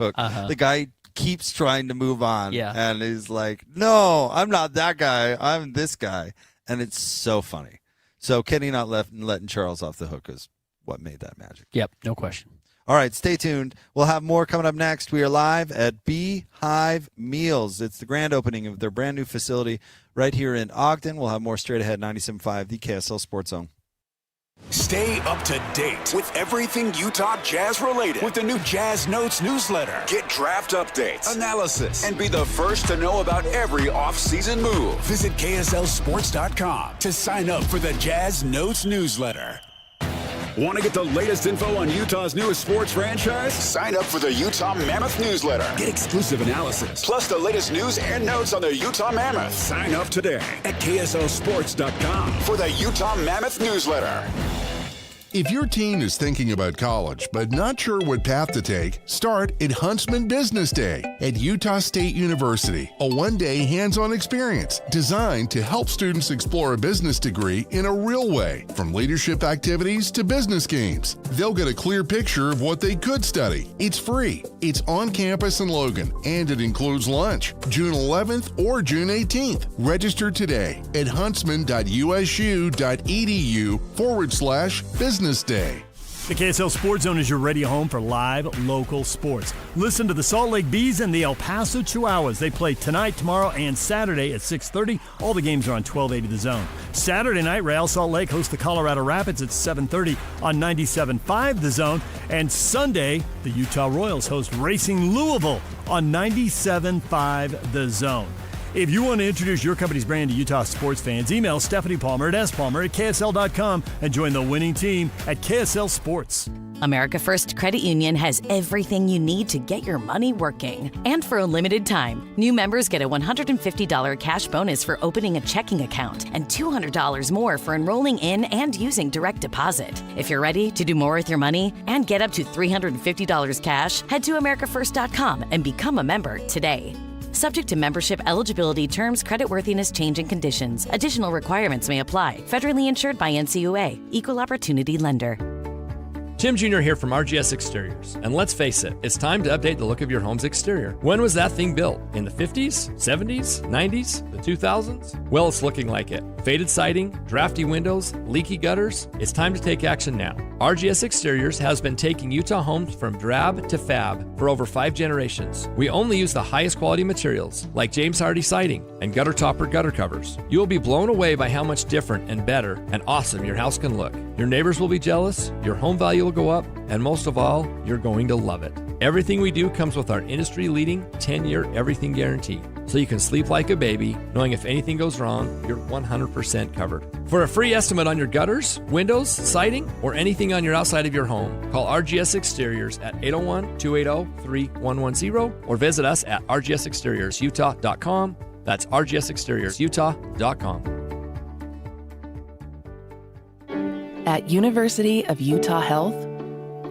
hook. The guy keeps trying to move on. Yeah. And he's like, no, I'm not that guy. I'm this guy. And it's so funny. So Kenny not letting Charles off the hook is what made that magic. Yep, no question. All right, stay tuned. We'll have more coming up next. We are live at Beehive Meals. It's the grand opening of their brand new facility right here in Ogden. We'll have more straight ahead, 97.5, the KSL Sports Zone. Stay up to date with everything Utah Jazz related with the new Jazz Notes newsletter. Get draft updates, analysis, and be the first to know about every off-season move. Visit KSLSports.com to sign up for the Jazz Notes newsletter. Want to get the latest info on Utah's newest sports franchise? Sign up for the Utah Mammoth newsletter. Get exclusive analysis, plus the latest news and notes on the Utah Mammoth. Sign up today at KSLSports.com for the Utah Mammoth newsletter. If your teen is thinking about college but not sure what path to take, start at Huntsman Business Day at Utah State University, a one-day hands-on experience designed to help students explore a business degree in a real way, from leadership activities to business games. They'll get a clear picture of what they could study. It's free, it's on campus in Logan, and it includes lunch, June 11th or June 18th. Register today at huntsman.usu.edu/business day. The KSL Sports Zone is your radio home for live local sports. Listen to the Salt Lake Bees and the El Paso Chihuahuas. They play tonight, tomorrow, and Saturday at 6:30. All the games are on 1280 The Zone. Saturday night, Real Salt Lake hosts the Colorado Rapids at 7:30 on 97.5 The Zone. And Sunday, the Utah Royals host Racing Louisville on 97.5 The Zone. If you want to introduce your company's brand to Utah sports fans, email Stephanie Palmer at spalmer@ksl.com and join the winning team at KSL Sports. America First Credit Union has everything you need to get your money working. And for a limited time, new members get a $150 cash bonus for opening a checking account and $200 more for enrolling in and using direct deposit. If you're ready to do more with your money and get up to $350 cash, head to americafirst.com and become a member today. Subject to membership eligibility, terms, creditworthiness, changing conditions. Additional requirements may apply. Federally insured by NCUA. Equal Opportunity Lender. Tim Jr. here from RGS Exteriors. And let's face it, it's time to update the look of your home's exterior. When was that thing built? In the 50s, 70s, 90s, the 2000s? Well, it's looking like it. Faded siding, drafty windows, leaky gutters. It's time to take action now. RGS Exteriors has been taking Utah homes from drab to fab for over 5 generations. We only use the highest quality materials like James Hardy siding and gutter topper gutter covers. You will be blown away by how much different and better and awesome your house can look. Your neighbors will be jealous, your home value will go up, and most of all, you're going to love it. Everything we do comes with our industry-leading 10-year everything guarantee, so you can sleep like a baby, knowing if anything goes wrong, you're 100% covered. For a free estimate on your gutters, windows, siding, or anything on your outside of your home, call RGS Exteriors at 801-280-3110 or visit us at rgsexteriorsutah.com. That's rgsexteriorsutah.com. At University of Utah Health,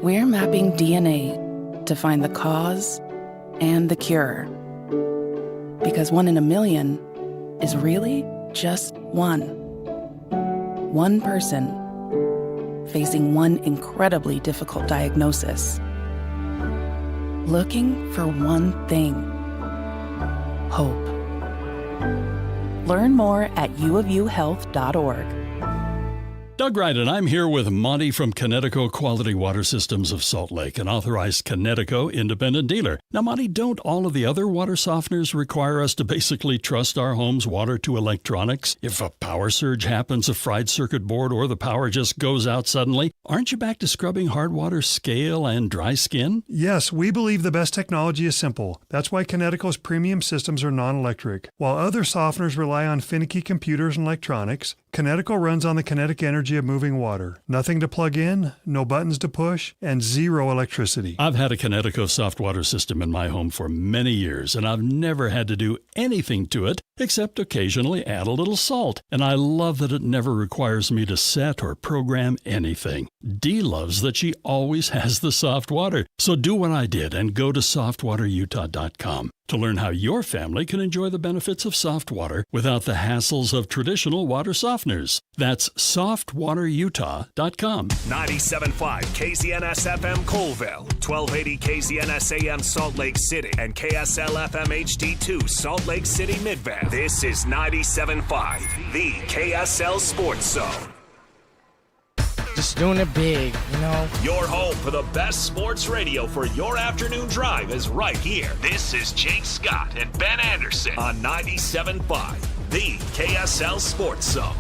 we're mapping DNA to find the cause and the cure. Because 1 in a million is really just one. One person facing one incredibly difficult diagnosis. Looking for one thing: hope. Learn more at uofuhealth.org. Doug Wright, and I'm here with Monty from Connecticut Quality Water Systems of Salt Lake, an authorized Connecticut independent dealer. Now, Monty, don't all of the other water softeners require us to basically trust our home's water to electronics? If a power surge happens, a fried circuit board, or the power just goes out suddenly, aren't you back to scrubbing hard water scale and dry skin? Yes, we believe the best technology is simple. That's why Connecticut's premium systems are non-electric. While other softeners rely on finicky computers and electronics, Connecticut runs on the kinetic energy of moving water. Nothing to plug in, no buttons to push, and zero electricity. I've had a Connecticut soft water system in my home for many years, and I've never had to do anything to it except occasionally add a little salt. And I love that it never requires me to set or program anything. Dee loves that she always has the soft water. So do what I did and go to softwaterutah.com to learn how your family can enjoy the benefits of soft water without the hassles of traditional water softeners. That's softwaterutah.com. 97.5 KZNS FM Colville, 1280 KZNS AM Salt Lake City, and KSL FM HD2 Salt Lake City Midvale. This is 97.5, the KSL Sports Zone. Just doing it big, you know. Your home for the best sports radio for your afternoon drive is right here. This is Jake Scott and Ben Anderson on 97.5, the KSL Sports Zone.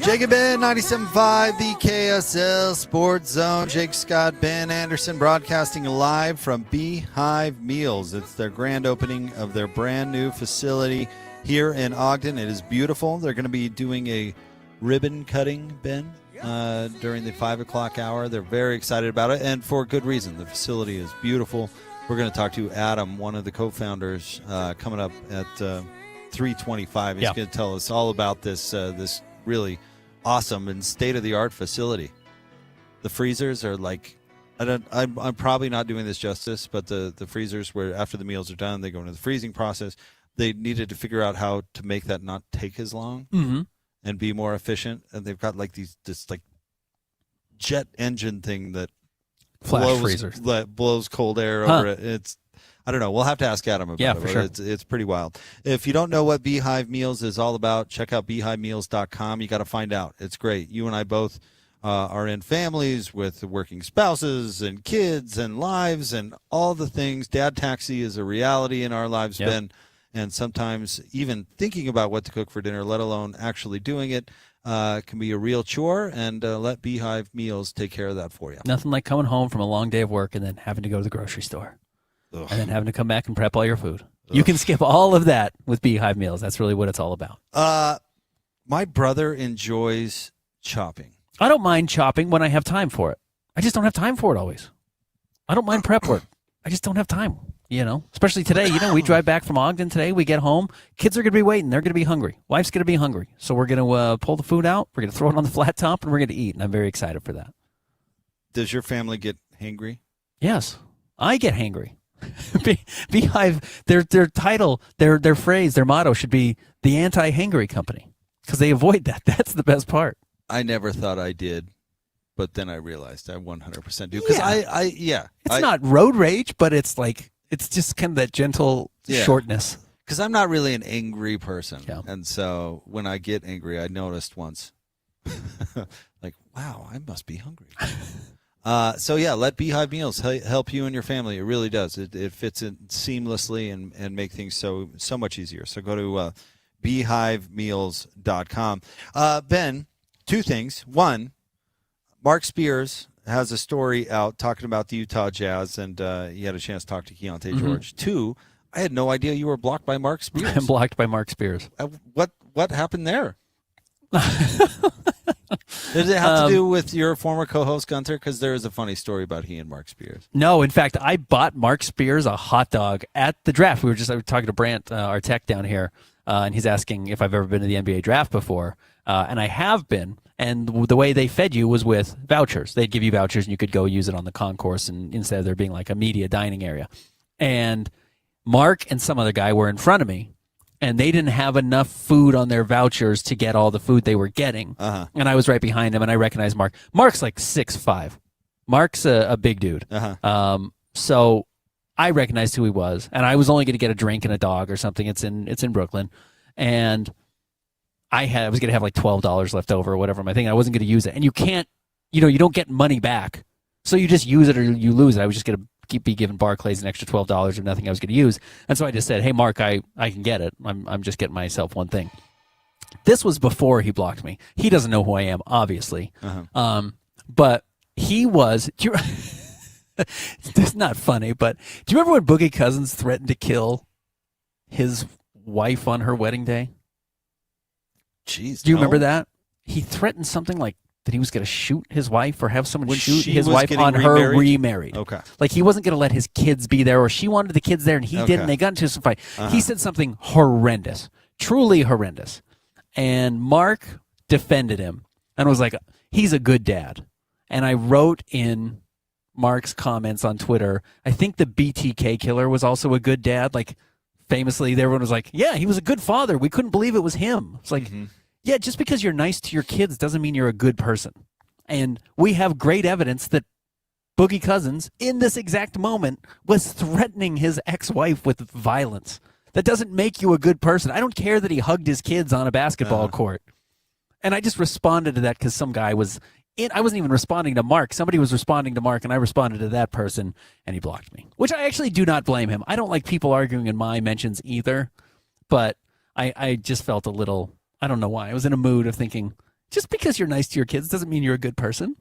Jake and Ben, 97.5, the KSL Sports Zone. Jake Scott, Ben Anderson, broadcasting live from Beehive Meals. It's their grand opening of their brand new facility here in Ogden. It is beautiful. They're going to be doing a ribbon cutting, Ben, during the 5 o'clock hour. They're very excited about it, and for good reason. The facility is beautiful. We're going to talk to Adam, one of the co-founders, coming up at 3:25. He's going to tell us all about this this really awesome and state-of-the-art facility. The freezers are like, I'm probably not doing this justice, but the freezers where after the meals are done, they go into the freezing process. They needed to figure out how to make that not take as long and be more efficient. And they've got like this like jet engine thing that blows cold air over it. It's, I don't know. We'll have to ask Adam about it. For sure. It's pretty wild. If you don't know what Beehive Meals is all about, check out beehivemeals.com. You got to find out. It's great. You and I both are in families with working spouses and kids and lives and all the things. Dad taxi is a reality in our lives, Ben. And sometimes even thinking about what to cook for dinner, let alone actually doing it, can be a real chore. And let Beehive Meals take care of that for you. Nothing like coming home from a long day of work and then having to go to the grocery store. Ugh. And then having to come back and prep all your food. Ugh. You can skip all of that with Beehive Meals. That's really what it's all about. My brother enjoys chopping. I don't mind chopping when I have time for it. I just don't have time for it always. I don't mind prep work. I just don't have time, you know. Especially today, you know, we drive back from Ogden today. We get home. Kids are going to be waiting. They're going to be hungry. Wife's going to be hungry. So we're going to pull the food out. We're going to throw it on the flat top, and we're going to eat. And I'm very excited for that. Does your family get hangry? Yes. I get hangry. Beehive, their title, their phrase, their motto should be the anti-hangry company because they avoid that. That's the best part. I never thought I did, but then I realized I 100% do because it's not road rage, but it's like it's just kind of that gentle shortness. Because I'm not really an angry person, and so when I get angry, I noticed once, like, wow, I must be hungry. Let Beehive Meals help you and your family. It really does. It fits in seamlessly and make things so much easier. So go to beehivemeals.com. Ben, two things. One, Mark Spears has a story out talking about the Utah Jazz, and he had a chance to talk to Keontae George. Two, I had no idea you were blocked by Mark Spears. I'm blocked by Mark Spears. What happened there? Does it have to do with your former co-host Gunther? Because there is a funny story about he and Mark Spears. No, in fact, I bought Mark Spears a hot dog at the draft. I was talking to Brant, our tech down here, and he's asking if I've ever been to the NBA draft before, and I have been. And the way they fed you was with vouchers. They'd give you vouchers, and you could go use it on the concourse, and instead of there being like a media dining area. And Mark and some other guy were in front of me. And they didn't have enough food on their vouchers to get all the food they were getting. And I was right behind him, and I recognized Mark. Mark's like 6'5". Mark's a big dude. So I recognized who he was, and I was only going to get a drink and a dog or something. It's in Brooklyn. And I was going to have like $12 left over or whatever. My thing, I wasn't going to use it. And you can't, you don't get money back. So you just use it or you lose it. I was just going to be giving Barclays an extra $12 or nothing I was going to use. And so I just said, hey, Mark, I can get it. I'm just getting myself one thing. This was before he blocked me. He doesn't know who I am, obviously. But he was It's not funny, but do you remember when Boogie Cousins threatened to kill his wife on her wedding day? Jeez. Do you remember that? He threatened something like that he was going to shoot his wife or have someone shoot his wife on her remarried. Okay. Like he wasn't going to let his kids be there, or she wanted the kids there and he didn't. They got into some fight. He said something horrendous, truly horrendous. And Mark defended him and was like, he's a good dad. And I wrote in Mark's comments on Twitter, I think the BTK killer was also a good dad. Like famously, everyone was like, yeah, he was a good father. We couldn't believe it was him. It's like, yeah, just because you're nice to your kids doesn't mean you're a good person. And we have great evidence that Boogie Cousins, in this exact moment, was threatening his ex-wife with violence. That doesn't make you a good person. I don't care that he hugged his kids on a basketball court. And I just responded to that because some guy was in. I wasn't even responding to Mark. Somebody was responding to Mark, and I responded to that person, and he blocked me. Which I actually do not blame him. I don't like people arguing in my mentions either, but I just felt a little... I don't know why. I was in a mood of thinking, just because you're nice to your kids doesn't mean you're a good person.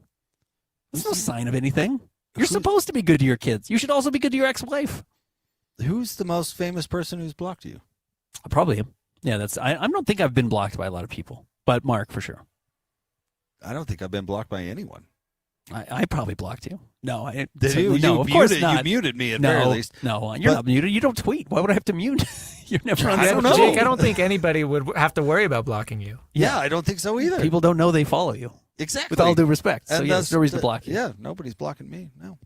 There's no sign of anything. You're supposed to be good to your kids. You should also be good to your ex-wife. Who's the most famous person who's blocked you? Probably him. Yeah, I don't think I've been blocked by a lot of people, but Mark for sure. I don't think I've been blocked by anyone. I probably blocked you. No, I did you? No, of course not. You muted me at very least. No, you're not muted. You don't tweet. Why would I have to mute? You're never on I don't know. Jake, I don't think anybody would have to worry about blocking you. Yeah, I don't think so either. People don't know they follow you. Exactly. With all due respect. So and there's no reason to block you. Yeah, nobody's blocking me. No.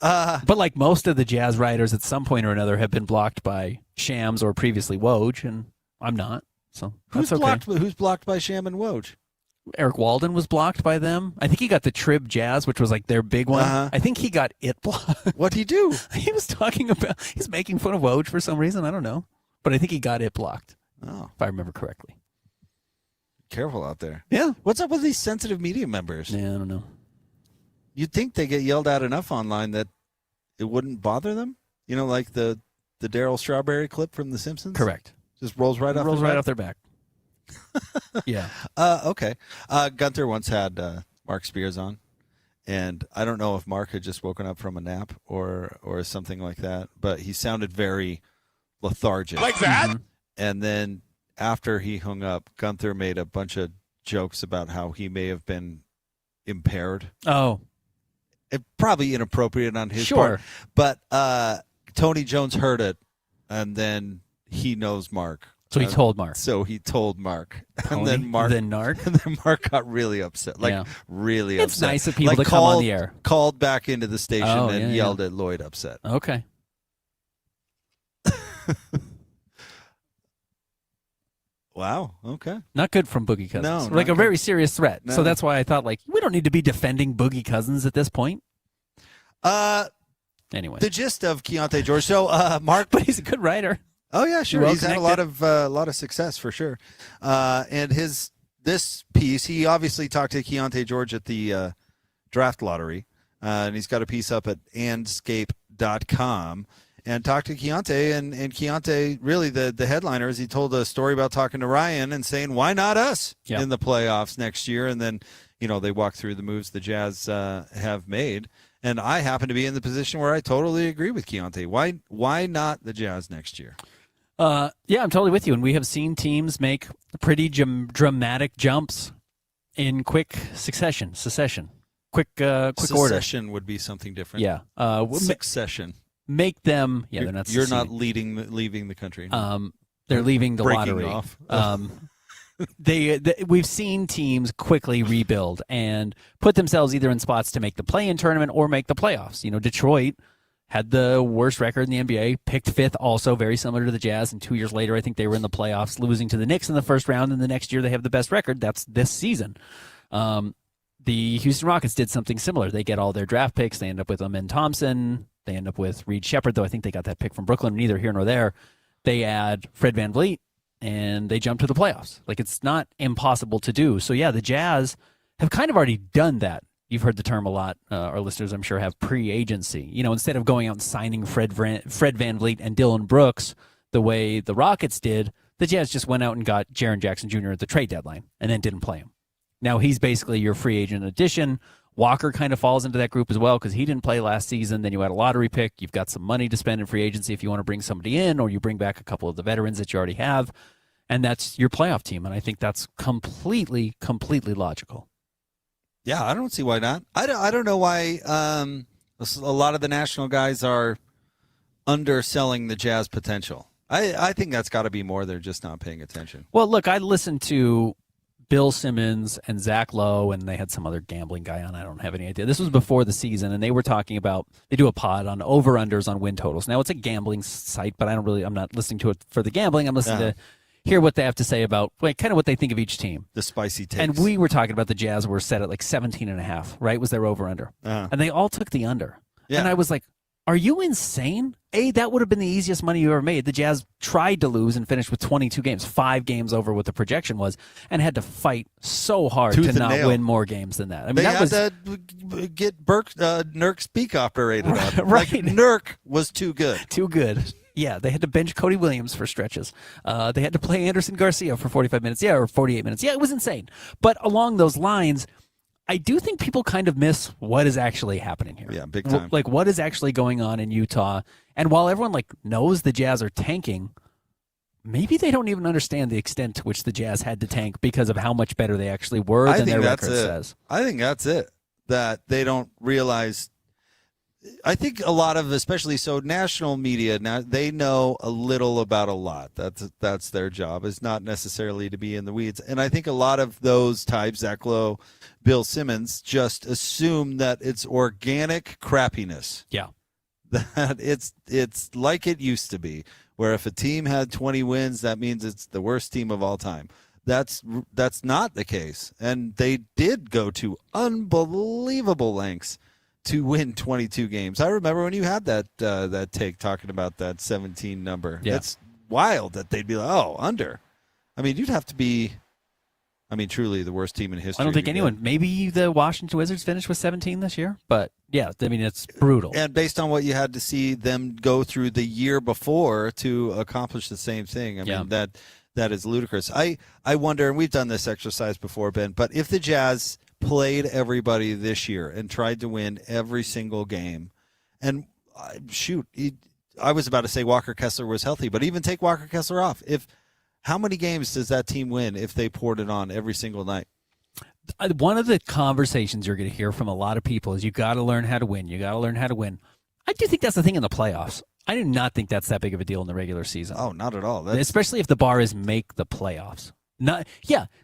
But like most of the Jazz writers at some point or another have been blocked by Shams or previously Woj, and I'm not. So who's that's okay. Who's blocked by Sham and Woj? Eric Walden was blocked by them. I think he got the Trib Jazz, which was like their big one. I think he got it blocked. What'd he do? He was talking about, he's making fun of Woj for some reason. I don't know. But I think he got it blocked. Oh. If I remember correctly. Careful out there. Yeah. What's up with these sensitive media members? Yeah, I don't know. You'd think they get yelled at enough online that it wouldn't bother them? You know, like the Daryl Strawberry clip from The Simpsons? Correct. Just rolls right off their back. Yeah. Okay. Gunther once had Mark Spears on, and I don't know if Mark had just woken up from a nap or something like that, but he sounded very lethargic. Like that? And then after he hung up, Gunther made a bunch of jokes about how he may have been impaired. Oh. Probably inappropriate on his part. But Tony Jones heard it, and then he knows Mark. So he told Mark. So he told Mark. Tony, and then Mark. then Narc? And then Mark got really upset. Really upset. It's nice of people to come on the air. Called back into the station and yelled at Lloyd upset. Okay. Wow. Okay. Not good from Boogie Cousins. No, like a not very good. serious threat. No. So that's why I thought, like, we don't need to be defending Boogie Cousins at this point. Anyway. The gist of Keontae George. So, Mark. But he's a good writer. Oh, yeah, sure. Well He's had a lot of success for sure. And this piece, he obviously talked to Keontae George at the draft lottery. And he's got a piece up at andscape.com. And talked to Keontae, and Keontae, really the headliner is he told a story about talking to Ryan and saying, why not us in the playoffs next year? And then, they walk through the moves the Jazz have made. And I happen to be in the position where I totally agree with Keontae. Why not the Jazz next year? Yeah, I'm totally with you. And we have seen teams make pretty dramatic jumps in quick secession. Quick order. Secession would be something different. Yeah. Succession. Make them. Yeah, they're not. You're not leaving the country. No. They're leaving the Breaking lottery. Off. We've seen teams quickly rebuild and put themselves either in spots to make the play-in tournament or make the playoffs. Detroit had the worst record in the NBA, picked fifth, also very similar to the Jazz. And 2 years later, I think they were in the playoffs, losing to the Knicks in the first round. And the next year, they have the best record. That's this season. The Houston Rockets did something similar. They get all their draft picks. They end up with Amen Thompson. They end up with Reed Shepherd, though I think they got that pick from Brooklyn. Neither here nor there. They add Fred VanVleet, and they jump to the playoffs. Like, it's not impossible to do. So, yeah, the Jazz have kind of already done that. You've heard the term a lot. Our listeners, I'm sure, have pre-agency. Instead of going out and signing Fred VanVleet and Dylan Brooks the way the Rockets did, the Jazz just went out and got Jaren Jackson Jr. at the trade deadline and then didn't play him. Now he's basically your free agent addition Walker kind of falls into that group as well because he didn't play last season. Then you had a lottery pick. You've got some money to spend in free agency if you want to bring somebody in, or you bring back a couple of the veterans that you already have, and that's your playoff team. And I think that's completely logical. Yeah, I don't see why not. I don't know why a lot of the national guys are underselling the Jazz potential. I think that's got to be more. They're just not paying attention. Well, look, I listened to Bill Simmons and Zach Lowe, and they had some other gambling guy on. I don't have any idea. This was before the season, and they were talking about, they do a pod on over-unders on win totals. Now, it's a gambling site, but I'm not listening to it for the gambling. I'm listening to hear what they have to say about kind of what they think of each team. The spicy takes. And we were talking about the Jazz were set at like 17.5, right? Was their over-under. And they all took the under. Yeah. And I was like, are you insane? That would have been the easiest money you ever made. The Jazz tried to lose and finished with 22 games, 5 games over what the projection was, and had to fight so hard to not win more games than that. I mean, they had to get Nurk's beak operated on. Right. Like, Nurk was too good. Too good. Yeah, they had to bench Cody Williams for stretches. They had to play Anderson Garcia for 45 minutes. Yeah, or 48 minutes. Yeah, it was insane. But along those lines, I do think people kind of miss what is actually happening here. Yeah, big time. Like, what is actually going on in Utah? And while everyone knows the Jazz are tanking, maybe they don't even understand the extent to which the Jazz had to tank because of how much better they actually were than their record says. I think that's it. That they don't realize. I think a lot of, especially national media, now they know a little about a lot. That's their job. Is not necessarily to be in the weeds. And I think a lot of those types, Zach Lowe, Bill Simmons, just assume that it's organic crappiness. Yeah. That it's like it used to be, where if a team had 20 wins, that means it's the worst team of all time. That's not the case. And they did go to unbelievable lengths to win 22 games. I remember when you had that take talking about that 17 number. Yeah. It's wild that they'd be like, under. I mean, you'd have to be, truly the worst team in history. I don't think anyone. Maybe the Washington Wizards finished with 17 this year, but yeah, it's brutal. And based on what you had to see them go through the year before to accomplish the same thing, I mean, that is ludicrous. I wonder, and we've done this exercise before, Ben, but if the Jazz played everybody this year and tried to win every single game, and I was about to say Walker Kessler was healthy, but even take Walker Kessler off. How many games does that team win if they poured it on every single night? One of the conversations you're going to hear from a lot of people is you got to learn how to win. You got to learn how to win. I do think that's the thing in the playoffs. I do not think that's that big of a deal in the regular season. Oh, not at all. Especially if the bar is make the playoffs.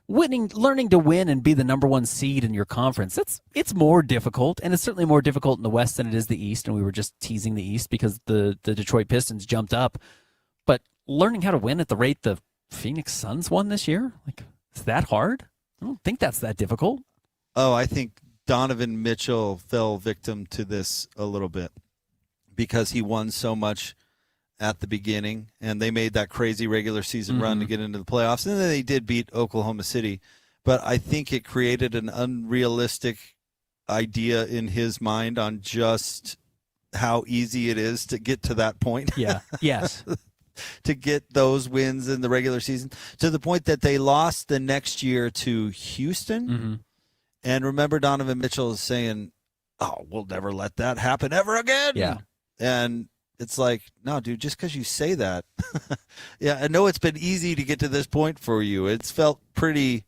Learning to win and be the number one seed in your conference. It's more difficult, and it's certainly more difficult in the West than it is the East. And we were just teasing the East because the Detroit Pistons jumped up. But learning how to win at the rate the Phoenix Suns won this year, is that hard? I don't think that's that difficult. Oh, I think Donovan Mitchell fell victim to this a little bit because he won so much at the beginning, and they made that crazy regular season run to get into the playoffs, and then they did beat Oklahoma City. But I think it created an unrealistic idea in his mind on just how easy it is to get to that point. Yeah. Yes. To get those wins in the regular season, to the point that they lost the next year to Houston. Mm-hmm. And remember, Donovan Mitchell is saying, we'll never let that happen ever again. Yeah. And it's like, no, dude, just because you say that. Yeah, I know it's been easy to get to this point for you. It's felt pretty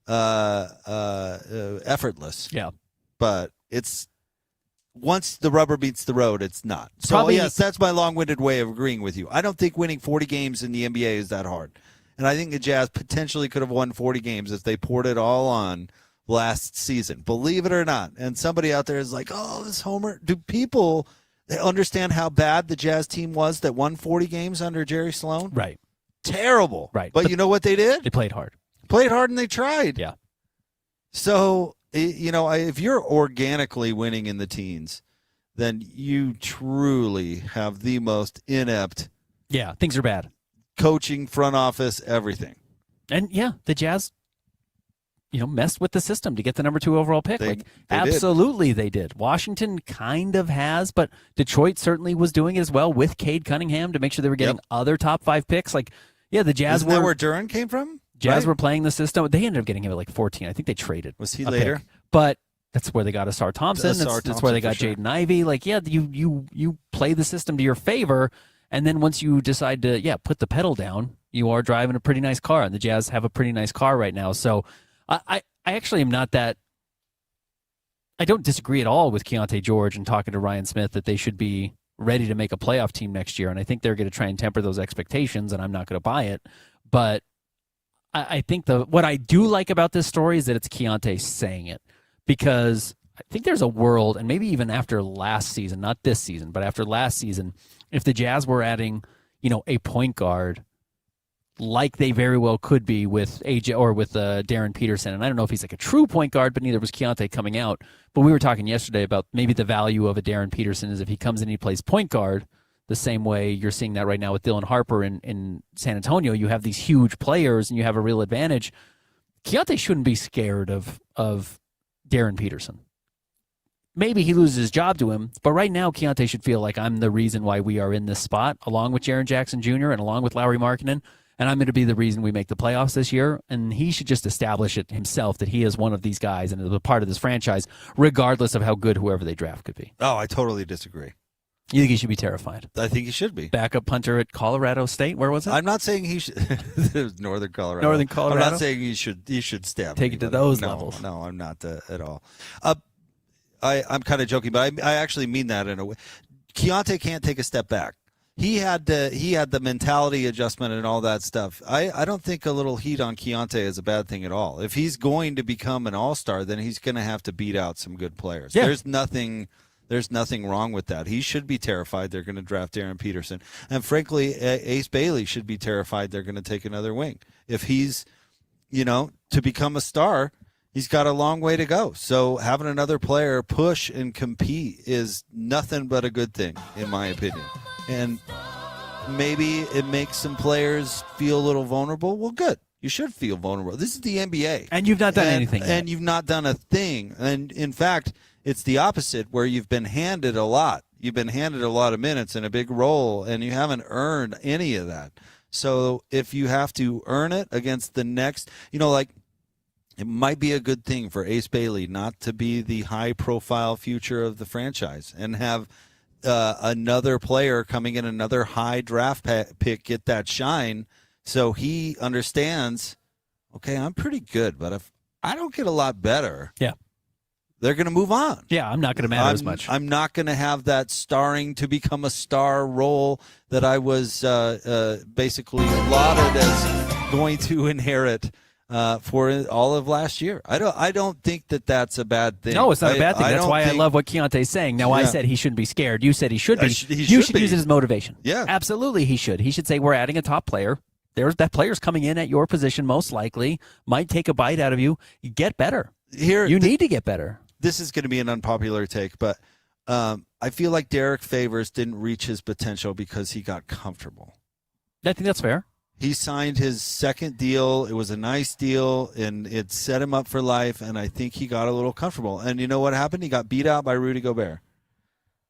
effortless. Yeah. But it's, once the rubber meets the road, it's not. So, yes, that's my long-winded way of agreeing with you. I don't think winning 40 games in the NBA is that hard. And I think the Jazz potentially could have won 40 games if they poured it all on last season. Believe it or not. And somebody out there is like, this homer. Do people understand how bad the Jazz team was that won 40 games under Jerry Sloan? Right. Terrible. Right. But you know what they did? They played hard. Played hard and they tried. Yeah. So, if you're organically winning in the teens, then you truly have the most inept. Yeah, things are bad. Coaching, front office, everything. And the Jazz, messed with the system to get the number 2 overall pick. Absolutely they did. Washington kind of has, but Detroit certainly was doing it as well with Cade Cunningham to make sure they were getting other top 5 picks. The Jazz Isn't that where Duran came from? Jazz were playing the system. They ended up getting him at 14. I think they traded. Was he later? Pick. But That's where they got Asar Thompson. That's where they got Jaden Ivey. Like, yeah, you play the system to your favor, and then once you decide to put the pedal down, you are driving a pretty nice car, and the Jazz have a pretty nice car right now. So I actually am not that. I don't disagree at all with Keontae George and talking to Ryan Smith that they should be ready to make a playoff team next year, and I think they're going to try and temper those expectations, and I'm not going to buy it. But I think what I do like about this story is that it's Keontae saying it, because I think there's a world, and maybe even after last season, not this season, but after last season, if the Jazz were adding, a point guard like they very well could be with AJ or with Darren Peterson, and I don't know if he's like a true point guard, but neither was Keontae coming out. But we were talking yesterday about maybe the value of a Darren Peterson is if he comes in and he plays point guard, the same way you're seeing that right now with Dylan Harper in San Antonio. You have these huge players and you have a real advantage. Keontae shouldn't be scared of Darren Peterson. Maybe he loses his job to him, but right now Keontae should feel like I'm the reason why we are in this spot, along with Jaren Jackson Jr. and along with Lauri Markkanen, and I'm going to be the reason we make the playoffs this year. And he should just establish it himself that he is one of these guys and is a part of this franchise, regardless of how good whoever they draft could be. Oh, I totally disagree. You think he should be terrified? I think he should be. Backup punter at Colorado State. Where was it? I'm not saying he should. Northern Colorado. Northern Colorado. I'm not saying he should stab. Take it to those levels. No, I'm not at all. I'm kind of joking, but I actually mean that in a way. Keontae can't take a step back. He had the mentality adjustment and all that stuff. I don't think a little heat on Keontae is a bad thing at all. If he's going to become an all-star, then he's going to have to beat out some good players. Yeah. There's nothing wrong with that. He should be terrified they're going to draft Darren Peterson. And frankly, Ace Bailey should be terrified they're going to take another wing. If he's, to become a star, he's got a long way to go. So having another player push and compete is nothing but a good thing, in my opinion. And maybe it makes some players feel a little vulnerable. Well, good. You should feel vulnerable. This is the NBA. And you've not done anything yet. And you've not done a thing. And, in fact, it's the opposite, where you've been handed a lot. You've been handed a lot of minutes and a big role, and you haven't earned any of that. So if you have to earn it against the next, it might be a good thing for Ace Bailey not to be the high-profile future of the franchise and have another player coming in, another high draft pick, get that shine, so he understands, okay, I'm pretty good, but if I don't get a lot better, they're going to move on. Yeah, I'm not going to matter as much. I'm not going to have that starring to become a star role that I was basically lauded as going to inherit for all of last year. I don't think that that's a bad thing. No, it's not a bad thing. That's why I love what Keontae's saying. Now, I said he shouldn't be scared. You said he should be. You should use it as motivation. Yeah. Absolutely, he should. He should say, we're adding a top player. That player's coming in at your position most likely, might take a bite out of you. You get better. You need to get better. This is going to be an unpopular take, but I feel like Derek Favors didn't reach his potential because he got comfortable. I think that's fair. He signed his second deal. It was a nice deal, and it set him up for life, and I think he got a little comfortable. And you know what happened? He got beat out by Rudy Gobert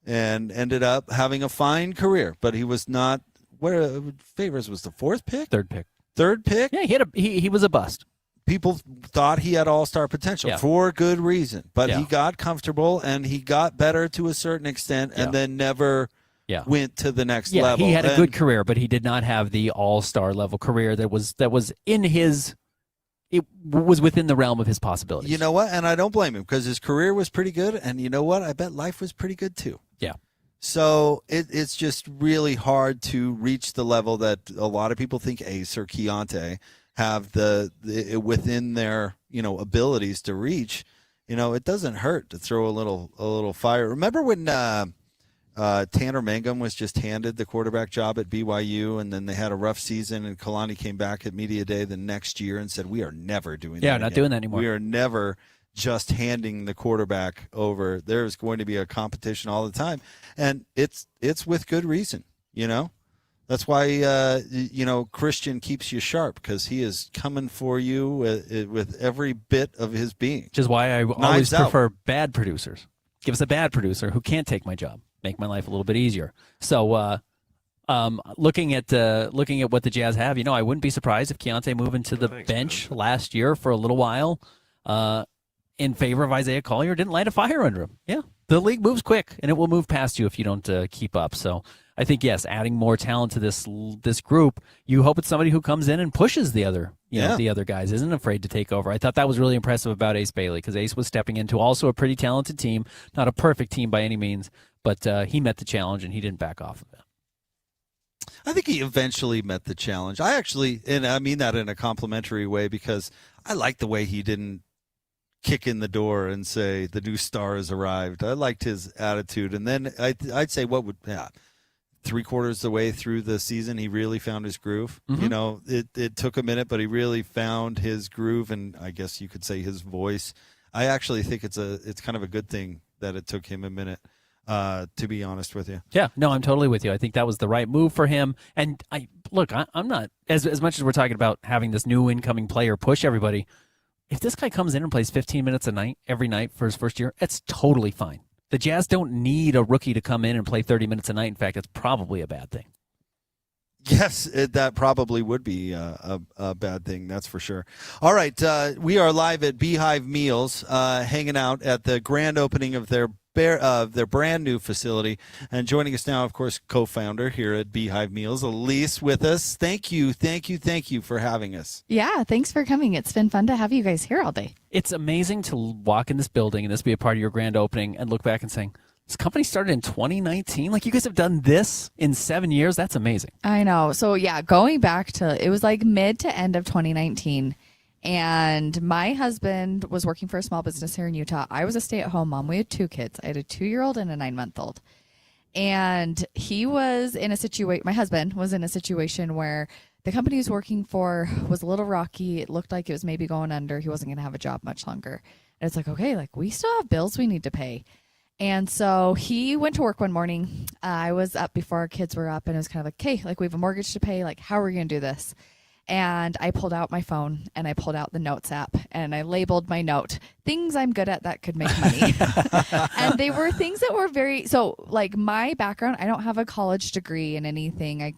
and ended up having a fine career, but he was not – where Favors was the fourth pick? Third pick. Third pick? Yeah, he was a bust. People thought he had all-star potential for good reason, but he got comfortable, and he got better to a certain extent and then never – went to the next level. He had a good career, but he did not have the all-star level career that was in his. It was within the realm of his possibilities. You know what? And I don't blame him because his career was pretty good, and you know what? I bet life was pretty good too. Yeah. So it's just really hard to reach the level that a lot of people think Ace or Keontae have the within their abilities to reach. It doesn't hurt to throw a little fire. Remember when Tanner Mangum was just handed the quarterback job at BYU, and then they had a rough season, and Kalani came back at Media Day the next year and said, we are never doing that again. Not doing that anymore. We are never just handing the quarterback over. There's going to be a competition all the time, and it's with good reason, That's why, Christian keeps you sharp because he is coming for you with every bit of his being. Which is why I always prefer bad producers. Give us a bad producer who can't take my job. Make my life a little bit easier. So, looking at what the Jazz have, I wouldn't be surprised if Keontae moved into the bench last year for a little while. in favor of Isaiah Collier, didn't light a fire under him. Yeah, the league moves quick, and it will move past you if you don't keep up. So I think, yes, adding more talent to this group, you hope it's somebody who comes in and pushes the other the other guys, isn't afraid to take over. I thought that was really impressive about Ace Bailey, because Ace was stepping into also a pretty talented team, not a perfect team by any means, but he met the challenge and he didn't back off of it. I think he eventually met the challenge. And I mean that in a complimentary way, because I like the way he didn't kick in the door and say the new star has arrived. I liked his attitude. And then I'd say 3/4 the way through the season, he really found his groove. Mm-hmm. It took a minute, but he really found his groove, and I guess you could say his voice. I actually think it's kind of a good thing that it took him a minute, to be honest with you. Yeah, no, I'm totally with you. I think that was the right move for him. And I'm not, as much as we're talking about having this new incoming player push everybody, if this guy comes in and plays 15 minutes a night, every night for his first year, it's totally fine. The Jazz don't need a rookie to come in and play 30 minutes a night. In fact, it's probably a bad thing. Yes, that probably would be a bad thing, that's for sure. All right, we are live at Beehive Meals, hanging out at the grand opening of their brand new facility. And joining us now, of course, co-founder here at Beehive Meals, Elise, with us. Thank you for having us. Yeah, thanks for coming. It's been fun to have you guys here all day. It's amazing to walk in this building and this be a part of your grand opening and look back and saying, this company started in 2019. Like, you guys have done this in 7 years. That's amazing. I know. So yeah, going back to, it was like mid to end of 2019. And my husband was working for a small business here in Utah. I was a stay-at-home mom. We had 2 kids. I had a 2-year-old and a 9-month-old. And he was in a situation, my husband was in a situation where the company he was working for was a little rocky. It looked like it was maybe going under. He wasn't going to have a job much longer. And it's like, okay, like, we still have bills we need to pay. And so he went to work one morning. I was up before our kids were up, and it was kind of like, okay, like, we have a mortgage to pay. Like, how are we going to do this? And I pulled out my phone and I pulled out the Notes app and I labeled my note, things I'm good at that could make money. And they were things that were like, my background, I don't have a college degree in anything. I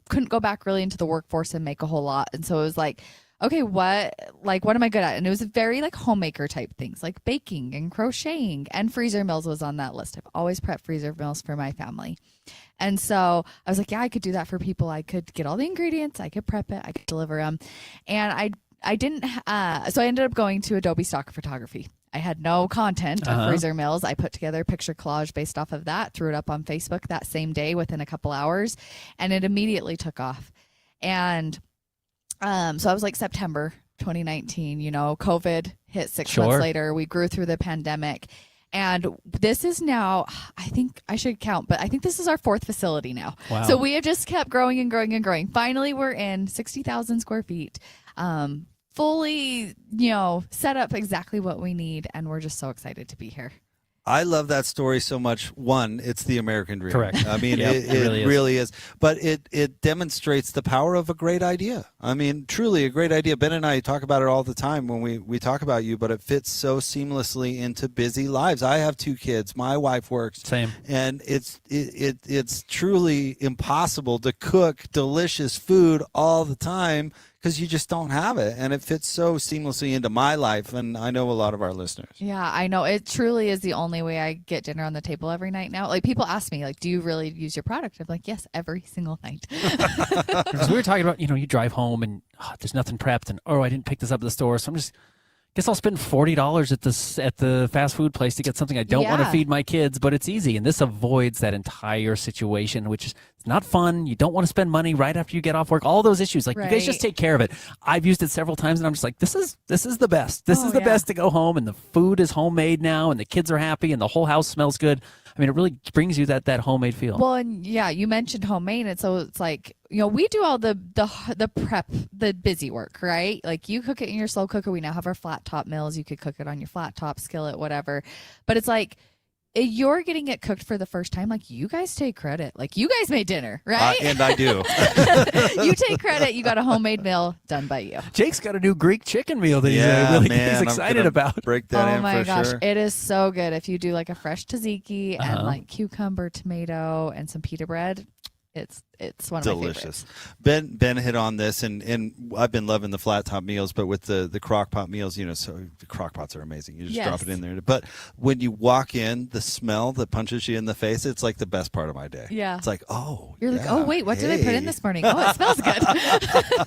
couldn't go back really into the workforce and make a whole lot. And so it was like, okay, what am I good at? And it was very like homemaker type things, like baking and crocheting, and freezer meals was on that list. I've always prepped freezer meals for my family. And so I was like, yeah, I could do that for people. I could get all the ingredients. I could prep it. I could deliver them. And I didn't, so I ended up going to Adobe Stock Photography. I had no content of freezer meals. I put together a picture collage based off of that, threw it up on Facebook that same day within a couple hours, and it immediately took off. And so I was like September 2019, COVID hit 6 months later. We grew through the pandemic. And this is now, I think I should count, but I think this is our 4th facility now. Wow. So we have just kept growing and growing and growing. Finally, we're in 60,000 square feet, fully, set up exactly what we need. And we're just so excited to be here. I love that story so much. One, it's the American dream. Correct. I mean, yep, it really is. But it demonstrates the power of a great idea. I mean, truly a great idea. Ben and I talk about it all the time when we talk about you, but it fits so seamlessly into busy lives. I have 2 kids. My wife works. Same. And it's truly impossible to cook delicious food all the time, because you just don't have it, and it fits so seamlessly into my life, and I know a lot of our listeners. Yeah, I know. It truly is the only way I get dinner on the table every night now. Like, people ask me, like, do you really use your product? I'm like, yes, every single night. Because we were talking about, you drive home and there's nothing prepped, and I didn't pick this up at the store, so guess I'll spend $40 at the fast food place to get something I don't want to feed my kids, but it's easy. And this avoids that entire situation, which is not fun. You don't want to spend money right after you get off work. All those issues, like, you guys just take care of it. I've used it several times, and I'm just like, this is the best. This is the best to go home, and the food is homemade now, and the kids are happy, and the whole house smells good. I mean, it really brings you that homemade feel. Well, and yeah, you mentioned homemade, and so it's like, we do all the prep, the busy work, right? Like, you cook it in your slow cooker. We now have our flat top meals. You could cook it on your flat top skillet, whatever. But it's like, you're getting it cooked for the first time. Like, you guys take credit. Like, you guys made dinner, right? And I do. You take credit. You got a homemade meal done by you. Jake's got a new Greek chicken meal that he's excited about. Break that in for sure. Oh my gosh, it is so good. If you do like a fresh tzatziki and like cucumber, tomato, and some pita bread, It's one of my delicious. favorites. Ben hit on this, and I've been loving the flat top meals, but with the crock pot meals, so the crock pots are amazing. You just drop it in there. But when you walk in, the smell that punches you in the face, it's like the best part of my day. Yeah. It's like, oh, you're like, oh wait, what did I put in this morning? Oh, it smells good.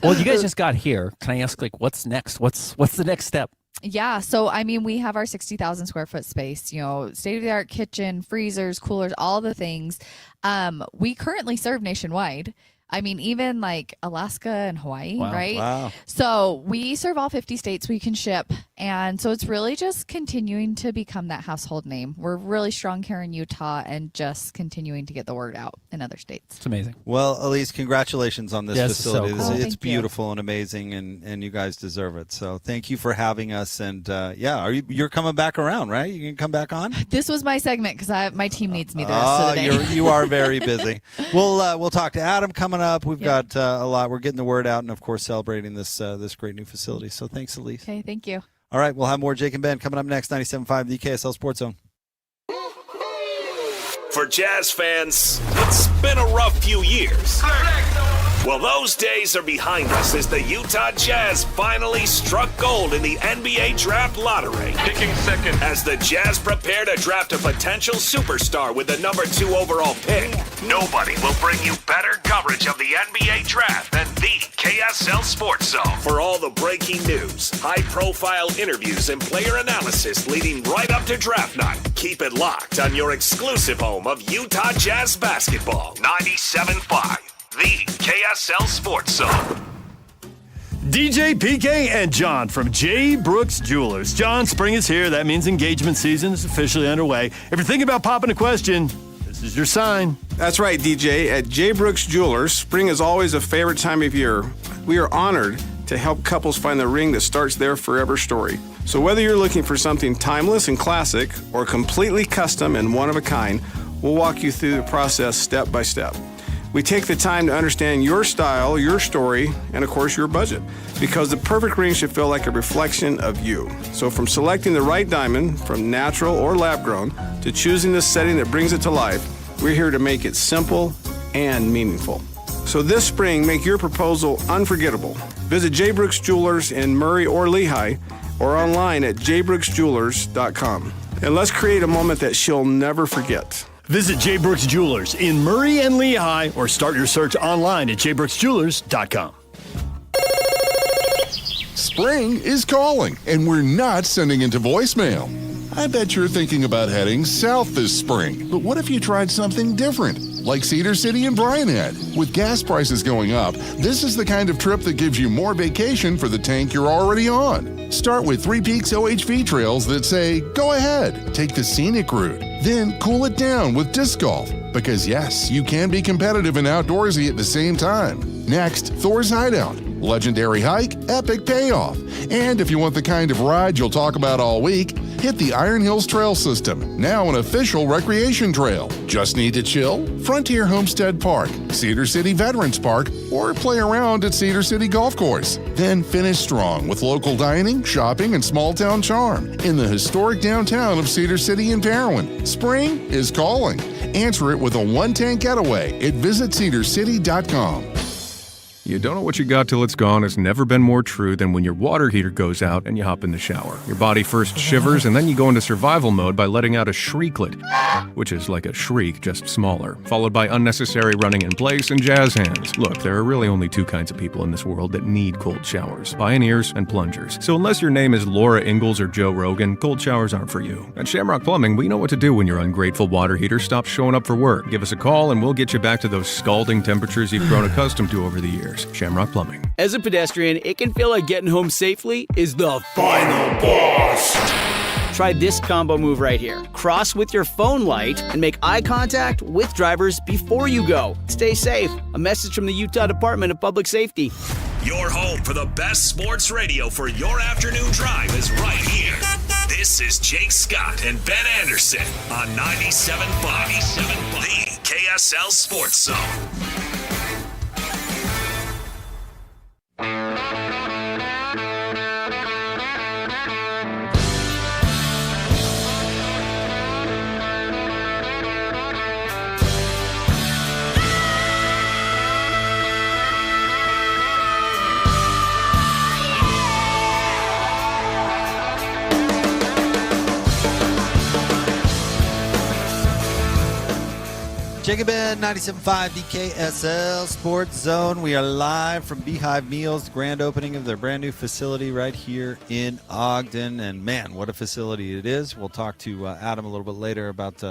Well, you guys just got here. Can I ask, what's next? What's the next step? Yeah, so I mean, we have our 60,000 square foot space, state of the art kitchen, freezers, coolers, all the things. We currently serve nationwide. I mean, even like Alaska and Hawaii, right? Wow. So we serve all 50 states we can ship. And so it's really just continuing to become that household name. We're really strong here in Utah and just continuing to get the word out in other states. It's amazing. Well, Elise, congratulations on this facility. So cool. It's beautiful and amazing, and you guys deserve it. So thank you for having us. And you're coming back around, right? You can come back on? This was my segment because my team needs me the rest of the day. You are very busy. We'll talk to Adam coming up. We've got a lot. We're getting the word out, and of course celebrating this great new facility. So thanks, Elise. Okay, thank you. All right, we'll have more Jake and Ben coming up next. 97.5, the KSL Sports Zone. For Jazz fans, it's been a rough few years. Well, those days are behind us as the Utah Jazz finally struck gold in the NBA Draft Lottery. Picking second. As the Jazz prepare to draft a potential superstar with the number 2 overall pick, nobody will bring you better coverage of the NBA Draft than the KSL Sports Zone. For all the breaking news, high-profile interviews, and player analysis leading right up to draft night, keep it locked on your exclusive home of Utah Jazz basketball. 97.5. The KSL Sports Zone. DJ, PK, and John from J. Brooks Jewelers. John, spring is here. That means engagement season is officially underway. If you're thinking about popping a question, this is your sign. That's right, DJ. At J. Brooks Jewelers, spring is always a favorite time of year. We are honored to help couples find the ring that starts their forever story. So whether you're looking for something timeless and classic or completely custom and one of a kind, we'll walk you through the process step by step. We take the time to understand your style, your story, and of course your budget, because the perfect ring should feel like a reflection of you. So from selecting the right diamond, from natural or lab grown, to choosing the setting that brings it to life, we're here to make it simple and meaningful. So this spring, make your proposal unforgettable. Visit J. Brooks Jewelers in Murray or Lehigh, or online at jbrooksjewelers.com. And let's create a moment that she'll never forget. Visit J. Brooks Jewelers in Murray and Lehigh, or start your search online at jbrooksjewelers.com. Spring is calling, and we're not sending into voicemail. I bet you're thinking about heading south this spring, but what if you tried something different, like Cedar City and Bryan Head? With gas prices going up, this is the kind of trip that gives you more vacation for the tank you're already on. Start with 3 Peaks OHV trails that say, go ahead, take the scenic route, then cool it down with disc golf. Because yes, you can be competitive and outdoorsy at the same time. Next, Thor's Hideout. Legendary hike, epic payoff. And if you want the kind of ride you'll talk about all week, hit the Iron Hills Trail System, now an official recreation trail. Just need to chill? Frontier Homestead Park, Cedar City Veterans Park, or play around at Cedar City Golf Course. Then finish strong with local dining, shopping, and small town charm in the historic downtown of Cedar City and Parowan. Spring is calling. Answer it with a one-tank getaway at visitcedarcity.com. You don't know what you got till it's gone has never been more true than when your water heater goes out and you hop in the shower. Your body first shivers and then you go into survival mode by letting out a shrieklet, which is like a shriek, just smaller, followed by unnecessary running in place and jazz hands. Look, there are really only 2 kinds of people in this world that need cold showers: pioneers and plungers. So unless your name is Laura Ingalls or Joe Rogan, cold showers aren't for you. At Shamrock Plumbing, we know what to do when your ungrateful water heater stops showing up for work. Give us a call and we'll get you back to those scalding temperatures you've grown accustomed to over the years. Shamrock Plumbing. As a pedestrian, it can feel like getting home safely is the final boss. Try this combo move right here. Cross with your phone light and make eye contact with drivers before you go. Stay safe. A message from the Utah Department of Public Safety. Your home for the best sports radio for your afternoon drive is right here. This is Jake Scott and Ben Anderson on 97.5, the KSL Sports Zone. Jacob Ben, 97.5, the KSL Sports Zone. We are live from Beehive Meals, the grand opening of their brand new facility right here in Ogden. And man, what a facility it is. We'll talk to Adam a little bit later about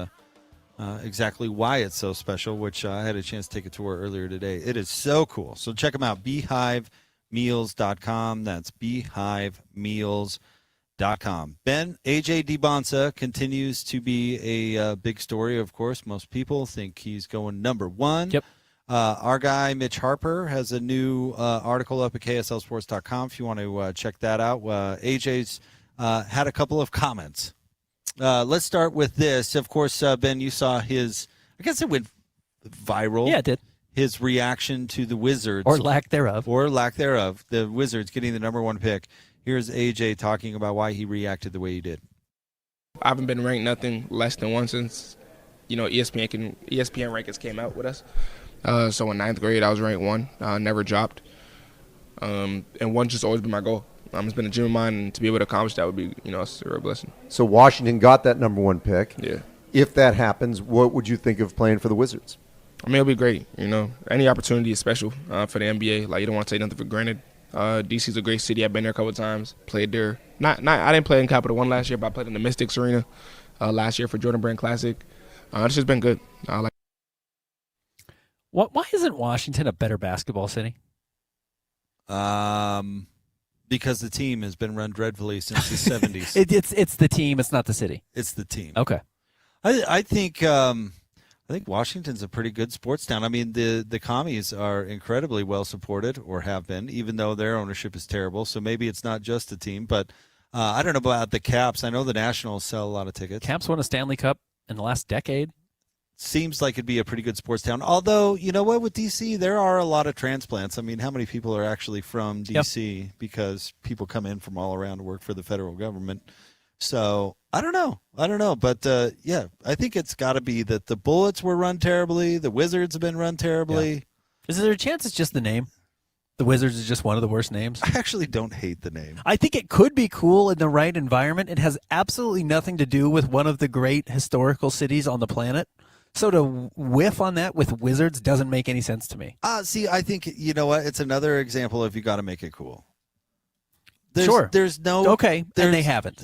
exactly why it's so special, which I had a chance to take a tour earlier today. It is so cool. So check them out, beehivemeals.com. That's beehivemeals.com. Ben, AJ DiBonsa continues to be a big story, of course. Most people think he's going number one. Yep. Our guy, Mitch Harper, has a new article up at KSLSports.com if you want to check that out. AJ's had a couple of comments. Let's start with this. Of course, Ben, you saw his, I guess it went viral. Yeah, it did. His reaction to the Wizards. Or lack thereof. The Wizards getting the number one pick. Here's AJ talking about why he reacted the way he did. I haven't been ranked nothing less than one since, ESPN rankings came out with us. So in ninth grade, I was ranked one. Never dropped. And one's just always been my goal. It's been a dream of mine, and to be able to accomplish that would be, it's a real blessing. So Washington got that number one pick. Yeah. If that happens, what would you think of playing for the Wizards? It'll be great. Any opportunity is special for the NBA. Like, you don't want to take nothing for granted. DC's a great city. I've been there a couple of times. Played there. I didn't play in Capital One last year, but I played in the Mystics Arena last year for Jordan Brand Classic. It's just been good. Why isn't Washington a better basketball city? Because the team has been run dreadfully since the 70s. It's the team. It's not the city. It's the team. Okay. I think Washington's a pretty good sports town. I mean, the commies are incredibly well supported, or have been, even though their ownership is terrible. So maybe it's not just the team. But I don't know about the Caps. I know the Nationals sell a lot of tickets. Caps won a Stanley Cup in the last decade. Seems like it'd be a pretty good sports town. Although, you know what, with D.C., there are a lot of transplants. I mean, how many people are actually from D.C.? Yep. Because people come in from all around to work for the federal government. So I don't know. But, yeah, I think it's got to be that the Bullets were run terribly. The Wizards have been run terribly. Yeah. Is there a chance it's just the name? The Wizards is just one of the worst names? I actually don't hate the name. I think it could be cool in the right environment. It has absolutely nothing to do with one of the great historical cities on the planet. So to whiff on that with Wizards doesn't make any sense to me. See, I think, you know what? It's another example of you got to make it cool. There's no okay, and they haven't.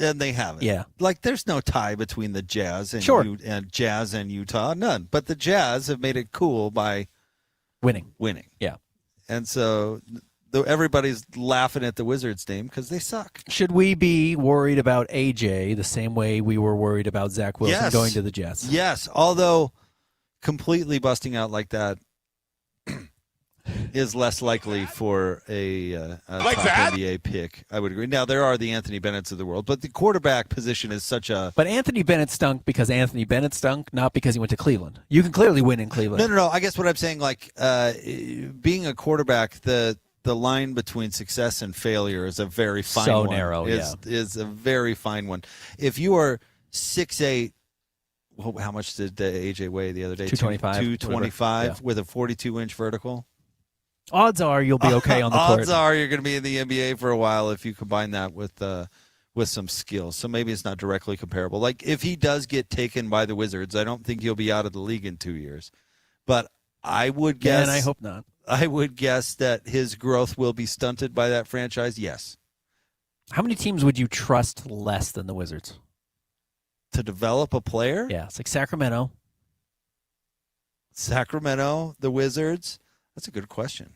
Yeah, like there's no tie between the Jazz and and Jazz and Utah, none. But the Jazz have made it cool by winning. Yeah, and so everybody's laughing at the Wizards name because they suck. Should we be worried about AJ the same way we were worried about Zach Wilson going to the Jets? Yes, although completely busting out like that is less likely for a like top that? NBA pick. I would agree. Now, there are the Anthony Bennett's of the world, but the quarterback position is such a... But Anthony Bennett stunk because Anthony Bennett stunk, not because he went to Cleveland. You can clearly win in Cleveland. No. I guess what I'm saying, like, being a quarterback, the line between success and failure is a very fine one. So narrow, is a very fine one. If you are 6'8", how much did AJ weigh the other day? 225. 225 with a 42-inch vertical. Odds are you'll be okay on the court. Odds are you're going to be in the NBA for a while if you combine that with some skills. So maybe it's not directly comparable. Like if he does get taken by the Wizards, I don't think he'll be out of the league in 2 years. But I would guess, and I hope not. I would guess that his growth will be stunted by that franchise. Yes. How many teams would you trust less than the Wizards to develop a player? Yeah, it's like Sacramento, the Wizards. That's a good question.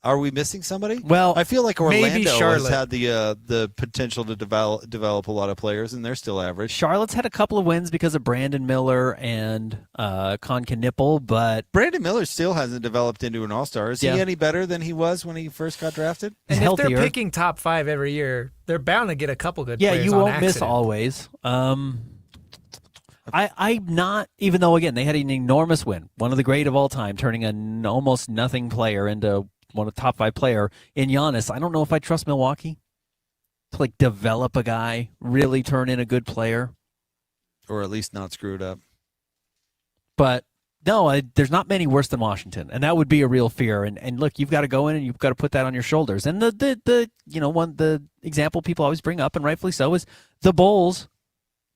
Are we missing somebody? Well, I feel like Orlando maybe has Charlotte. had the potential to develop a lot of players, and they're still average. Charlotte's had a couple of wins because of Brandon Miller and Concanipple, but Brandon Miller still hasn't developed into an all-star. Is he any better than he was when he first got drafted? And He's if they're healthier. picking top 5 every year, they're bound to get a couple good players you on won't miss accident. always. I'm not, even though, again, they had an enormous win, one of the great of all time, turning an almost nothing player into one of the top 5 player in Giannis. I don't know if I trust Milwaukee to like develop a guy, really turn in a good player. Or at least not screwed up. But no, there's not many worse than Washington, and that would be a real fear. And look, you've got to go in and you've got to put that on your shoulders. And the example people always bring up, and rightfully so, is the Bulls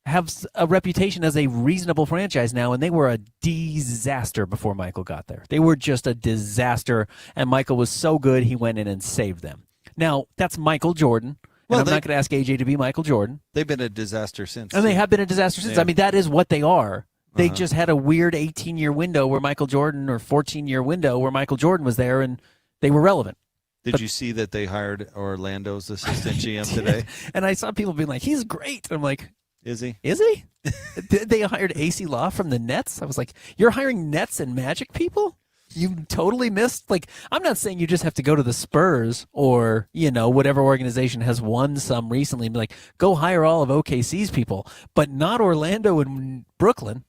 have a reputation as a reasonable franchise now, and they were a disaster before Michael got there. They were just a disaster, and Michael was so good he went in and saved them. Now, that's Michael Jordan, and I'm not going to ask AJ to be Michael Jordan. They've been a disaster since. And they have been a disaster since. Yeah. I mean, that is what they are. They just had a weird 18-year window where Michael Jordan, or 14-year window where Michael Jordan was there, and they were relevant. Did you see that they hired Orlando's assistant GM today? And I saw people being like, he's great. I'm like, is he? Is he? They hired AC Law from the Nets. I was like, you're hiring Nets and Magic people? You totally missed. Like, I'm not saying you just have to go to the Spurs or, whatever organization has won some recently and be like, go hire all of OKC's people, but not Orlando and Brooklyn.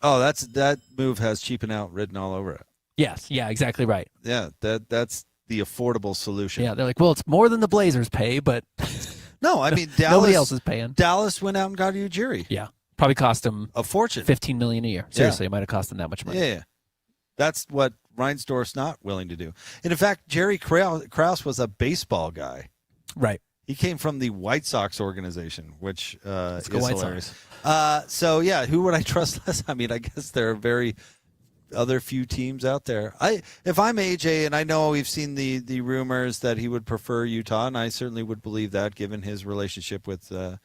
Oh, that move has cheaping out written all over it. Yes. Yeah, exactly right. Yeah, that's the affordable solution. Yeah, they're like, well, it's more than the Blazers pay, but no, I mean, nobody else is paying. Dallas went out and got Ujiri. Yeah, probably cost them a fortune, $15 million a year. Seriously, it might have cost them that much money. Yeah, that's what Reinsdorf's not willing to do. And in fact, Jerry Krause was a baseball guy. Right. He came from the White Sox organization, which is White hilarious. So yeah, who would I trust less? I mean, I guess there are very other few teams out there. If I'm AJ, and I know we've seen the rumors that he would prefer Utah, and I certainly would believe that given his relationship with the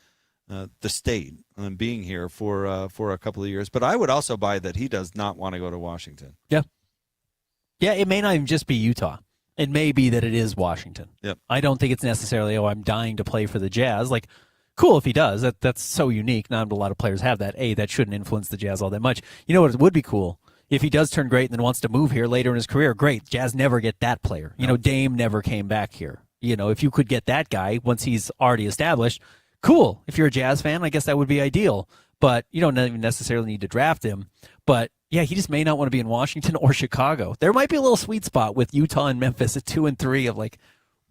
state and being here for a couple of years. But I would also buy that he does not want to go to Washington. Yeah. Yeah, it may not even just be Utah. It may be that it is Washington. Yep. I don't think it's necessarily, I'm dying to play for the Jazz. Like, cool if he does. That's so unique. Not a lot of players have that. That shouldn't influence the Jazz all that much. You know what? It would be cool. If he does turn great and then wants to move here later in his career, great. Jazz never get that player. Dame never came back here. If you could get that guy once he's already established, cool. If you're a Jazz fan, I guess that would be ideal. But you don't even necessarily need to draft him. But yeah, he just may not want to be in Washington or Chicago. There might be a little sweet spot with Utah and Memphis at 2 and 3 of like,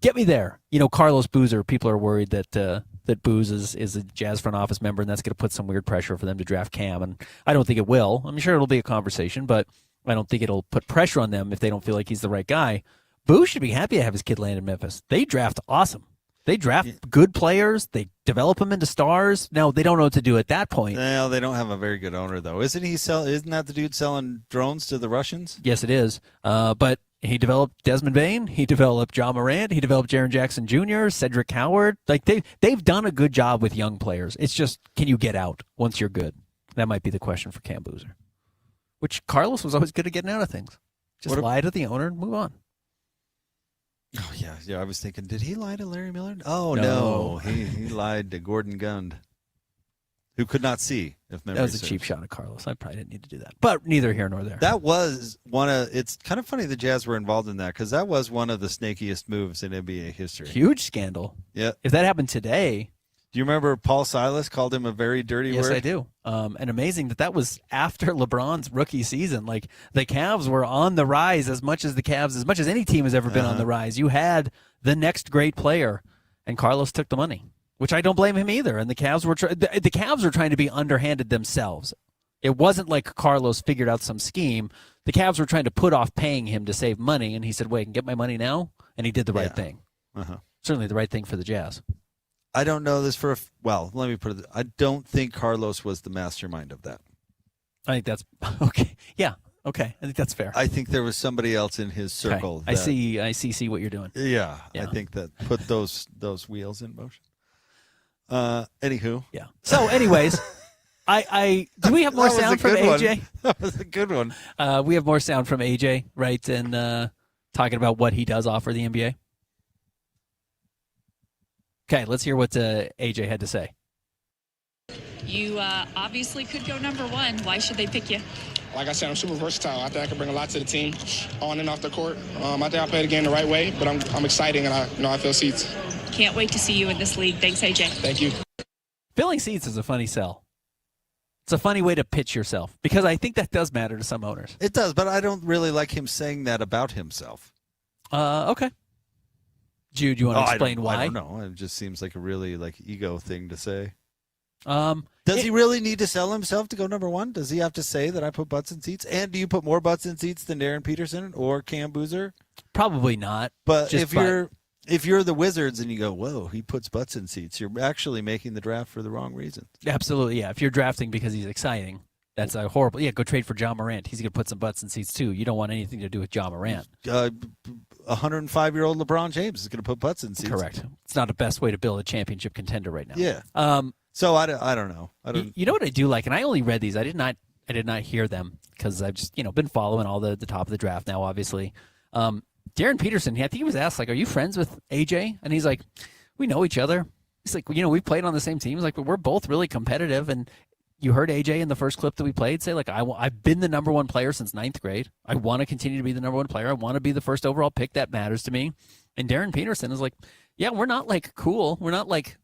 get me there. Carlos Boozer, people are worried that Booz is a Jazz front office member, and that's going to put some weird pressure for them to draft Cam. And I don't think it will. I'm sure it'll be a conversation, but I don't think it'll put pressure on them if they don't feel like he's the right guy. Booz should be happy to have his kid land in Memphis. They draft awesome. They draft good players. They develop them into stars. Now, they don't know what to do at that point. Well, they don't have a very good owner, though. Isn't that the dude selling drones to the Russians? Yes, it is. But he developed Desmond Bain. He developed John Morant. He developed Jaren Jackson Jr., Cedric Howard. Like they've done a good job with young players. It's just, can you get out once you're good? That might be the question for Cam Boozer, which Carlos was always good at getting out of things. Just lie to the owner and move on. Oh, yeah. I was thinking, did he lie to Larry Miller? Oh, no. He lied to Gordon Gund, who could not see. If memory that was serves. a cheap shot of Carlos. I probably didn't need to do that. But neither here nor there. That was it's kind of funny the Jazz were involved in that because that was one of the snakiest moves in NBA history. Huge scandal. Yeah. If that happened today. Do you remember Paul Silas called him a very dirty word? Yes, I do. And amazing that was after LeBron's rookie season. Like, the Cavs were on the rise as much as any team has ever been on the rise. You had the next great player, and Carlos took the money, which I don't blame him either. And the Cavs were trying to be underhanded themselves. It wasn't like Carlos figured out some scheme. The Cavs were trying to put off paying him to save money, and he said, wait, I can get my money now? And he did the right thing. Certainly the right thing for the Jazz. I don't know this let me put it. I don't think Carlos was the mastermind of that. I think that's okay. Yeah. Okay. I think that's fair. I think there was somebody else in his circle. Okay. I see what you're doing. Yeah. I think that put those wheels in motion. Anywho. Yeah. So anyways, do we have more sound from AJ? That was a good one. We have more sound from AJ, right? And talking about what he does offer the NBA. Okay, let's hear what AJ had to say. You obviously could go number one. Why should they pick you? Like I said, I'm super versatile. I think I can bring a lot to the team on and off the court. I think I play the game the right way, but I'm exciting and I fill seats. Can't wait to see you in this league. Thanks, AJ. Thank you. Filling seats is a funny sell. It's a funny way to pitch yourself because I think that does matter to some owners. It does, but I don't really like him saying that about himself. Okay. Jude, you want to explain why? I don't know. It just seems like a really ego thing to say. Does he really need to sell himself to go number one? Does he have to say that I put butts in seats? And do you put more butts in seats than Darren Peterson or Cam Boozer? Probably not. But if you're if you're the Wizards and you go, whoa, he puts butts in seats, you're actually making the draft for the wrong reason. Absolutely, yeah. If you're drafting because he's exciting, that's a horrible. Yeah, go trade for John Morant. He's going to put some butts in seats too. You don't want anything to do with John Morant. 105-year-old LeBron James is going to put butts in seats. Correct. It's not the best way to build a championship contender right now. Yeah. So I don't know. You know what I do like, and I only read these. I did not hear them because I've just been following all the top of the draft now. Obviously, Darren Peterson. I think he was asked like, "Are you friends with AJ?" And he's like, "We know each other." He's like, "We've played on the same teams. Like, we're both really competitive." And you heard AJ in the first clip that we played say, like, I've been the number one player since 9th grade. I want to continue to be the number one player. I want to be the first overall pick. That matters to me. And Darren Peterson is like, yeah, we're not like cool. We're not like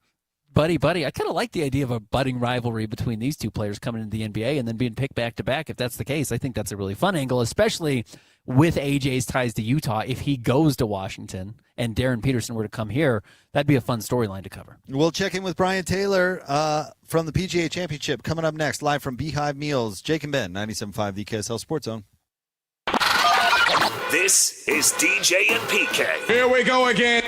buddy. I kind of like the idea of a budding rivalry between these two players coming into the NBA and then being picked back to back. If that's the case, I think that's a really fun angle, especially with AJ's ties to Utah. If he goes to Washington and Darren Peterson were to come here, that'd be a fun storyline to cover. We'll check in with Brian Taylor from the PGA Championship coming up next, live from Beehive Meals. Jake and Ben, 97.5 the KSL Sports Zone. This is DJ and PK. Here we go again.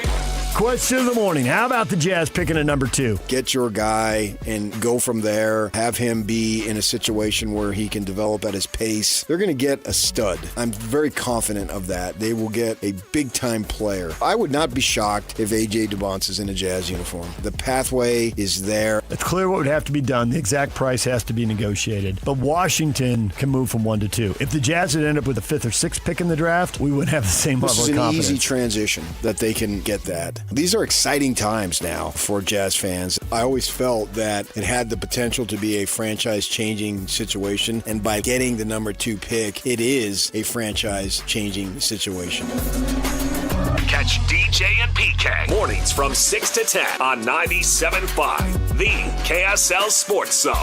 Question of the morning. How about the Jazz picking a number 2? Get your guy and go from there. Have him be in a situation where he can develop at his pace. They're going to get a stud. I'm very confident of that. They will get a big-time player. I would not be shocked if A.J. DeBonce is in a Jazz uniform. The pathway is there. It's clear what would have to be done. The exact price has to be negotiated. But Washington can move from 1 to 2. If the Jazz had ended up with a 5th or 6th pick in the draft, we would have the same level of confidence. This is an easy transition that they can get that. These are exciting times now for Jazz fans. I always felt that it had the potential to be a franchise-changing situation, and by getting the number 2 pick, it is a franchise-changing situation. Catch DJ and PK mornings from 6 to 10 on 97.5, the KSL Sports Zone.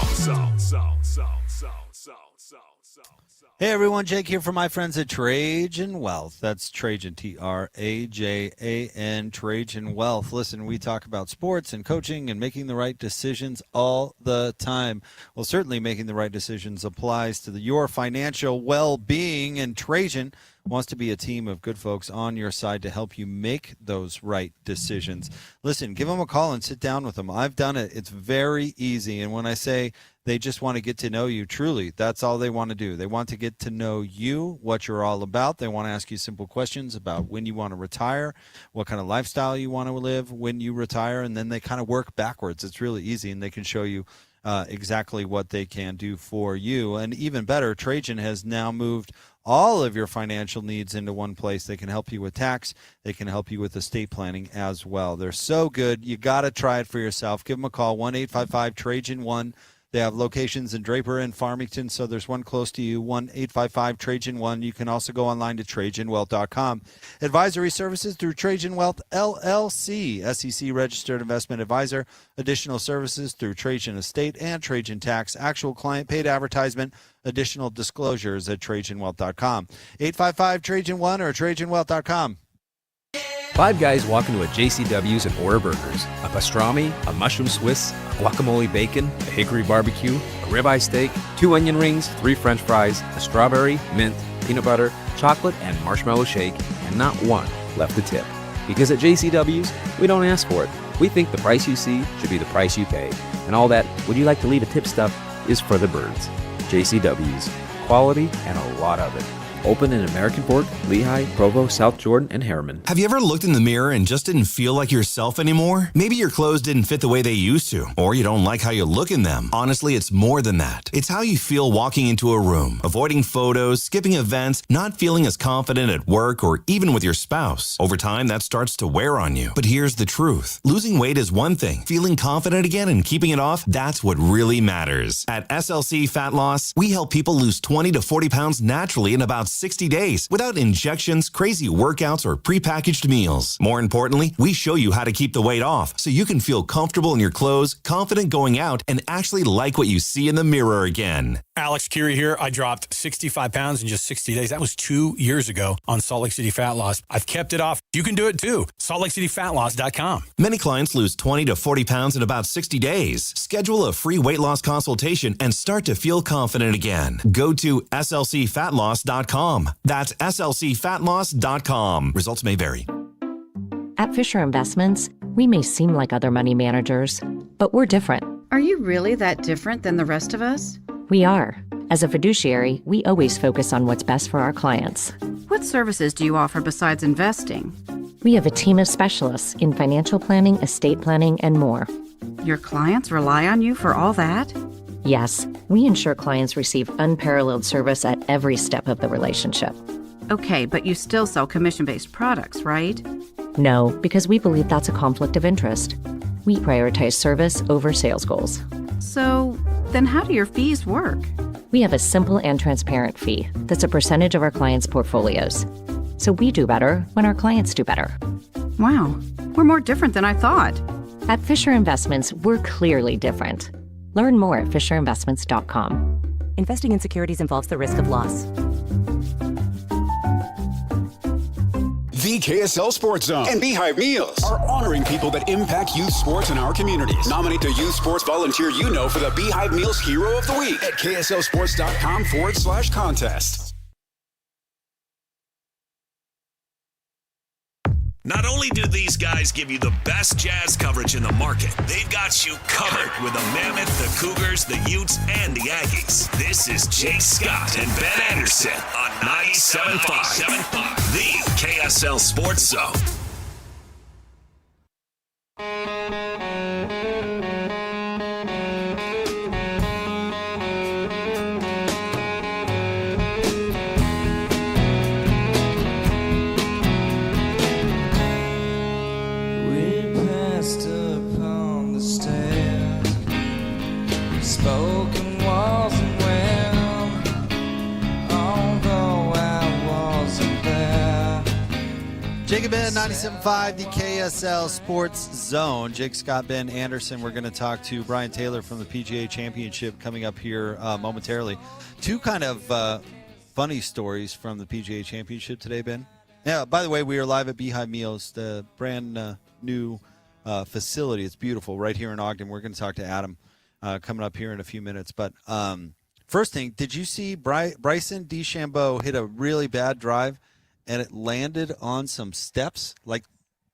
Hey everyone, Jake here from my friends at Trajan Wealth. That's Trajan, Trajan, Trajan Wealth. Listen, we talk about sports and coaching and making the right decisions all the time. Well, certainly making the right decisions applies to your financial well-being, and Trajan wants to be a team of good folks on your side to help you make those right decisions. Listen, give them a call and sit down with them. I've done it. It's very easy. And when I say they just want to get to know you, truly, that's all they want to do. They want to get to know you, what you're all about. They want to ask you simple questions about when you want to retire, what kind of lifestyle you want to live when you retire, and then they kind of work backwards. It's really easy, and they can show you exactly what they can do for you. And even better, Trajan has now moved all of your financial needs into one place. They can help you with tax. They can help you with estate planning as well. They're so good. You got to try it for yourself. Give them a call, 1-855-TRAJAN-1. They have locations in Draper and Farmington, so there's one close to you, 1-855-TRAJAN-1. You can also go online to TrajanWealth.com. Advisory services through Trajan Wealth, LLC, SEC-registered investment advisor. Additional services through Trajan Estate and Trajan Tax. Actual client paid advertisement. Additional disclosures at TrajanWealth.com. 855-TRAJAN-1 or TrajanWealth.com. 5 guys walk into a JCW's and order burgers. A pastrami, a mushroom Swiss, a guacamole bacon, a hickory barbecue, a ribeye steak, 2 onion rings, 3 french fries, a strawberry, mint, peanut butter, chocolate, and marshmallow shake, and not one left to tip. Because at JCW's, we don't ask for it. We think the price you see should be the price you pay. And all that, would you like to leave a tip stuff, is for the birds. JCW's. Quality and a lot of it. Open in American Fork, Lehigh, Provo, South Jordan, and Harriman. Have you ever looked in the mirror and just didn't feel like yourself anymore? Maybe your clothes didn't fit the way they used to, or you don't like how you look in them. Honestly, it's more than that. It's how you feel walking into a room, avoiding photos, skipping events, not feeling as confident at work or even with your spouse. Over time, that starts to wear on you. But here's the truth. Losing weight is one thing. Feeling confident again and keeping it off, that's what really matters. At SLC Fat Loss, we help people lose 20 to 40 pounds naturally in about 60 days without injections, crazy workouts, or prepackaged meals. More importantly, we show you how to keep the weight off so you can feel comfortable in your clothes, confident going out, and actually like what you see in the mirror again. Alex Curie here. I dropped 65 pounds in just 60 days. That was 2 years ago on Salt Lake City Fat Loss. I've kept it off. You can do it too. SaltLakeCityFatLoss.com. Many clients lose 20 to 40 pounds in about 60 days. Schedule a free weight loss consultation and start to feel confident again. Go to SLCFatLoss.com. That's SLCFatLoss.com. Results may vary. At Fisher Investments, we may seem like other money managers, but we're different. Are you really that different than the rest of us? We are. As a fiduciary, we always focus on what's best for our clients. What services do you offer besides investing? We have a team of specialists in financial planning, estate planning, and more. Your clients rely on you for all that? Yes, we ensure clients receive unparalleled service at every step of the relationship. Okay, but you still sell commission-based products, right? No, because we believe that's a conflict of interest. We prioritize service over sales goals. So, then how do your fees work? We have a simple and transparent fee that's a percentage of our clients' portfolios. So we do better when our clients do better. Wow, we're more different than I thought. At Fisher Investments, we're clearly different. Learn more at fisherinvestments.com. Investing in securities involves the risk of loss. The KSL Sports Zone and Beehive Meals are honoring people that impact youth sports in our communities. Nominate the youth sports volunteer you know for the Beehive Meals Hero of the Week at kslsports.com/contest. Not only do these guys give you the best Jazz coverage in the market, they've got you covered with the Mammoth, the Cougars, the Utes, and the Aggies. This is Jake Scott and Ben Anderson on 97.5, the KSL Sports Zone. Jacob Ben, 97.5, the KSL Sports Zone. Jake Scott, Ben Anderson. We're going to talk to Brian Taylor from the PGA Championship coming up here momentarily. Two kind of funny stories from the PGA Championship today, Ben. Yeah, by the way, we are live at Beehive Meals, the brand new facility. It's beautiful right here in Ogden. We're going to talk to Adam coming up here in a few minutes. But first thing, did you see Bryson DeChambeau hit a really bad drive? And it landed on some steps, like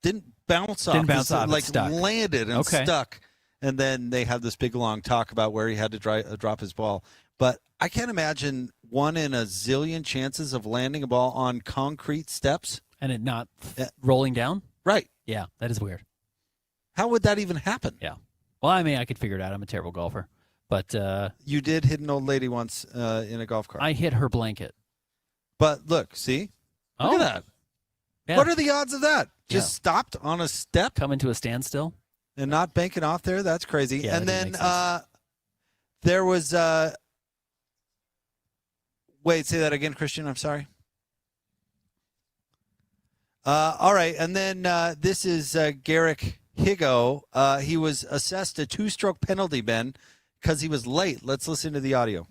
didn't bounce off. Like stuck. Landed and stuck. And then they had this big long talk about where he had to drop his ball. But I can't imagine 1 in a zillion chances of landing a ball on concrete steps. And it not rolling down? Right. Yeah, that is weird. How would that even happen? Yeah. Well, I mean, I could figure it out. I'm a terrible golfer. But you did hit an old lady once in a golf cart. I hit her blanket. But look, see? Look at that. Yeah. What are the odds of that? Just stopped on a step? Coming to a standstill? And not banking off there? That's crazy. Yeah, and then there was wait, say that again, Christian. I'm sorry. All right. And then this is Garrick Higo. He was assessed a 2-stroke penalty, Ben, because he was late. Let's listen to the audio.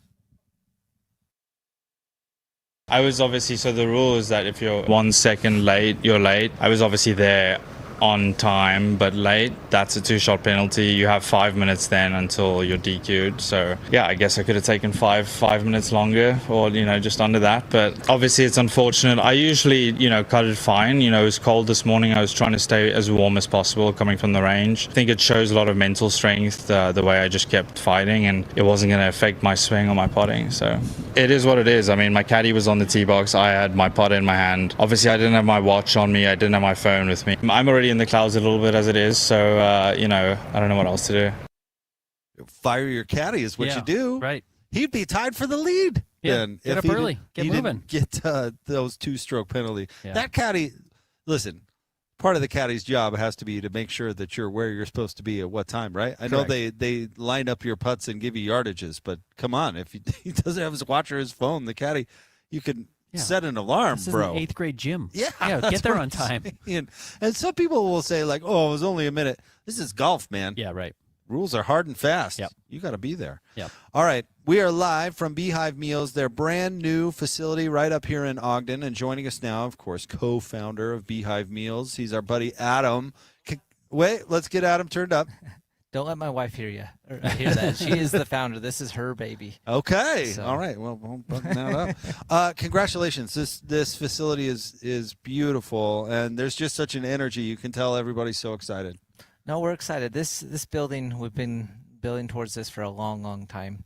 I was obviously, so the rule is that if you're 1 second late, you're late. I was obviously there on time but late. That's a 2-shot penalty. You have 5 minutes then until you're DQ'd. So yeah, I guess I could have taken five minutes longer, or just under that. But obviously it's unfortunate. I usually cut it fine. It was cold this morning. I was trying to stay as warm as possible coming from the range. I think it shows a lot of mental strength, the way I just kept fighting, and it wasn't going to affect my swing or my putting. So it is what it is. I mean, my caddy was on the tee box. I had my putter in my hand. Obviously I didn't have my watch on me. I didn't have my phone with me. I'm already in the clouds a little bit as it is, so I don't know what else to do. Fire your caddy is what you do. Right. He'd be tied for the lead. Yeah. Then Get up early. Get moving. Get those 2-stroke penalty. Yeah. That caddy. Listen, part of the caddy's job has to be to make sure that you're where you're supposed to be at what time, right? I know they line up your putts and give you yardages, but come on, if he doesn't have his watch or his phone, the caddy, you can set an alarm, this is bro. an 8th grade gym. Yeah, get there on time. And some people will say like, "Oh, it was only a minute." This is golf, man. Yeah, right. Rules are hard and fast. Yep. You got to be there. Yep. All right, we are live from Beehive Meals, their brand new facility right up here in Ogden, and joining us now, of course, co-founder of Beehive Meals. He's our buddy Adam. Wait, let's get Adam turned up. Don't let my wife hear that. She is the founder. This is her baby. Okay. So. All right. Well, we'll button that up. Congratulations. This facility is beautiful, and there's just such an energy. You can tell everybody's so excited. No, we're excited. This building, we've been building towards this for a long, long time.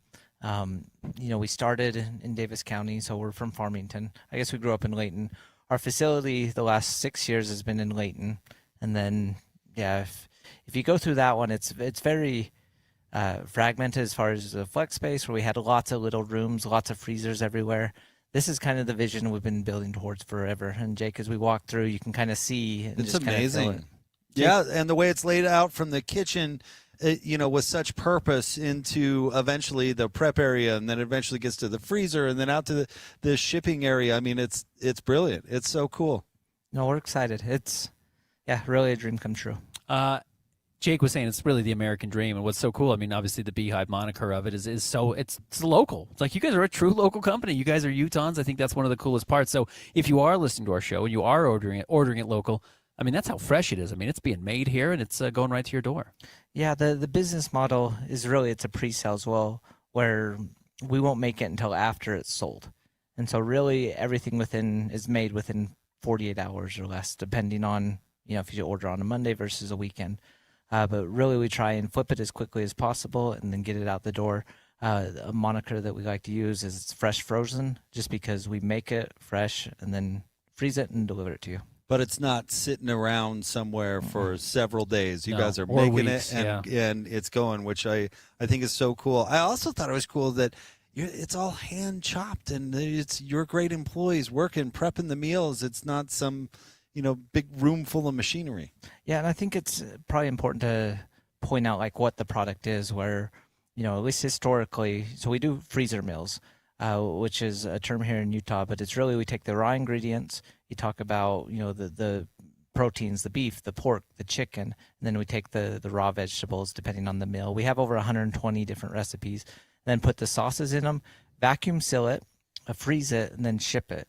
We started in Davis County, so we're from Farmington. I guess we grew up in Layton. Our facility the last 6 years has been in Layton, and then if you go through that one, it's very fragmented as far as the flex space, where we had lots of little rooms, lots of freezers everywhere. This is kind of the vision we've been building towards forever. And Jake, as we walk through, you can kind of see. And it's just amazing. Kind of yeah, and the way it's laid out from the kitchen, with such purpose into eventually the prep area, and then eventually gets to the freezer, and then out to the shipping area. I mean, it's brilliant. It's so cool. No, we're excited. It's really a dream come true. Jake was saying it's really the American dream, and what's so cool, I mean, obviously the Beehive moniker of it is so it's local. It's like you guys are a true local company. You guys are Utahns. I think that's one of the coolest parts. So if you are listening to our show and you are ordering it local, I mean, that's how fresh it is. I mean, it's being made here, and it's going right to your door. Yeah, the business model is really, it's a pre-sale as well, where we won't make it until after it's sold. And so really everything is made within 48 hours or less, depending on, if you order on a Monday versus a weekend. But really we try and flip it as quickly as possible and then get it out the door. A moniker that we like to use is it's fresh frozen, just because we make it fresh and then freeze it and deliver it to you. But it's not sitting around somewhere for several days. You guys are or making weeks, it and it's going, which I think is so cool. I also thought it was cool that it's all hand chopped, and it's your great employees working, prepping the meals. It's not some big room full of machinery. Yeah, and I think it's probably important to point out what the product is, where, at least historically, so we do freezer meals, which is a term here in Utah, but it's really, we take the raw ingredients, you talk about, the proteins, the beef, the pork, the chicken, and then we take the raw vegetables depending on the meal. We have over 120 different recipes, then put the sauces in them, vacuum seal it, freeze it, and then ship it.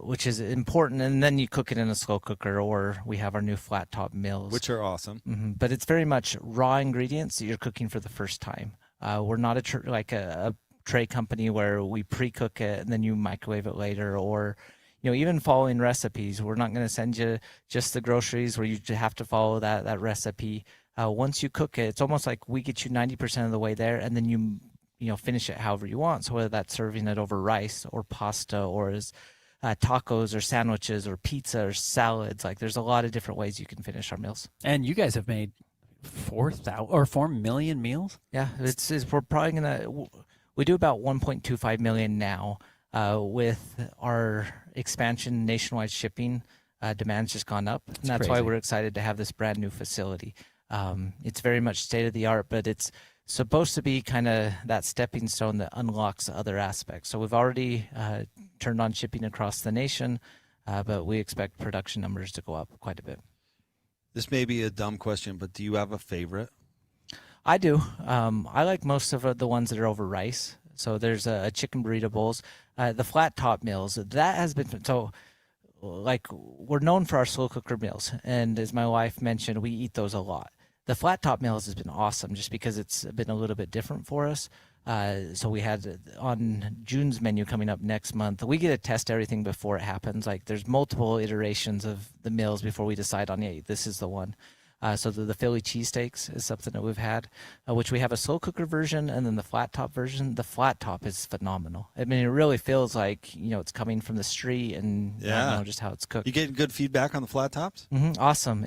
Which is important, and then you cook it in a slow cooker, or we have our new flat top meals, which are awesome. Mm-hmm. But it's very much raw ingredients that you're cooking for the first time. We're not a tray company where we pre-cook it and then you microwave it later, or even following recipes. We're not going to send you just the groceries where you have to follow that recipe. Once you cook it, it's almost like we get you 90% of the way there, and then you finish it however you want. So whether that's serving it over rice or pasta, or as tacos or sandwiches or pizza or salads. There's a lot of different ways you can finish our meals. And you guys have made 4 million meals? Yeah, we're probably we do about 1.25 million now. With our expansion, nationwide shipping, demand's just gone up. And that's why we're excited to have this brand new facility. It's very much state of the art, but it's supposed to be kind of that stepping stone that unlocks other aspects. So we've already turned on shipping across the nation, but we expect production numbers to go up quite a bit. This may be a dumb question, but do you have a favorite? I do. I like most of the ones that are over rice. So there's a chicken burrito bowls, the flat top meals. That has been so. We're known for our slow cooker meals, and as my wife mentioned, we eat those a lot. The flat top meals has been awesome just because it's been a little bit different for us. So we had on June's menu coming up next month, we get to test everything before it happens. There's multiple iterations of the meals before we decide on, this is the one. So the Philly cheesesteaks is something that we've had, which we have a slow cooker version and then the flat top version. The flat top is phenomenal. I mean, it really feels like, it's coming from the street, and just how it's cooked. You getting good feedback on the flat tops? Mm-hmm. Awesome.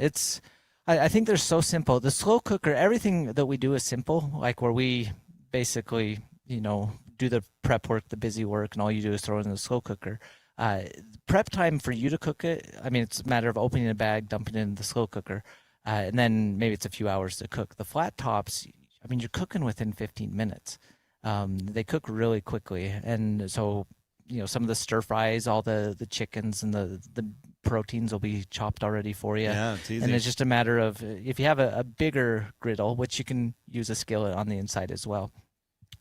I think they're so simple. The slow cooker, everything that we do is simple, where we basically, do the prep work, the busy work, and all you do is throw it in the slow cooker. Prep time for you to cook it, it's a matter of opening a bag, dumping it in the slow cooker, and then maybe it's a few hours to cook. The flat tops, you're cooking within 15 minutes. They cook really quickly, and so, some of the stir fries, all the chickens and the proteins will be chopped already for you. Yeah, it's easy. And it's just a matter of, if you have a bigger griddle, which you can use a skillet on the inside as well.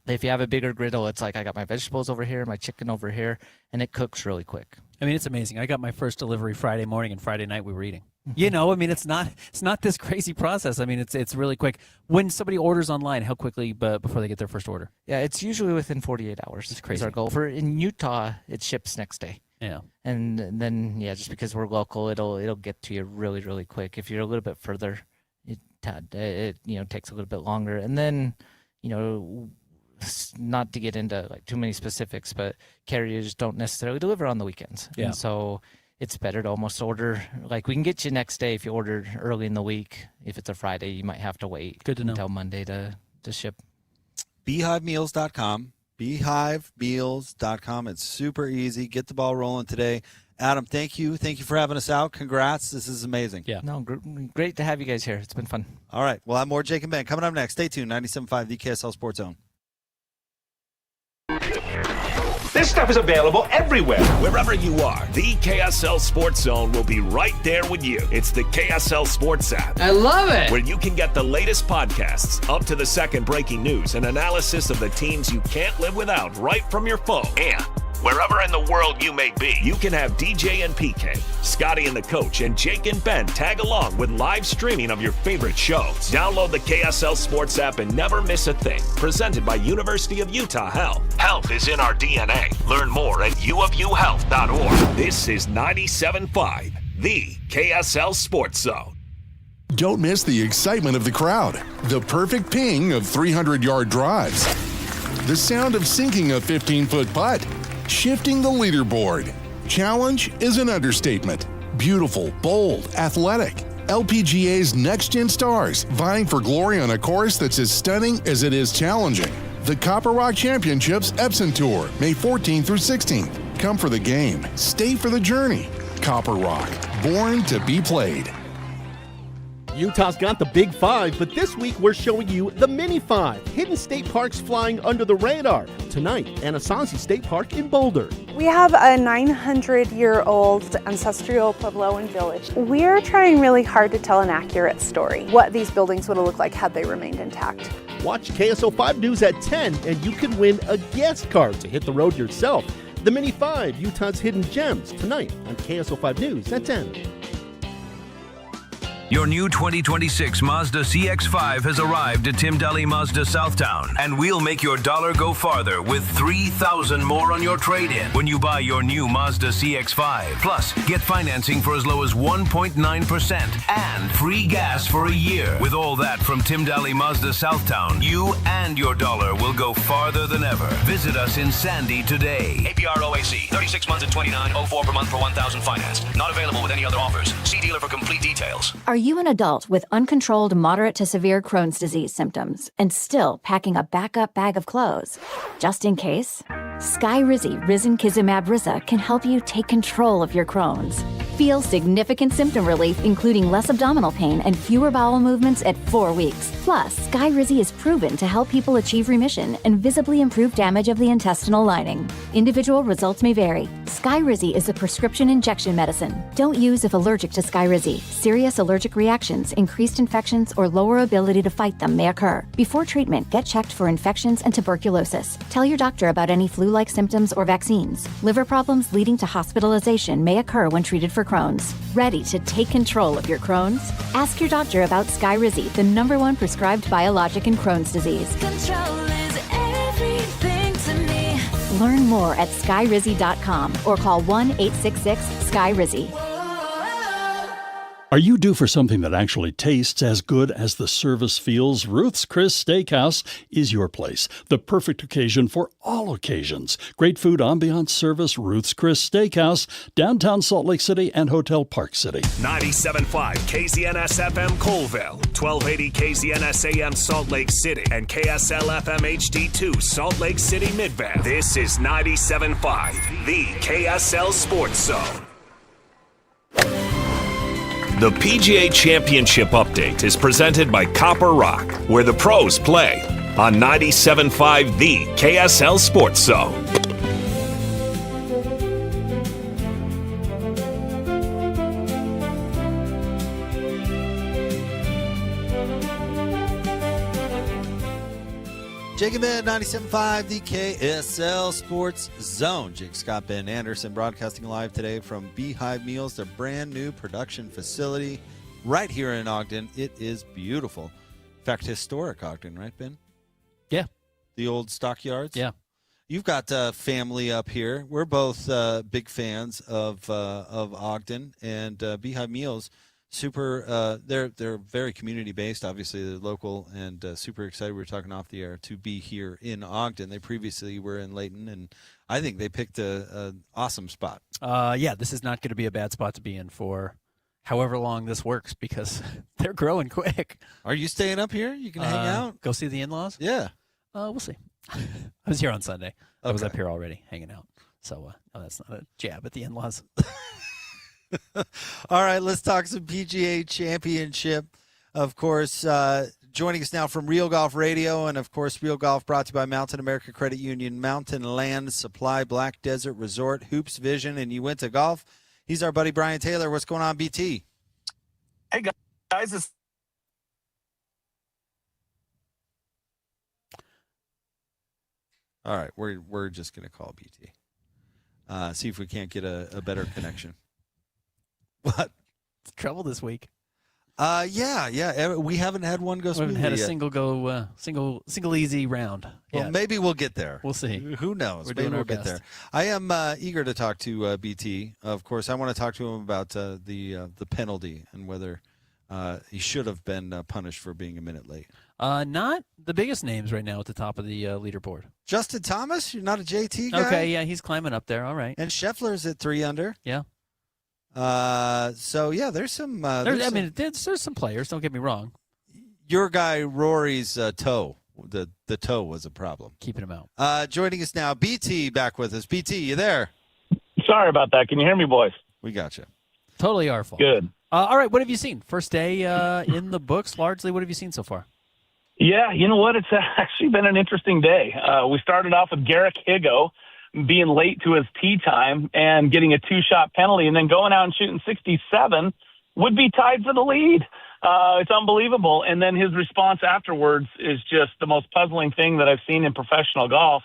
If you have a bigger griddle, it's I got my vegetables over here, my chicken over here, and it cooks really quick. I mean, it's amazing. I got my first delivery Friday morning, and Friday night we were eating. You know, I mean, it's not this crazy process. I mean, it's really quick. When somebody orders online, how quickly before they get their first order? Yeah, it's usually within 48 hours. It's crazy. Is our goal. In Utah, it ships next day. Yeah. And then just because we're local, it'll get to you really, really quick. If you're a little bit further, it takes a little bit longer. And then, not to get into like too many specifics, but carriers don't necessarily deliver on the weekends. Yeah. And so it's better to almost order, like we can get you next day if you ordered early in the week. If it's a Friday, you might have to wait until Monday to ship. BeehiveMeals.com. BeehiveMeals.com. It's super easy. Get the ball rolling today. Adam, thank you. Thank you for having us out. Congrats. This is amazing. Yeah. No, great to have you guys here. It's been fun. All right. We'll have more Jake and Ben coming up next. Stay tuned. 97.5, the KSL Sports Zone. This stuff is available everywhere. Wherever you are, the KSL Sports Zone will be right there with you. It's the KSL Sports app. I love it. Where you can get the latest podcasts, up to the second breaking news, and analysis of the teams you can't live without right from your phone. And wherever in the world you may be, you can have DJ and PK, Scotty and the coach, and Jake and Ben tag along with live streaming of your favorite shows. Download the KSL Sports app and never miss a thing. Presented by University of Utah Health. Health is in our DNA. Learn more at uofuhealth.org. This is 97.5, the KSL Sports Zone. Don't miss the excitement of the crowd, the perfect ping of 300-yard drives, the sound of sinking a 15-foot putt, shifting the leaderboard. Challenge is an understatement. Beautiful, bold, athletic. LPGA's next-gen stars vying for glory on a course that's as stunning as it is challenging. The Copper Rock Championships Epson Tour, May 14th through 16th. Come for the game. Stay for the journey. Copper Rock, born to be played. Utah's got the Big Five, but this week we're showing you the Mini Five, hidden state parks flying under the radar. Tonight, Anasazi State Park in Boulder. We have a 900-year-old ancestral Puebloan village. We're trying really hard to tell an accurate story, what these buildings would have looked like had they remained intact. Watch KSL 5 News at 10, and you can win a guest card to hit the road yourself. The Mini 5, Utah's Hidden Gems, tonight on KSL 5 News at 10. Your new 2026 Mazda CX-5 has arrived at Tim Daly Mazda Southtown, and we'll make your dollar go farther with $3,000 more on your trade-in when you buy your new Mazda CX-5. Plus, get financing for as low as 1.9% and free gas for a year. With all that from Tim Daly Mazda Southtown, you and your dollar will go farther than ever. Visit us in Sandy today. APR OAC, 36 months at $29.04 per month for 1,000 financed. Not available with any other offers. See dealer for complete details. Are you an adult with uncontrolled moderate to severe Crohn's disease symptoms and still packing a backup bag of clothes? Just in case, Skyrizi Risankizumab Riza can help you take control of your Crohn's. Feel significant symptom relief, including less abdominal pain and fewer bowel movements at 4 weeks. Plus, Skyrizi is proven to help people achieve remission and visibly improve damage of the intestinal lining. Individual results may vary. Skyrizi is a prescription injection medicine. Don't use if allergic to Skyrizi. Serious allergic reactions, increased infections, or lower ability to fight them may occur. Before treatment, get checked for infections and tuberculosis. Tell your doctor about any flu-like symptoms or vaccines. Liver problems leading to hospitalization may occur when treated for Crohn's. Ready to take control of your Crohn's? Ask your doctor about Skyrizi, the #1 prescribed biologic in Crohn's disease. Control is everything to me. Learn more at skyrizi.com or call 1-866-SKYRIZI. Are you due for something that actually tastes as good as the service feels? Ruth's Chris Steakhouse is your place. The perfect occasion for all occasions. Great food, ambiance, service. Ruth's Chris Steakhouse, downtown Salt Lake City and Hotel Park City. 97.5 KZNS FM Colville, 1280 KZNS AM Salt Lake City, and KSL FM HD2 Salt Lake City Midvale. This is 97.5, the KSL Sports Zone. The PGA Championship Update is presented by Copper Rock, where the pros play, on 97.5 the KSL Sports Zone. Jacob Ben, 97.5, the KSL Sports Zone. Jake Scott, Ben Anderson, broadcasting live today from Beehive Meals, their brand new production facility right here in Ogden. It is beautiful. In fact, historic Ogden, right, Ben? Yeah. The old stockyards? Yeah. You've got family up here. We're both big fans of Ogden and Beehive Meals. Super, they're very community based. Obviously, they're local and super excited. We were talking off the air to be here in Ogden. They previously were in Layton, and I think they picked an awesome spot. Yeah, this is not going to be a bad spot to be in for however long this works because they're growing quick. Are you staying up here? You can hang out. Go see the in-laws. Yeah. We'll see. I was here on Sunday. I was Okay. up here already hanging out. So no, that's not a jab at the in-laws. All right, let's talk some PGA Championship. Of course, joining us now from Real Golf Radio, and of course, Real Golf brought to you by Mountain America Credit Union, Mountain Land Supply, Black Desert Resort, Hoops Vision, and Uinta Golf. He's our buddy Brian Taylor. What's going on, BT? Hey guys, All right, we're just going to call BT. See if we can't get a better connection. What? It's trouble this week. Yeah. We haven't had one go We smoothly haven't had a yet. single easy round. Well, yet. maybe we'll get there. We'll see. Who knows? We're Maybe doing we'll our get best. there. I am eager to talk to BT. Of course, I want to talk to him about the penalty and whether he should have been punished for being a minute late. Not the biggest names right now at the top of the leaderboard. Justin Thomas, you're not a JT guy? Okay, yeah, he's climbing up there. All right. And Scheffler's at 3 under. Yeah. So yeah, there's some. There's some players. Don't get me wrong. Your guy Rory's toe. The toe was a problem. Keeping him out. Joining us now, BT back with us. BT, you there? sorry about that. Can you hear me, boys? We got you. Totally our fault. Good. All right, what have you seen? First day in the books, largely. What have you seen so far? Yeah, you know what? It's actually been an interesting day. We started off with Garrick Higo being late to his tee time and getting a two-shot penalty, and then going out and shooting 67 would be tied for the lead. It's unbelievable. And then his response afterwards is just the most puzzling thing that I've seen in professional golf.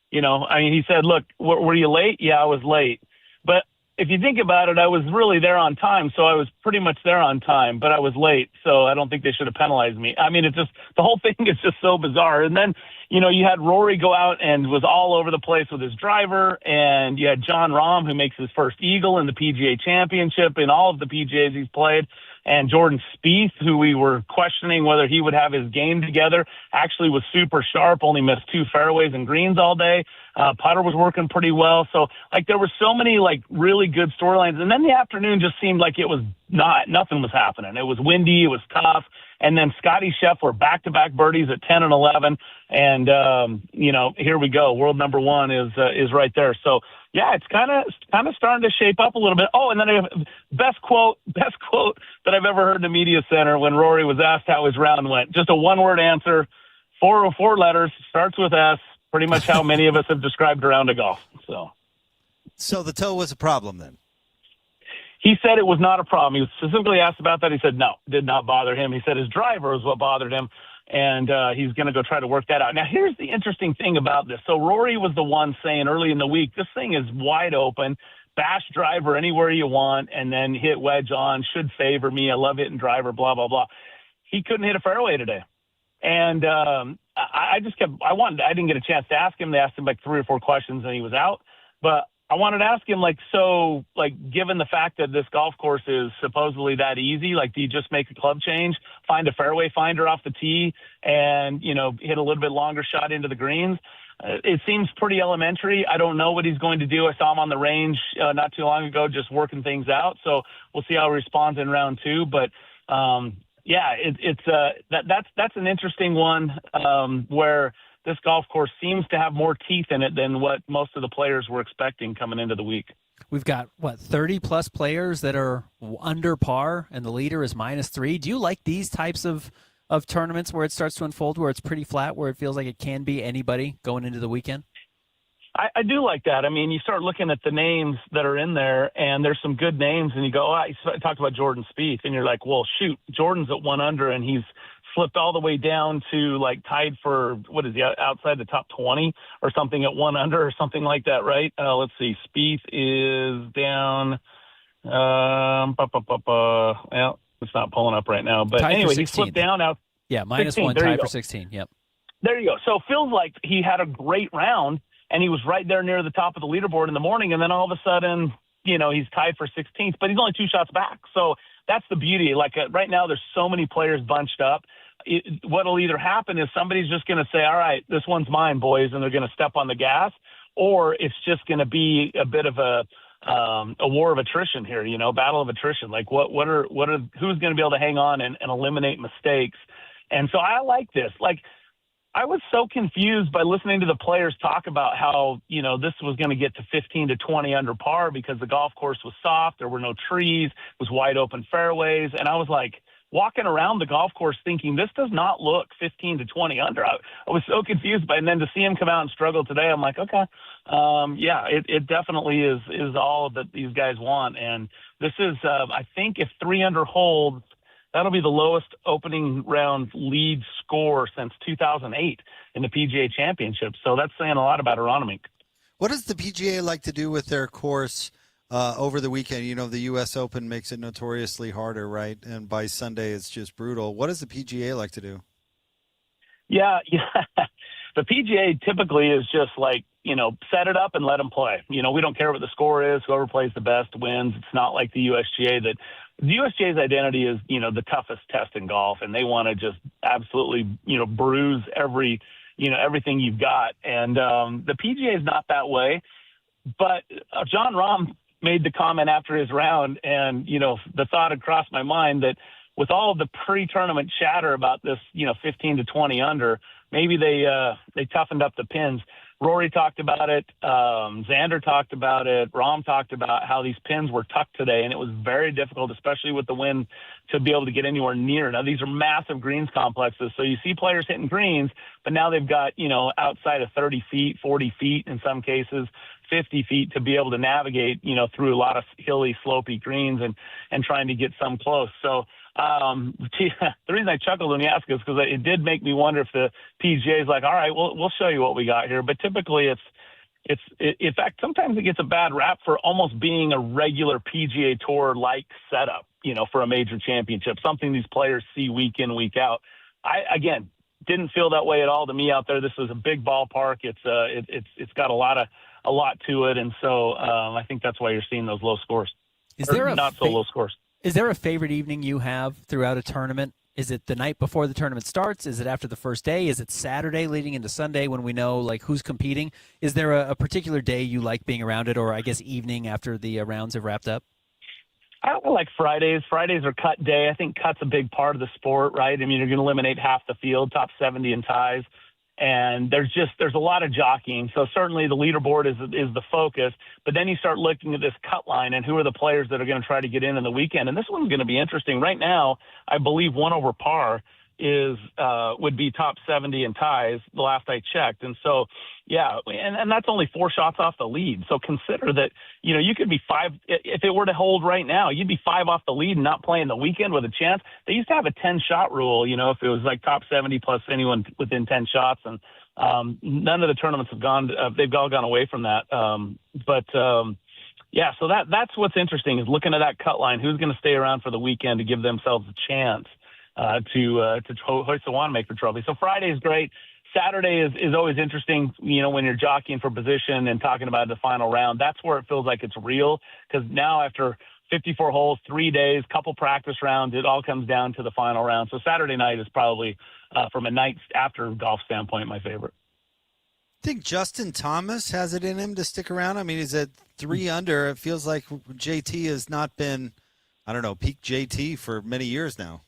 You know, I mean, he said, look, were you late? Yeah, I was late. But if you think about it, I was really there on time, so I was pretty much there on time, but I was late, so I don't think they should have penalized me. I mean, it's just, the whole thing is just so bizarre. And then, you know, you had Rory go out and was all over the place with his driver, and you had John Rahm, who makes his first eagle in the PGA Championship in all of the PGAs he's played, and Jordan Spieth, who we were questioning whether he would have his game together, actually was super sharp, only missed 2 fairways and greens all day. Putter was working pretty well. So, like, there were so many, like, really good storylines. And then the afternoon just seemed like it was nothing was happening. It was windy. It was tough. And then Scotty Scheffler, back-to-back birdies at 10 and 11. And, you know, here we go. World number one is right there. So, yeah, it's kind of starting to shape up a little bit. Oh, and then I have best quote that I've ever heard in the media center when Rory was asked how his round went. Just a one-word answer, 4 letters, starts with S. Pretty much how many of us have described a round of golf. So the toe was a problem then? He said it was not a problem. He was specifically asked about that. He said no, did not bother him. He said his driver was what bothered him, and he's going to go try to work that out. Now, here's the interesting thing about this. So Rory was the one saying early in the week, this thing is wide open. Bash driver anywhere you want, and then hit wedge on. Should favor me. I love hitting driver, blah, blah, blah. He couldn't hit a fairway today. And I didn't get a chance to ask him. They asked him like 3 or 4 questions, and he was out. But I wanted to ask him, given the fact that this golf course is supposedly that easy, like, do you just make a club change, find a fairway finder off the tee, and, you know, hit a little bit longer shot into the greens? It seems pretty elementary. I don't know what he's going to do. I saw him on the range not too long ago just working things out. So we'll see how he responds in round 2. But, yeah, that's an interesting one where this golf course seems to have more teeth in it than what most of the players were expecting coming into the week. We've got, 30-plus players that are under par, and the leader is -3. Do you like these types of tournaments where it starts to unfold, where it's pretty flat, where it feels like it can be anybody going into the weekend? I do like that. I mean, you start looking at the names that are in there, and there's some good names, and you go, you talked about Jordan Spieth, and you're like, well, shoot, Jordan's at 1 under, and he's slipped all the way down to like tied for, what is he, outside the top 20 or something at 1 under or something like that, right? Let's see. Spieth is down. Well, it's not pulling up right now. But Tied anyway, for he 16th. slipped down out. Yeah, minus 16. one, There you tied go. for 16. Yep. There you go. So it feels like he had a great round, and he was right there near the top of the leaderboard in the morning, and then all of a sudden, he's tied for 16th, but he's only 2 shots back. So that's the beauty. Like right now, there's so many players bunched up. What'll either happen is somebody's just going to say, all right, this one's mine, boys, and they're going to step on the gas, or it's just going to be a bit of a war of attrition here, battle of attrition. Like who's going to be able to hang on and eliminate mistakes. And so I like this. Like, I was so confused by listening to the players talk about how, this was going to get to 15 to 20 under par because the golf course was soft. There were no trees. It was wide open fairways. And I was like walking around the golf course thinking, this does not look 15 to 20 under. I was so confused and then to see him come out and struggle today, I'm like, okay, it definitely is all that these guys want. And this is, I think if 3 under holds, that'll be the lowest opening round lead score since 2008 in the PGA Championship. So that's saying a lot about Aronimink. What does the PGA like to do with their course over the weekend? The U.S. Open makes it notoriously harder, right? And by Sunday, it's just brutal. What does the PGA like to do? Yeah. The PGA typically is just like, set it up and let them play. We don't care what the score is. Whoever plays the best wins. It's not like the USGA that – the USGA's identity is, the toughest test in golf, and they want to just absolutely, bruise everything you've got. And the PGA is not that way. But John Rahm made the comment after his round, and, the thought had crossed my mind that with all of the pre-tournament chatter about this, 15 to 20 under, maybe they toughened up the pins. Rory talked about it. Xander talked about it. Rahm talked about how these pins were tucked today, and it was very difficult, especially with the wind, to be able to get anywhere near. Now, these are massive greens complexes, so you see players hitting greens, but now they've got, outside of 30 feet, 40 feet in some cases, 50 feet to be able to navigate, through a lot of hilly, slopey greens and trying to get some close. So the reason I chuckled when you asked is because it did make me wonder if the PGA is like, all right, we'll show you what we got here. But typically it's in fact, sometimes it gets a bad rap for almost being a regular PGA Tour like setup, for a major championship, something these players see week in, week out. I, again, didn't feel that way at all to me out there. This was a big ballpark. It's got a lot to it. And so I think that's why you're seeing those low scores. Low scores. Is there a favorite evening you have throughout a tournament? Is it the night before the tournament starts? Is it after the first day? Is it Saturday leading into Sunday when we know who's competing? Is there a particular day you like being around it, or I guess evening after the rounds have wrapped up? I like Fridays. Fridays are cut day. I think cut's a big part of the sport, right? I mean, you're going to eliminate half the field, top 70 in ties. And there's a lot of jockeying. So certainly the leaderboard is the focus. But then you start looking at this cut line and who are the players that are going to try to get in the weekend. And this one's going to be interesting. Right now, I believe 1 over par would be top 70 in ties the last I checked. And so, yeah, and that's only 4 shots off the lead. So consider that, you could be 5, if it were to hold right now, you'd be 5 off the lead and not playing the weekend with a chance. They used to have a 10-shot rule, if it was like top 70 plus anyone within 10 shots. And none of the tournaments they've all gone away from that. Yeah, so that's what's interesting is looking at that cut line, who's going to stay around for the weekend to give themselves a chance to hoist the Wanamaker Trophy. So Friday is great. Saturday is always interesting, when you're jockeying for position and talking about the final round. That's where it feels like it's real, because now after 54 holes, 3 days, couple practice rounds, it all comes down to the final round. So Saturday night is probably, from a night after golf standpoint, my favorite. I think Justin Thomas has it in him to stick around. I mean, he's at 3 under. It feels like JT has not been, peak JT for many years now.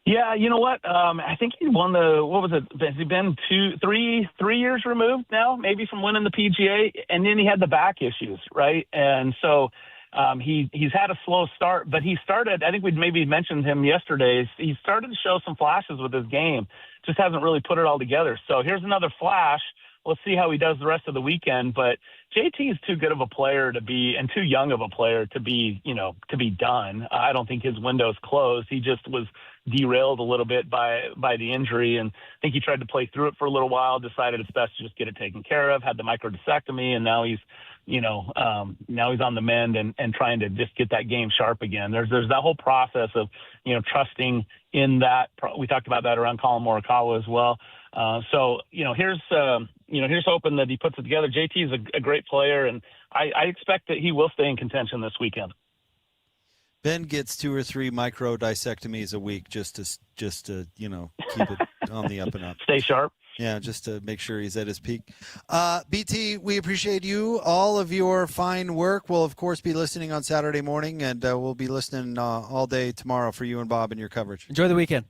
Yeah, you know what? I think he won has he been 3 years removed now, maybe from winning the PGA? And then he had the back issues, right? And so he's had a slow start, but he started, I think we'd maybe mentioned him yesterday, he started to show some flashes with his game, just hasn't really put it all together. So here's another flash let's see how he does the rest of the weekend. But JT is too good of a player to be, and too young of a player to be, to be done. I don't think his window's closed. He just was derailed a little bit by the injury, and I think he tried to play through it for a little while, decided it's best to just get it taken care of, had the microdiscectomy, and now he's now he's on the mend and trying to just get that game sharp again. There's that whole process of, trusting in that. We talked about that around Colin Morikawa as well. So here's hoping that he puts it together. JT is a great player, and I expect that he will stay in contention this weekend. Ben gets 2 or 3 microdiscectomies a week just to keep it on the up and up. Stay sharp. Yeah, just to make sure he's at his peak. BT, we appreciate you, all of your fine work. We'll, of course, be listening on Saturday morning, and we'll be listening all day tomorrow for you and Bob and your coverage. Enjoy the weekend.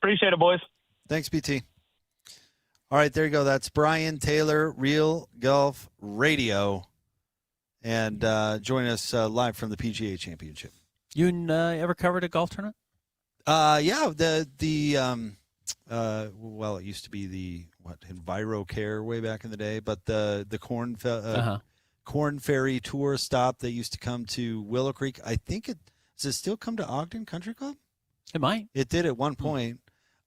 Appreciate it, boys. Thanks, BT. All right, there you go. That's Brian Taylor, Real Golf Radio, and join us live from the PGA Championship. You ever covered a golf tournament? Yeah, well, it used to be the EnviroCare way back in the day, but the Corn Ferry Tour stop that used to come to Willow Creek. I think does it still come to Ogden Country Club? It might. It did at one point,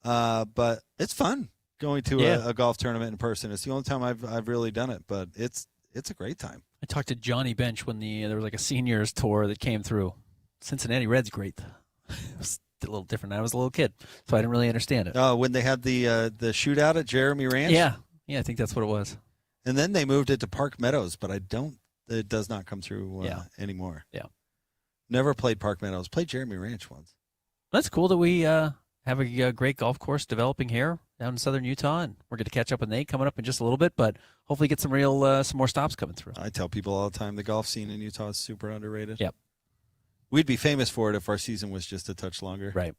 but it's fun going to a golf tournament in person. It's the only time I've really done it, but it's a great time. I talked to Johnny Bench when there was like a seniors tour that came through. Cincinnati Red's great. It was a little different. I was a little kid, so I didn't really understand it. Oh, when they had the shootout at Jeremy Ranch? Yeah, I think that's what it was. And then they moved it to Park Meadows, but it does not come through anymore. Yeah. Never played Park Meadows. Played Jeremy Ranch once. That's cool that we have a great golf course developing here down in southern Utah, and we're going to catch up with Nate coming up in just a little bit, but hopefully get some more stops coming through. I tell people all the time the golf scene in Utah is super underrated. Yep. We'd be famous for it if our season was just a touch longer. Right.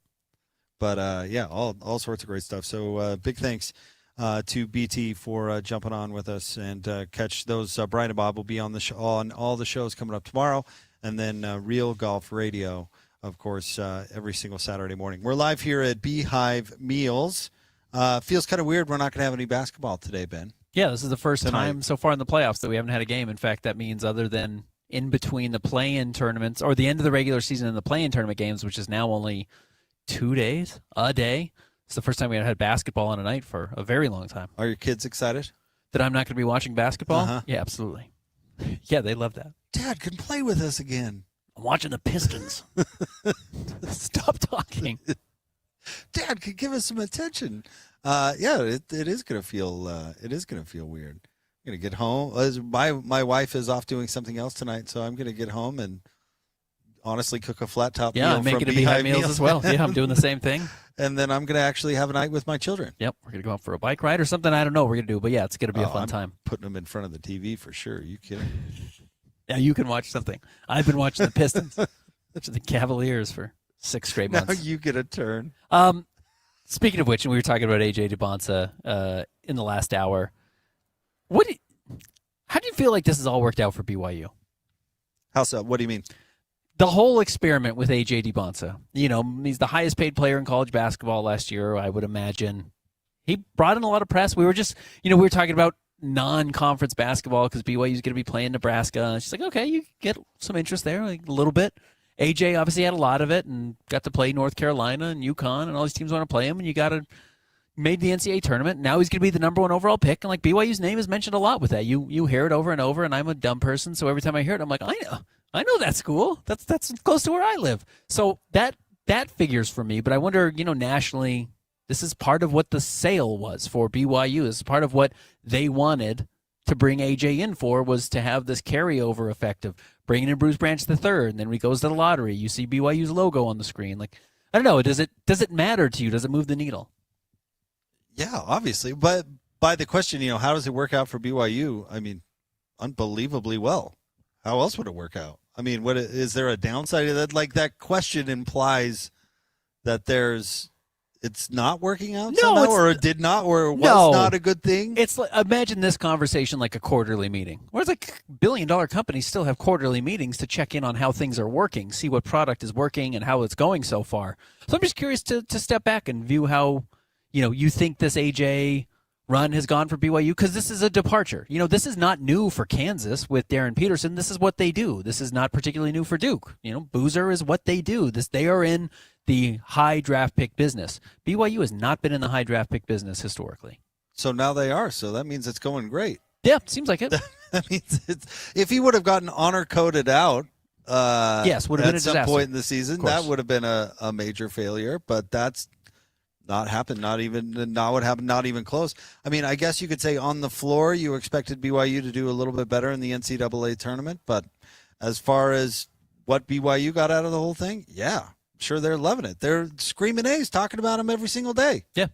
But, all sorts of great stuff. So big thanks to BT for jumping on with us, and catch those. Brian and Bob will be on on all the shows coming up tomorrow, and then Real Golf Radio, of course, every single Saturday morning. We're live here at Beehive Meals. Feels kind of weird we're not going to have any basketball today, Ben. Yeah, this is the first time so far in the playoffs that we haven't had a game. In fact, that means other than in between the play-in tournaments, or the end of the regular season and the play-in tournament games, which is now only 2 days, a day. It's the first time we haven't had basketball on a night for a very long time. Are your kids excited that I'm not going to be watching basketball? Uh-huh. Yeah, absolutely. Yeah, they love that. Dad can play with us again. I'm watching the Pistons. Stop talking. Dad could give us some attention. It is going to feel. It is going to feel weird. I'm going to get home. My wife is off doing something else tonight, so I'm going to get home and honestly cook a flat top meal. I'm making a Beehive Meals as well. Yeah, I'm doing the same thing. And then I'm going to actually have a night with my children. Yep, we're going to go out for a bike ride or something. I don't know what we're going to do, but yeah, it's going to be a fun I'm time. Putting them in front of the TV for sure. Are you kidding? Yeah, you can watch something. I've been watching the Pistons, the Cavaliers for 6 straight months. Now you get a turn. Speaking of which, and we were talking about AJ DeBonsa in the last hour. How do you feel like this has all worked out for BYU? How so? What do you mean? The whole experiment with AJ DeBonsa. He's the highest paid player in college basketball last year, I would imagine. He brought in a lot of press. We were just, we were talking about non-conference basketball because BYU's going to be playing Nebraska. And she's like, okay, you get some interest there, like a little bit. AJ obviously had a lot of it and got to play North Carolina and UConn, and all these teams want to play him, and you got to made the NCAA tournament. Now he's going to be the number 1 overall pick, and like BYU's name is mentioned a lot with that. You hear it over and over, and I'm a dumb person, so every time I hear it, I'm like, I know that school. That's close to where I live. So that figures for me. But I wonder, nationally, this is part of what the sale was for BYU. This is part of what they wanted to bring AJ in for, was to have this carryover effect of bringing in Bruce Branch III, and then when he goes to the lottery, you see BYU's logo on the screen. Like, I don't know. Does it matter to you? Does it move the needle? Yeah, obviously. But by the question, how does it work out for BYU? I mean, unbelievably well. How else would it work out? I mean, what is there a downside to that? Like, that question implies that it's not working out somehow, or it did not, or was not a good thing. It's like, imagine this conversation like a quarterly meeting. Whereas like billion-dollar companies still have quarterly meetings to check in on how things are working, see what product is working and how it's going so far. So I'm just curious to step back and view how, you think this AJ run has gone for BYU because this is a departure. This is not new for Kansas with Darren Peterson. This is what they do. This is not particularly new for Duke. Boozer is what they do. They are in the high draft pick business. BYU has not been in the high draft pick business historically. So now they are. So that means it's going great. Yeah, seems like it. That means if he would have gotten honor coded out, yes, would have been a some disaster. point in the season, that would have been a major failure. But that's not happened. Not what happened. Not even close. I mean, I guess you could say on the floor you expected BYU to do a little bit better in the NCAA tournament. But as far as what BYU got out of the whole thing, yeah, I'm sure they're loving it. They're screaming A's, talking about them every single day. Yeah.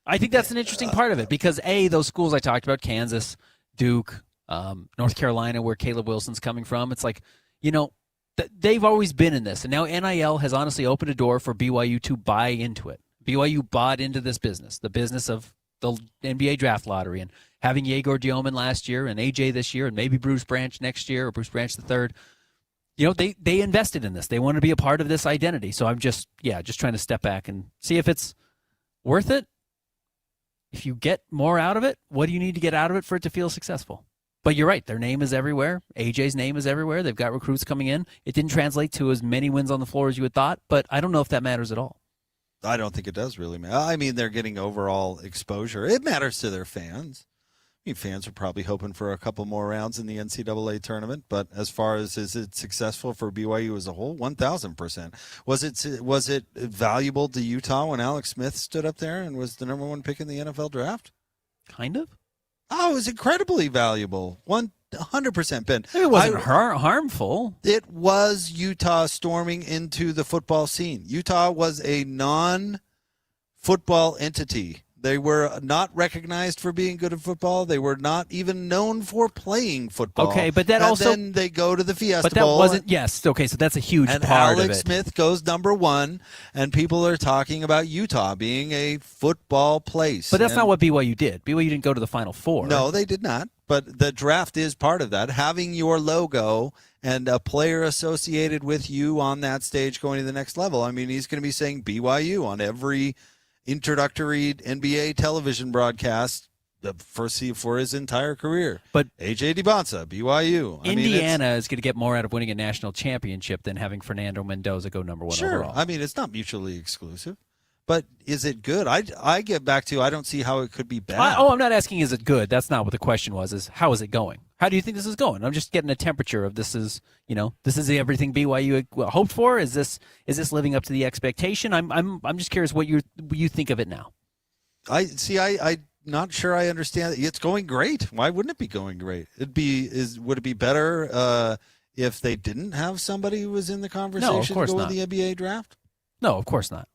I think that's an interesting part of it because, those schools I talked about, Kansas, Duke, North Carolina, where Caleb Wilson's coming from, it's like, they've always been in this. And now NIL has honestly opened a door for BYU to buy into it. BYU bought into this business, the business of the NBA draft lottery and having Yegor Dioman last year and AJ this year and maybe Bruce Branch next year or Bruce Branch the third. They invested in this. They want to be a part of this identity. So I'm just trying to step back and see if it's worth it. If you get more out of it, what do you need to get out of it for it to feel successful? But you're right. Their name is everywhere. AJ's name is everywhere. They've got recruits coming in. It didn't translate to as many wins on the floor as you had thought, but I don't know if that matters at all. I don't think it does really matter. I mean, they're getting overall exposure. It matters to their fans. I mean, fans are probably hoping for a couple more rounds in the NCAA tournament, but as far as is it successful for BYU as a whole, 1,000%. Was it valuable to Utah when Alex Smith stood up there and was the number one pick in the NFL draft? Kind of. Oh, it was incredibly valuable. 100%, Ben. It wasn't harmful. It was Utah storming into the football scene. Utah was a non-football entity. They were not recognized for being good at football. They were not even known for playing football. Okay, but that and then they go to the Fiesta But that Bowl. wasn't, yes, okay, so that's a huge And part Alex of it. Smith goes number one, and people are talking about Utah being a football place. But that's And not what BYU did. BYU didn't go to the Final Four. No, they did not. But the draft is part of that. Having your logo and a player associated with you on that stage going to the next level. I mean, he's going to be saying BYU on every introductory NBA television broadcast for his entire career. But AJ DiBonsa, BYU. Indiana is going to get more out of winning a national championship than having Fernando Mendoza go number one Sure. overall. I mean, it's not mutually exclusive. But is it good? I get back to I don't see how it could be bad. I'm not asking is it good. That's not what the question was. Is how is it going? How do you think this is going? I'm just getting a temperature of this is everything BYU hoped for. Is this living up to the expectation? I'm just curious what you think of it now. I'm not sure I understand. It's going great. Why wouldn't it be going great? Would it be better if they didn't have somebody who was in the conversation No, of course to go not. in the NBA draft? No, of course not.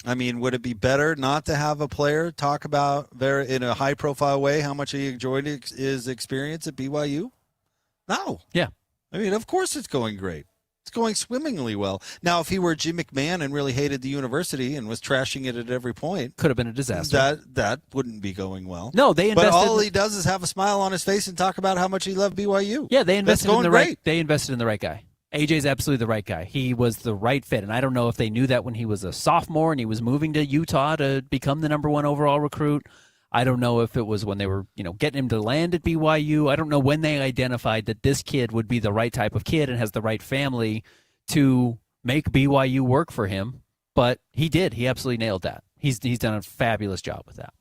I mean, would it be better not to have a player talk about in a high-profile way how much he enjoyed his experience at BYU? No. Yeah. I mean, of course it's going great. It's going swimmingly well. Now, if he were Jim McMahon and really hated the university and was trashing it at every point, could have been a disaster. That wouldn't be going well. No, they invested. But all he does is have a smile on his face and talk about how much he loved BYU. Yeah, they invested That's in the going right. great. They invested in the right guy. AJ's absolutely the right guy. He was the right fit, and I don't know if they knew that when he was a sophomore and he was moving to Utah to become the number one overall recruit. I don't know if it was when they were, getting him to land at BYU. I don't know when they identified that this kid would be the right type of kid and has the right family to make BYU work for him. But he did. He absolutely nailed that. He's done a fabulous job with that.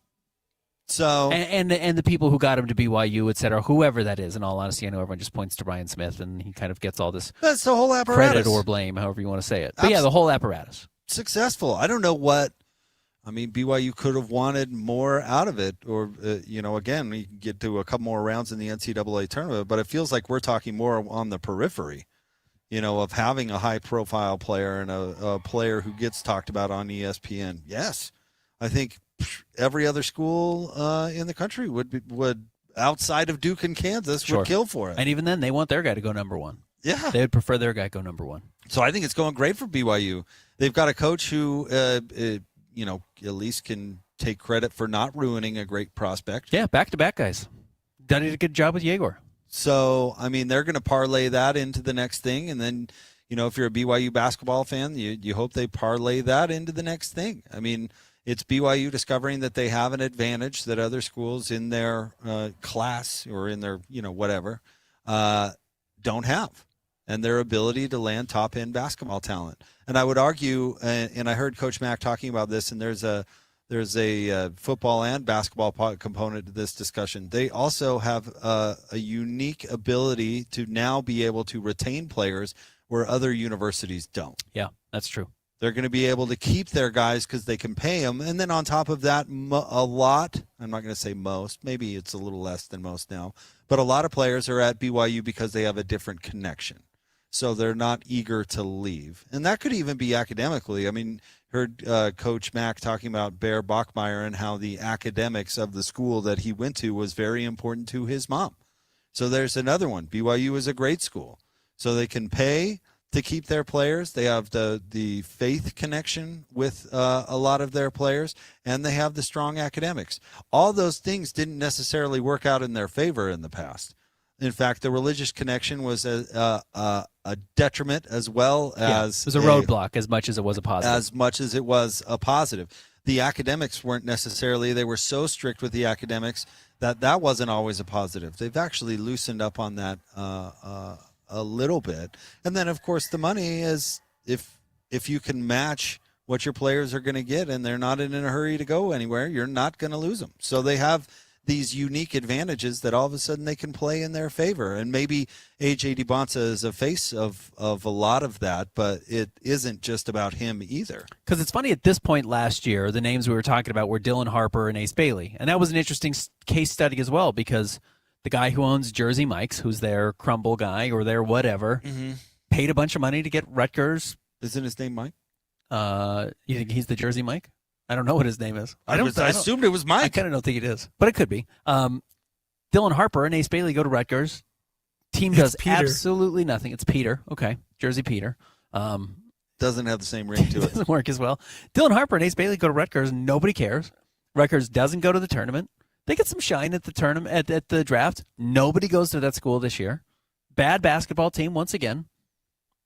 So and the people who got him to BYU, et cetera, whoever that is. In all honesty, I know everyone just points to Ryan Smith, and he kind of gets all this That's the whole apparatus. credit or blame, however you want to say it. But yeah, the whole apparatus. Successful. I don't know what. I mean, BYU could have wanted more out of it, or again, we can get to a couple more rounds in the NCAA tournament. But it feels like we're talking more on the periphery, of having a high-profile player and a player who gets talked about on ESPN. Yes, I think every other school in the country would outside of Duke and Kansas Sure. would kill for it. And even then, they want their guy to go number one. Yeah. They would prefer their guy go number one. So I think it's going great for BYU. They've got a coach who, at least can take credit for not ruining a great prospect. Yeah, back-to-back guys. Done a good job with Yegor. So, I mean, they're going to parlay that into the next thing. And then, if you're a BYU basketball fan, you hope they parlay that into the next thing. I mean, It's BYU discovering that they have an advantage that other schools in their class or in their, whatever, don't have, and their ability to land top-end basketball talent. And I would argue, and I heard Coach Mack talking about this, and there's a football and basketball component to this discussion. They also have a unique ability to now be able to retain players where other universities don't. Yeah, that's true. They're going to be able to keep their guys because they can pay them. And then on top of that, a lot, I'm not going to say most, maybe it's a little less than most now, but a lot of players are at BYU because they have a different connection. So they're not eager to leave. And that could even be academically. I mean, heard Coach Mack talking about Bear Bachmeier and how the academics of the school that he went to was very important to his mom. So there's another one. BYU is a great school. So they can pay to keep their players. They have the faith connection with a lot of their players, and they have the strong academics. All those things didn't necessarily work out in their favor in the past. In fact, the religious connection was a detriment as well as it was a roadblock as much as it was a positive. As much as it was a positive. The academics weren't necessarily, they were so strict with the academics that wasn't always a positive. They've actually loosened up on that a little bit. And then, of course, the money is if you can match what your players are going to get and they're not in a hurry to go anywhere, you're not going to lose them. So they have these unique advantages that all of a sudden they can play in their favor. And maybe A.J. DiBonsa is a face of a lot of that, but it isn't just about him either. Because it's funny, at this point last year, the names we were talking about were Dylan Harper and Ace Bailey. And that was an interesting case study as well, because the guy who owns Jersey Mike's, who's their crumble guy or their whatever, paid a bunch of money to get Rutgers. Isn't his name Mike? You think he's the Jersey Mike? I don't know what his name is. I assumed it was Mike. I kind of don't think it is, but it could be. Dylan Harper and Ace Bailey go to Rutgers. Team does absolutely nothing. It's Peter. Okay. Jersey Peter. Doesn't have the same ring to it. Doesn't work as well. Dylan Harper and Ace Bailey go to Rutgers. Nobody cares. Rutgers doesn't go to the tournament. They get some shine at the tournament at the draft. Nobody goes to that school this year. Bad basketball team once again.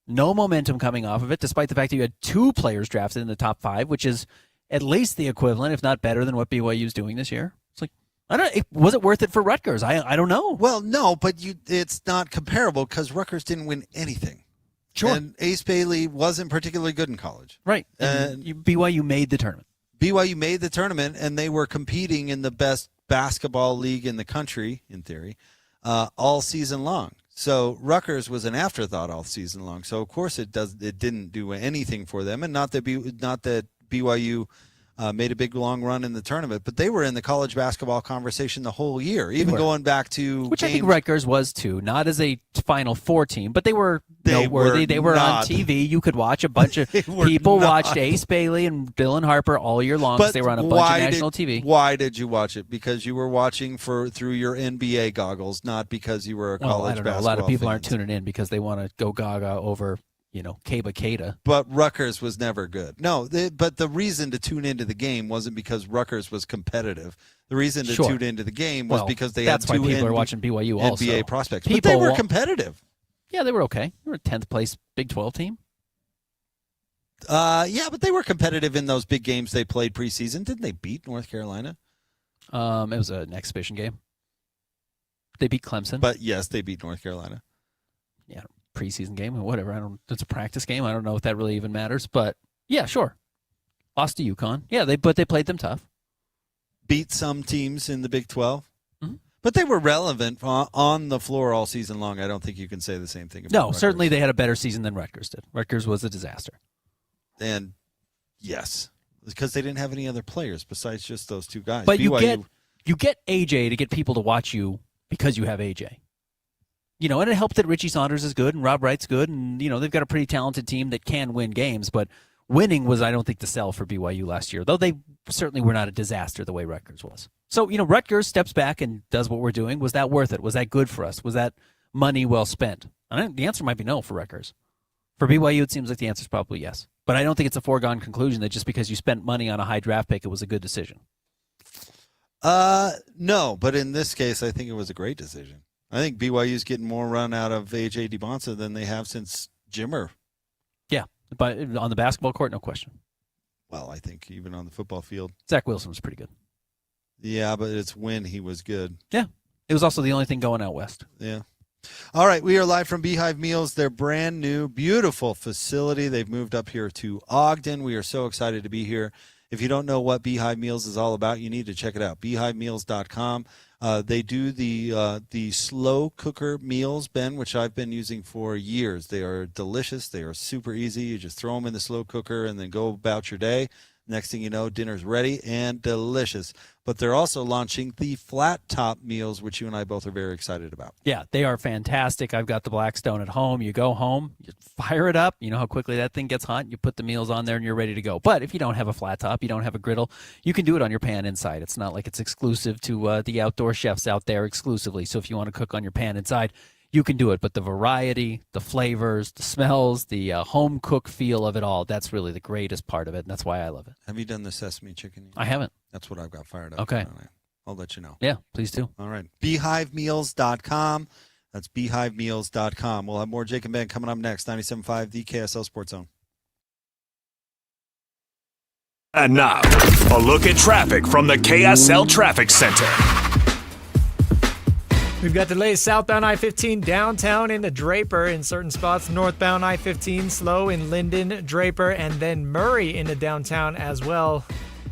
No momentum coming off of it, despite the fact that you had 2 players drafted in the top 5, which is at least the equivalent, if not better, than what BYU is doing this year. It's like, was it worth it for Rutgers? I don't know. Well, no, but it's not comparable because Rutgers didn't win anything. Sure. And Ace Bailey wasn't particularly good in college. Right. And BYU made the tournament. BYU made the tournament, and they were competing in the best basketball league in the country, in theory, all season long. So Rutgers was an afterthought all season long. So of course it didn't do anything for them, and not that BYU made a big long run in the tournament, but they were in the college basketball conversation the whole year, even going back to which games. I think Rutgers was too, not as a Final Four team, but they were noteworthy. They were on TV. You could watch a bunch of people watched Ace Bailey and Dylan Harper all year long because they were on a bunch of national TV. Why did you watch it? Because you were watching through your NBA goggles, not because you were a college basketball fan. A lot of people aren't tuning in because they want to go gaga over Kaba Keita. But Rutgers was never good. No, but the reason to tune into the game wasn't because Rutgers was competitive. The reason to tune into the game was because they had 2 why people are watching BYU also. NBA prospects. But they were competitive. Yeah, they were okay. They were a 10th place Big 12 team. Yeah, but they were competitive in those big games they played preseason. Didn't they beat North Carolina? It was an exhibition game. They beat Clemson. But yes, they beat North Carolina. Yeah, preseason game or whatever. It's a practice game. I don't know if that really even matters, but yeah, sure. Lost to UConn. Yeah, they played them tough. Beat some teams in the Big 12. Mm-hmm. But they were relevant on the floor all season long. I don't think you can say the same thing about Rutgers. Certainly they had a better season than Rutgers did. Rutgers was a disaster. And yes, because they didn't have any other players besides just those 2 guys. But you get AJ to get people to watch you because you have AJ. And it helped that Richie Saunders is good and Rob Wright's good, and they've got a pretty talented team that can win games. But winning was, I don't think, the sell for BYU last year, though they certainly were not a disaster the way Rutgers was. So Rutgers steps back and does what we're doing. Was that worth it? Was that good for us? Was that money well spent? And the answer might be no for Rutgers. For BYU, it seems like the answer is probably yes. But I don't think it's a foregone conclusion that just because you spent money on a high draft pick, it was a good decision. No, but in this case, I think it was a great decision. I think BYU's getting more run out of A.J. DiBonsa than they have since Jimmer. Yeah, but on the basketball court, no question. well, I think even on the football field. Zach Wilson was pretty good. Yeah, but it's when he was good. Yeah. It was also the only thing going out west. Yeah. All right, we are live from Beehive Meals, their brand new, beautiful facility. They've moved up here to Ogden. We are so excited to be here. If you don't know what Beehive Meals is all about, you need to check it out, beehivemeals.com. They do the slow cooker meals, Ben, which I've been using for years. They are delicious. They are super easy. You just throw them in the slow cooker and then go about your day. Next thing you know, dinner's ready and delicious. But they're also launching the flat top meals, which you and I both are very excited about. Yeah, they are fantastic. I've got the Blackstone at home. You go home, you fire it up. You know how quickly that thing gets hot. You put the meals on there and you're ready to go. But if you don't have a flat top, you don't have a griddle, you can do it on your pan inside. It's not like it's exclusive to the outdoor chefs out there exclusively. So if you want to cook on your pan inside, you can do it. But the variety, the flavors, the smells, the home cook feel of it all, that's really the greatest part of it. And that's why I love it. Have you done the sesame chicken yet? I haven't. That's what I've got fired up. Okay. I'll let you know. Yeah, please do. All right. Beehivemeals.com. That's beehivemeals.com. We'll have more Jake and Ben coming up next. 97.5, the KSL Sports Zone. And now, a look at traffic from the KSL Traffic Center. We've got delays southbound I-15 downtown into Draper in certain spots. Northbound I-15 slow in Linden, Draper, and then Murray into downtown as well.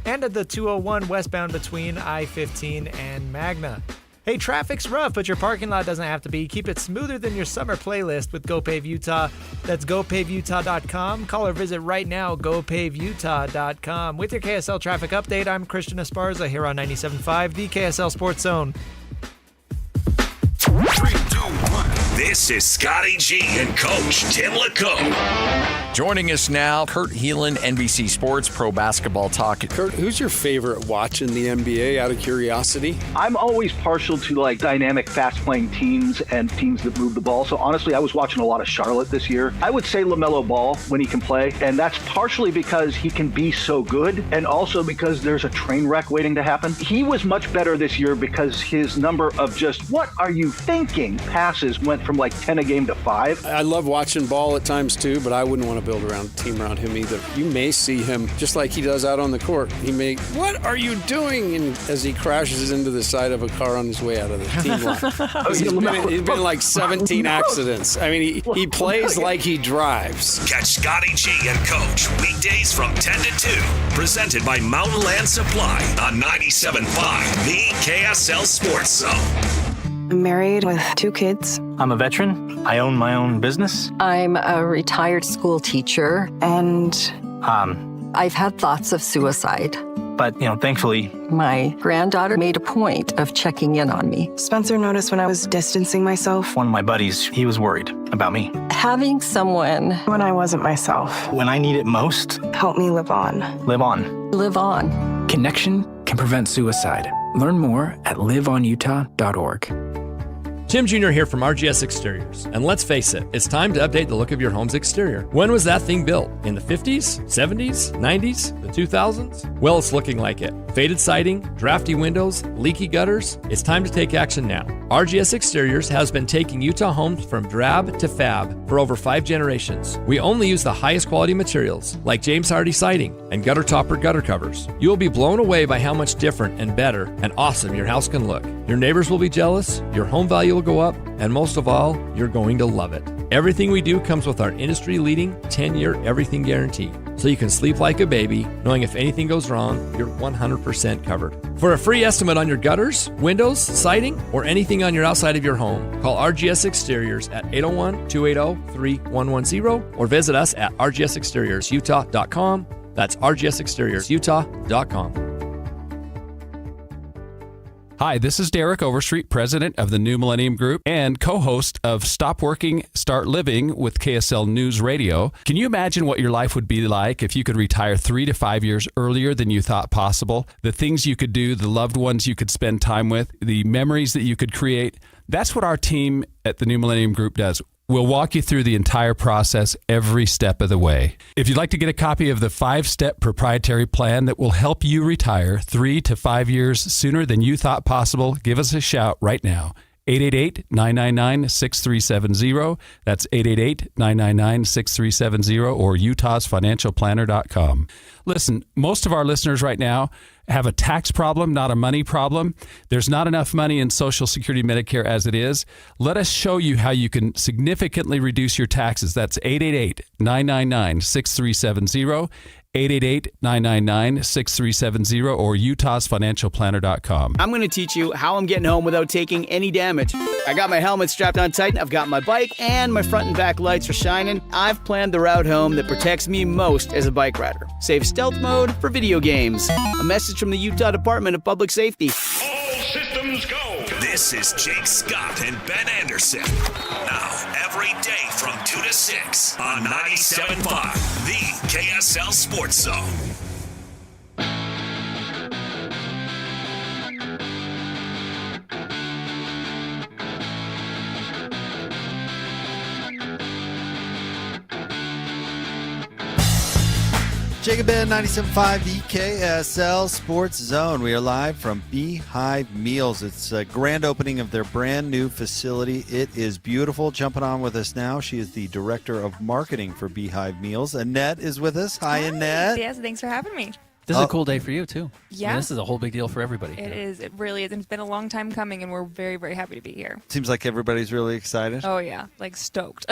And at the 201 westbound between I-15 and Magna. Hey, traffic's rough, but your parking lot doesn't have to be. Keep it smoother than your summer playlist with GoPave Utah. That's GoPaveUtah.com. Call or visit right now, GoPaveUtah.com. With your KSL traffic update, I'm Christian Esparza here on 97.5, the KSL Sports Zone. 3, 2, 1. This is Scotty G and Coach Tim LeCombe. Joining us now, Kurt Heelan, NBC Sports Pro Basketball Talk. Kurt, who's your favorite watch in the NBA, out of curiosity? I'm always partial to dynamic, fast-playing teams and teams that move the ball. So honestly, I was watching a lot of Charlotte this year. I would say LaMelo Ball when he can play, and that's partially because he can be so good, and also because there's a train wreck waiting to happen. He was much better this year because his number of just "what are you thinking" passes went from 10 a game to 5. I love watching Ball at times too, but I wouldn't want to build a team around him either. You may see him just like he does out on the court. He may, "What are you doing?" and as he crashes into the side of a car on his way out of the team line. He's been like 17 accidents. I mean, he plays like he drives. Catch Scotty G and Coach weekdays from 10 to 2. Presented by Mountain Land Supply on 97.5, the KSL Sports Zone. I'm married with 2 kids. I'm a veteran. I own my own business. I'm a retired school teacher, and I've had thoughts of suicide. But, thankfully, my granddaughter made a point of checking in on me. Spencer noticed when I was distancing myself. One of my buddies, he was worried about me. Having someone when I wasn't myself. When I need it most. Help me live on. Live on. Live on. Connection can prevent suicide. Learn more at liveonutah.org. Tim Jr. here from RGS Exteriors. And let's face it, it's time to update the look of your home's exterior. When was that thing built? In the 50s, 70s, 90s, the 2000s? Well, it's looking like it. Faded siding, drafty windows, leaky gutters. It's time to take action now. RGS Exteriors has been taking Utah homes from drab to fab for over 5 generations. We only use the highest quality materials, like James Hardy siding and gutter topper gutter covers. You will be blown away by how much different and better and awesome your house can look. Your neighbors will be jealous, your home value will go up, and most of all, you're going to love it. Everything we do comes with our industry-leading 10-year everything guarantee, so you can sleep like a baby, knowing if anything goes wrong, you're 100% covered. For a free estimate on your gutters, windows, siding, or anything on your outside of your home, call RGS Exteriors at 801-280-3110 or visit us at rgsexteriorsutah.com. That's rgsexteriorsutah.com. Hi, this is Derek Overstreet, president of the New Millennium Group and co-host of Stop Working, Start Living with KSL News Radio. Can you imagine what your life would be like if you could retire 3 to 5 years earlier than you thought possible? The things you could do, the loved ones you could spend time with, the memories that you could create. That's what our team at the New Millennium Group does. We'll walk you through the entire process every step of the way. If you'd like to get a copy of the 5-step proprietary plan that will help you retire 3 to 5 years sooner than you thought possible, give us a shout right now. 888-999-6370. That's 888-999-6370 or utahsfinancialplanner.com. Listen, most of our listeners right now have a tax problem, not a money problem. There's not enough money in Social Security Medicare as it is. Let us show you how you can significantly reduce your taxes. That's 888-999-6370. 888-999-6370 or utahsfinancialplanner.com. I'm going to teach you how I'm getting home without taking any damage. I got my helmet strapped on tight, I've got my bike, and my front and back lights are shining. I've planned the route home that protects me most as a bike rider. Save stealth mode for video games. A message from the Utah Department of Public Safety. All systems go. This is Jake Scott and Ben Anderson. Now, every day from 2 to 6 on 97.5, the KSL Sports Zone. Jacob Ben, 97.5, the KSL Sports Zone. We are live from Beehive Meals. It's a grand opening of their brand new facility. It is beautiful. Jumping on with us now, she is the Director of Marketing for Beehive Meals. Annette is with us. Hi, Annette. Yes, thanks for having me. This is a cool day for you, too. Yeah. I mean, this is a whole big deal for everybody. It is. It really is. And it's been a long time coming, and we're very, very happy to be here. Seems like everybody's really excited. Oh, yeah. Like stoked.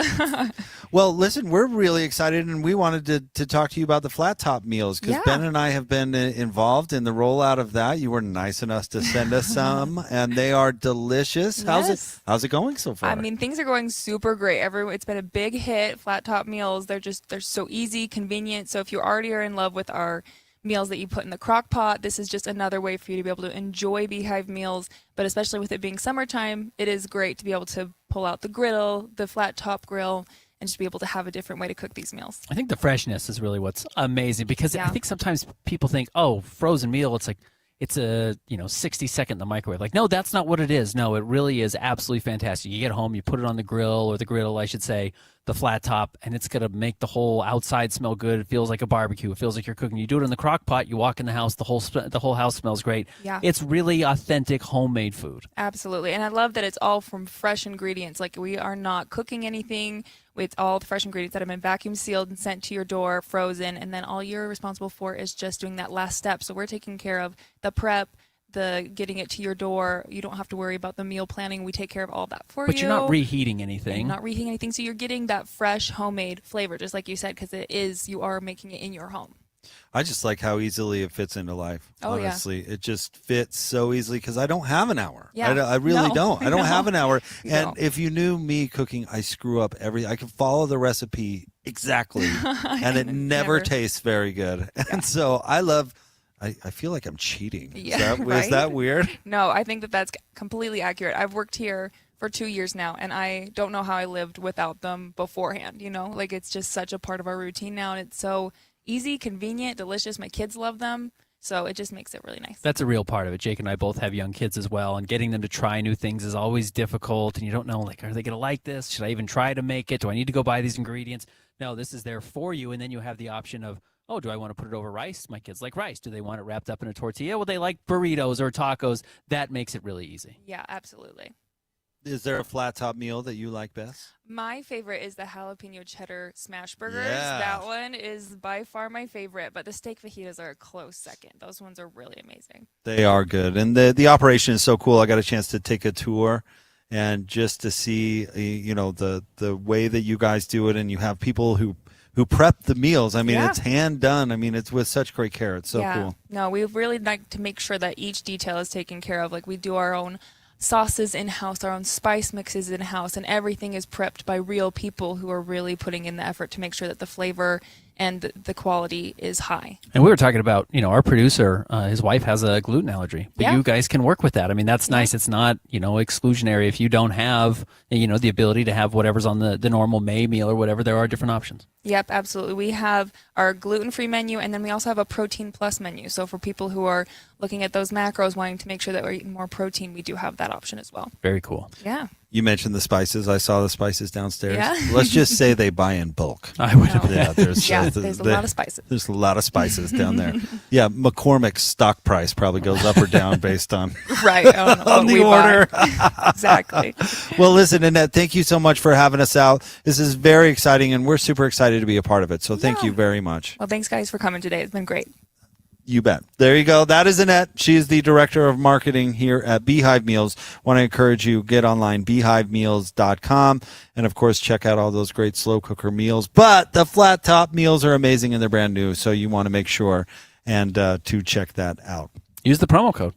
Well, listen, we're really excited, and we wanted to talk to you about the flat top meals because Ben and I have been involved in the rollout of that. You were nice enough to send us some, and they are delicious. Yes. How's it going so far? I mean, things are going super great. It's been a big hit. Flat top meals. They're so easy, convenient. So if you already are in love with our meals that you put in the crock pot, this is just another way for you to be able to enjoy Beehive meals. But especially with it being summertime, it is great to be able to pull out the griddle, the flat top grill, and just be able to have a different way to cook these meals. I think the freshness is really what's amazing because I think sometimes people think, oh, frozen meal, it's like it's a 60-second in the microwave. Like, no, that's not what it is. No, it really is absolutely fantastic. You get home, you put it on the grill or the griddle, I should say, the flat top, and it's going to make the whole outside smell good. It feels like a barbecue. It feels like you're cooking. You do it in the crock pot, you walk in the house, the whole house smells great. Yeah. It's really authentic homemade food. Absolutely. And I love that it's all from fresh ingredients. Like, we are not cooking anything. It's all the fresh ingredients that have been vacuum sealed and sent to your door, frozen, and then all you're responsible for is just doing that last step. So we're taking care of the prep, the getting it to your door. You don't have to worry about the meal planning. We take care of all that for you. But you're not reheating anything. Not reheating anything. So you're getting that fresh homemade flavor, just like you said, because you are making it in your home. I just like how easily it fits into life. Oh, honestly, it just fits so easily because I don't have an hour. Yeah. I really don't. I don't No. have an hour. You And don't. if you knew me cooking, I screw up I can follow the recipe exactly, and it never tastes very good. And so I feel like I'm cheating. Yeah, Is that weird? No, I think that's completely accurate. I've worked here for 2 years now, and I don't know how I lived without them beforehand. Like, it's just such a part of our routine now, and it's so easy, convenient, delicious. My kids love them, so it just makes it really nice. That's a real part of it. Jake and I both have young kids as well, and getting them to try new things is always difficult, and you don't know, like, are they going to like this? Should I even try to make it? Do I need to go buy these ingredients? No, this is there for you, and then you have the option of, oh, do I want to put it over rice? My kids like rice. Do they want it wrapped up in a tortilla? Well, they like burritos or tacos. That makes it really easy. Yeah, absolutely. Is there a flat top meal that you like best? My favorite is the jalapeno cheddar smash burgers. Yeah. That one is by far my favorite, but the steak fajitas are a close second. Those ones are really amazing. They are good, and the operation is so cool. I got a chance to take a tour, and just to see the way that you guys do it, and you have people who prep the meals. I mean, it's hand done. I mean, it's with such great care. It's so cool. No, we really like to make sure that each detail is taken care of. Like, we do our own sauces in-house, our own spice mixes in-house, and everything is prepped by real people who are really putting in the effort to make sure that the flavor and the quality is high. And we were talking about, our producer, his wife has a gluten allergy, but you guys can work with that. I mean, that's nice. It's not, exclusionary. If you don't have, the ability to have whatever's on the normal May meal or whatever, there are different options. Yep, absolutely. We have our gluten-free menu, and then we also have a protein plus menu. So for people who are looking at those macros, wanting to make sure that we're eating more protein, we do have that option as well. Very cool. Yeah. You mentioned the spices. I saw the spices downstairs. Yeah. Let's just say they buy in bulk. I would have. Yeah, there's a lot of spices. There's a lot of spices down there. Yeah, McCormick's stock price probably goes up or down based on right on the order. Exactly. Well, listen, Annette, thank you so much for having us out. This is very exciting, and we're super excited to be a part of it. So thank you very much. Well, thanks, guys, for coming today. It's been great. You bet. There you go. That is Annette. She is the director of marketing here at Beehive Meals. Want to encourage you, get online, beehivemeals.com. And, of course, check out all those great slow cooker meals. But the flat top meals are amazing and they're brand new. So you want to make sure and to check that out. Use the promo code.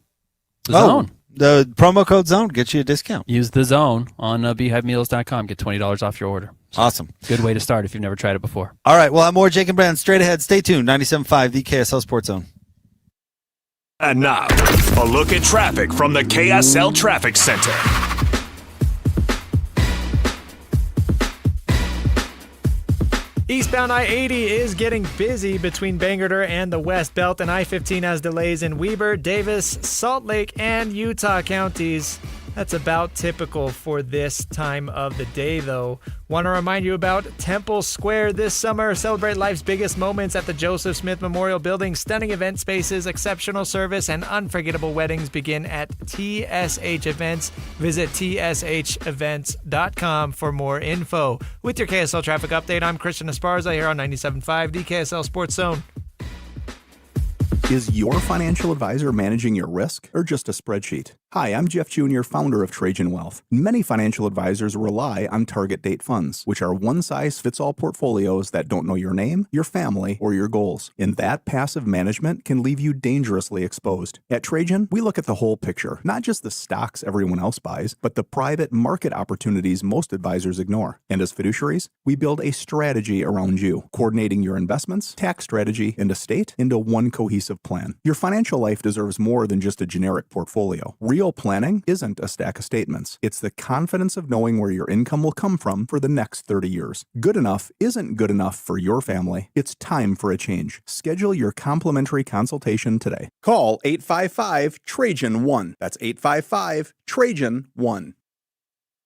Zone. The promo code Zone gets you a discount. Use the Zone on beehivemeals.com. Get $20 off your order. So awesome. Good way to start if you've never tried it before. All right. We'll have more Jake and Brand straight ahead. Stay tuned. 97.5, the KSL Sports Zone. And now, a look at traffic from the KSL Traffic Center. Eastbound I-80 is getting busy between Bangor and the West Belt, and I-15 has delays in Weber, Davis, Salt Lake, and Utah counties. That's about typical for this time of the day, though. Want to remind you about Temple Square this summer. Celebrate life's biggest moments at the Joseph Smith Memorial Building. Stunning event spaces, exceptional service, and unforgettable weddings begin at TSH Events. Visit tshevents.com for more info. With your KSL traffic update, I'm Christian Esparza here on 97.5, the KSL Sports Zone. Is your financial advisor managing your risk or just a spreadsheet? Hi, I'm Jeff Jr., founder of Trajan Wealth. Many financial advisors rely on target date funds, which are one-size-fits-all portfolios that don't know your name, your family, or your goals. And that passive management can leave you dangerously exposed. At Trajan, we look at the whole picture, not just the stocks everyone else buys, but the private market opportunities most advisors ignore. And as fiduciaries, we build a strategy around you, coordinating your investments, tax strategy, and estate into one cohesive plan. Your financial life deserves more than just a generic portfolio. Real planning isn't a stack of statements. It's the confidence of knowing where your income will come from for the next 30 years. Good enough isn't good enough for your family. It's time for a change. Schedule your complimentary consultation today. Call 855-TRAJAN-1. That's 855-TRAJAN-1.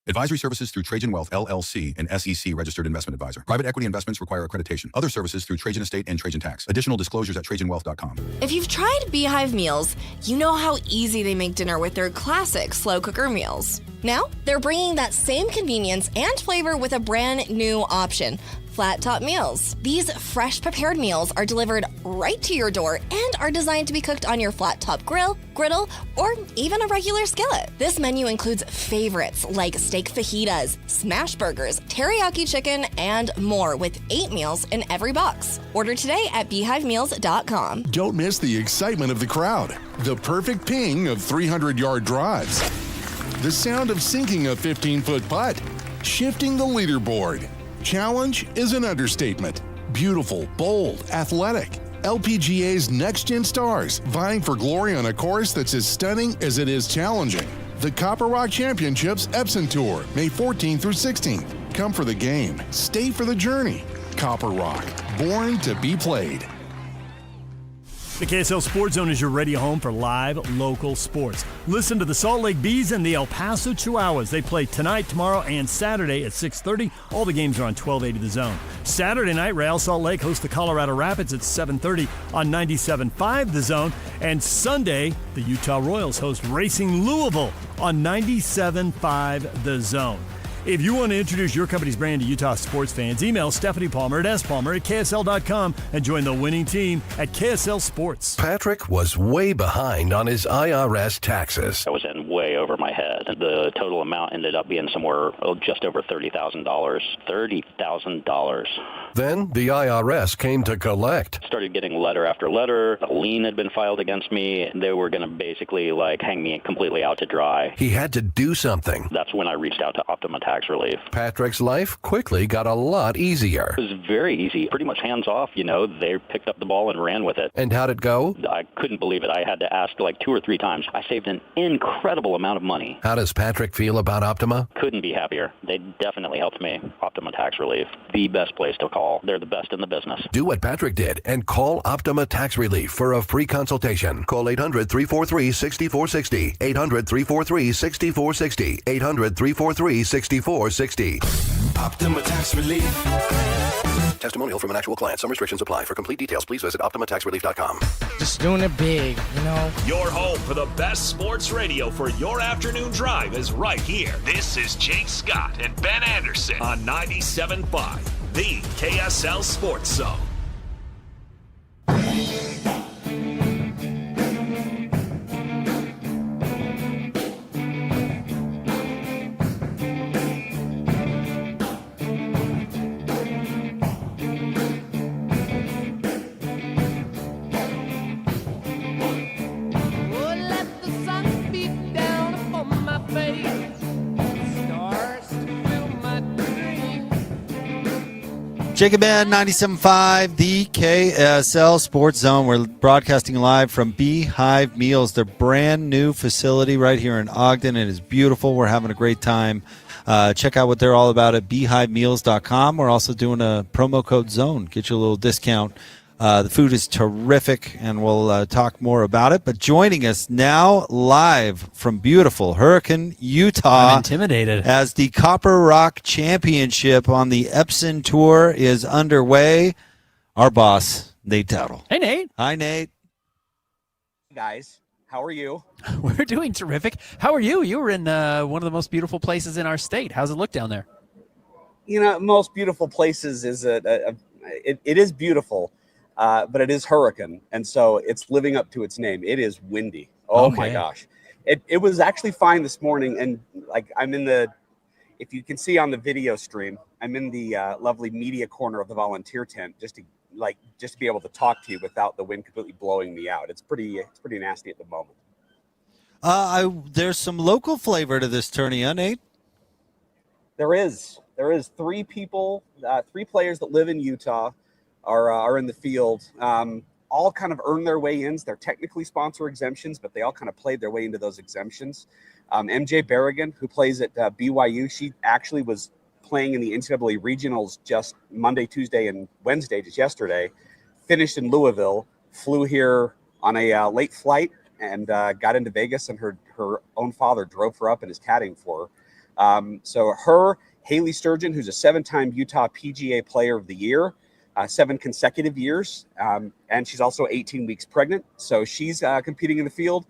Advisory services through Trajan Wealth, LLC, an SEC registered investment advisor. Private equity investments require accreditation. Other services through Trajan Estate and Trajan Tax. Additional disclosures at TrajanWealth.com. If you've tried Beehive Meals, you know how easy they make dinner with their classic slow cooker meals. Now, they're bringing that same convenience and flavor with a brand new option. Flat top meals. These fresh prepared meals are delivered right to your door and are designed to be cooked on your flat top grill, griddle, or even a regular skillet. This menu includes favorites like steak fajitas, smash burgers, teriyaki chicken, and more with 8 meals in every box. Order today at beehivemeals.com. Don't miss the excitement of the crowd, the perfect ping of 300-yard drives, the sound of sinking a 15-foot putt, shifting the leaderboard. Challenge is an understatement. Beautiful, bold, athletic. LPGA's next-gen stars vying for glory on a course that's as stunning as it is challenging. The Copper Rock Championships Epson Tour, May 14th through 16th. Come for the game. Stay for the journey. Copper Rock, born to be played. The KSL Sports Zone is your radio home for live local sports. Listen to the Salt Lake Bees and the El Paso Chihuahuas. They play tonight, tomorrow, and Saturday at 6:30. All the games are on 1280 The Zone. Saturday night, Real Salt Lake hosts the Colorado Rapids at 7:30 on 97.5 The Zone. And Sunday, the Utah Royals host Racing Louisville on 97.5 The Zone. If you want to introduce your company's brand to Utah sports fans, email Stephanie Palmer at spalmer@ksl.com and join the winning team at KSL Sports. Patrick was way behind on his IRS taxes. I was in way over my head. The total amount ended up being somewhere just over $30,000. $30,000. Then the IRS came to collect. Started getting letter after letter. A lien had been filed against me. They were going to basically hang me completely out to dry. He had to do something. That's when I reached out to Optima Tax. tax relief. Patrick's life quickly got a lot easier. It was very easy, pretty much hands off. They picked up the ball and ran with it. And how'd it go? I couldn't believe it. I had to ask like 2 or 3 times. I saved an incredible amount of money. How does Patrick feel about Optima? Couldn't be happier. They definitely helped me. Optima Tax Relief, the best place to call. They're the best in the business. Do what Patrick did and call Optima Tax Relief for a free consultation. Call 800-343-6460. 800-343-6460. 800-343-6460. Optima Tax Relief. Testimonial from an actual client. Some restrictions apply. For complete details, please visit OptimaTaxRelief.com. Just doing it big, Your home for the best sports radio for your afternoon drive is right here. This is Jake Scott and Ben Anderson on 97.5, the KSL Sports Zone. Jacob Ben, 97.5, the KSL Sports Zone. We're broadcasting live from Beehive Meals, their brand new facility right here in Ogden. It is beautiful. We're having a great time. Check out what they're all about at beehivemeals.com. We're also doing a promo code ZONE. Get you a little discount. The food is terrific, and we'll talk more about it. But joining us now live from beautiful Hurricane, Utah. I'm intimidated. As the Copper Rock Championship on the Epson Tour is underway, our boss, Nate Dowdle. Hey, Nate. Hi, Nate. Guys, how are you? We're doing terrific. How are you? You were in one of the most beautiful places in our state. How's it look down there? Most beautiful places is it is beautiful. But it is Hurricane, and so it's living up to its name. It is windy. Oh, my gosh. It was actually fine this morning, and I'm in if you can see on the video stream, I'm in the lovely media corner of the volunteer tent just to be able to talk to you without the wind completely blowing me out. It's pretty nasty at the moment. There's some local flavor to this tourney, Nate? There is 3 people, 3 players that live in Utah are in the field. All kind of earned their way in. They're technically sponsor exemptions, but they all kind of played their way into those exemptions. MJ Berrigan, who plays at BYU, she actually was playing in the NCAA regionals just Monday, Tuesday, and Wednesday, just yesterday. Finished in Louisville, flew here on a late flight, and got into Vegas, and her own father drove her up and is caddying for her. So her, Haley Sturgeon, who's a 7-time Utah PGA Player of the Year, 7 consecutive years, and she's also 18 weeks pregnant, so she's competing in the field.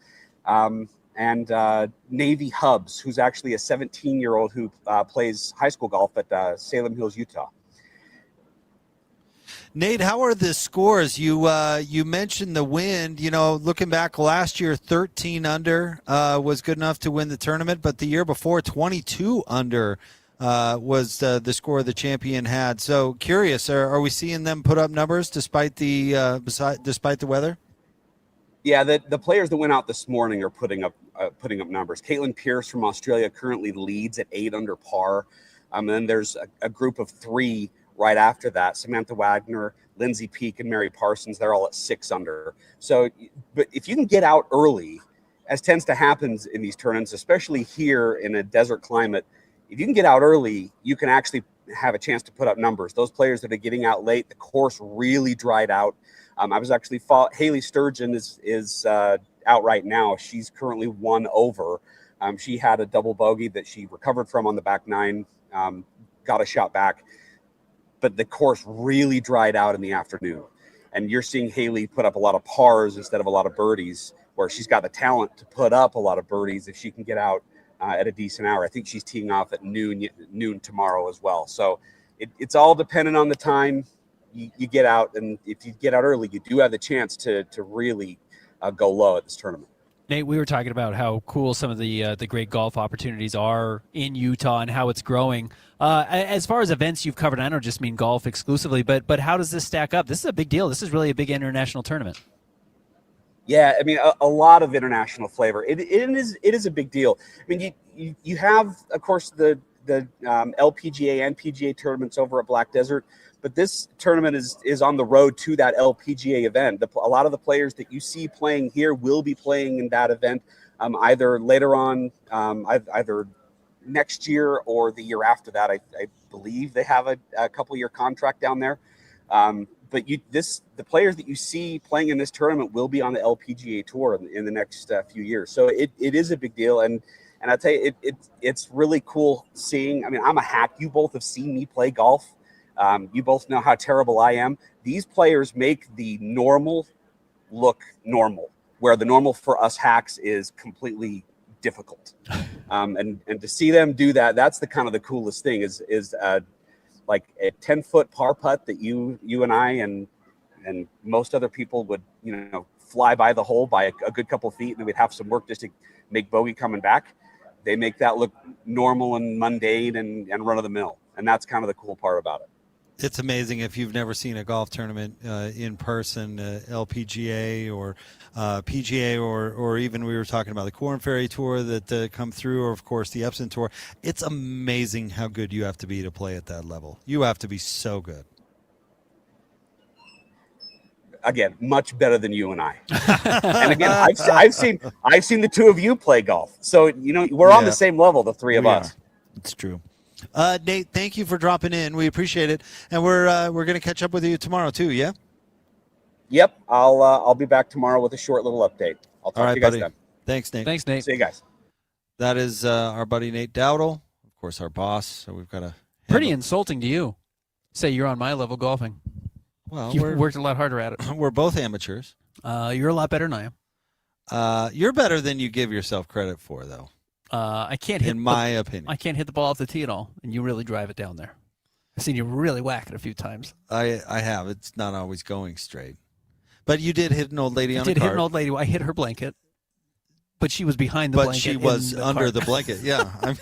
And Navy Hubbs, who's actually a 17-year-old who plays high school golf at Salem Hills, Utah. Nate, how are the scores? You mentioned the wind. Looking back last year, 13 under was good enough to win the tournament, but the year before, 22 under was the score the champion had. So curious, are we seeing them put up numbers despite the weather? Yeah, the players that went out this morning are putting up numbers. Caitlin Pierce from Australia currently leads at 8 under par. And then there's a group of 3 right after that. Samantha Wagner, Lindsay Peak, and Mary Parsons. They're all at 6 under. So, but if you can get out early, as tends to happen in these tournaments, especially here in a desert climate, if you can get out early, you can actually have a chance to put up numbers. Those players that are getting out late, the course really dried out. I was actually Haley Sturgeon is out right now. She's currently 1 over. She had a double bogey that she recovered from on the back 9, got a shot back, but the course really dried out in the afternoon. And you're seeing Haley put up a lot of pars instead of a lot of birdies, where she's got the talent to put up a lot of birdies if she can get out at a decent hour. I think she's teeing off at noon tomorrow as well. So it's all dependent on the time you get out, and if you get out early, you do have the chance to really go low at this tournament. Nate, we were talking about how cool some of the great golf opportunities are in Utah and how it's growing. As far as events you've covered, I don't just mean golf exclusively, but how does this stack up? This is a big deal. This is really a big international tournament. Yeah, I mean, a lot of international flavor. It is a big deal. I mean, you have, of course, the the LPGA and PGA tournaments over at Black Desert, but this tournament is on the road to that LPGA event. A lot of the players that you see playing here will be playing in that event either later on, either next year or the year after that. I believe they have a couple-year contract down there. But the players that you see playing in this tournament will be on the LPGA tour in the next few years. So it is a big deal. And I tell you, it's really cool seeing. I mean, I'm a hack. You both have seen me play golf. You both know how terrible I am. These players make the normal look normal, where the normal for us hacks is completely difficult. And to see them do that, that's the kind of the coolest thing is like a 10-foot par putt that you and I and most other people would, fly by the hole by a good couple feet, and then we'd have some work just to make bogey coming back. They make that look normal and mundane and run of the mill. And that's kind of the cool part about it. It's amazing if you've never seen a golf tournament in person, LPGA or PGA, or even we were talking about the Corn Ferry Tour that come through, or of course the Epson Tour. It's amazing how good you have to be to play at that level. You have to be so good. Again, much better than you and I. And again, I've seen the two of you play golf, so we're on the same level, the three of us. It's true. Nate, thank you for dropping in. We appreciate it, and we're going to catch up with you tomorrow too. Yeah. Yep. I'll be back tomorrow with a short little update. I'll talk to you guys buddy. then. Thanks, Nate. Thanks, Nate. See you guys. That is our buddy Nate Dowdle, of course, our boss. So we've got Pretty insulting to you. Say you're on my level golfing. Well, you worked a lot harder at it. We're both amateurs. You're a lot better than I am. You're better than you give yourself credit for, though. I can't hit. In my opinion, I can't hit the ball off the tee at all, and you really drive it down there. I've seen you really whack it a few times. I have. It's not always going straight. But you did hit an old lady on a cart. I did hit an old lady. I hit her blanket, but she was behind the blanket. But she was under cart. the blanket. Yeah.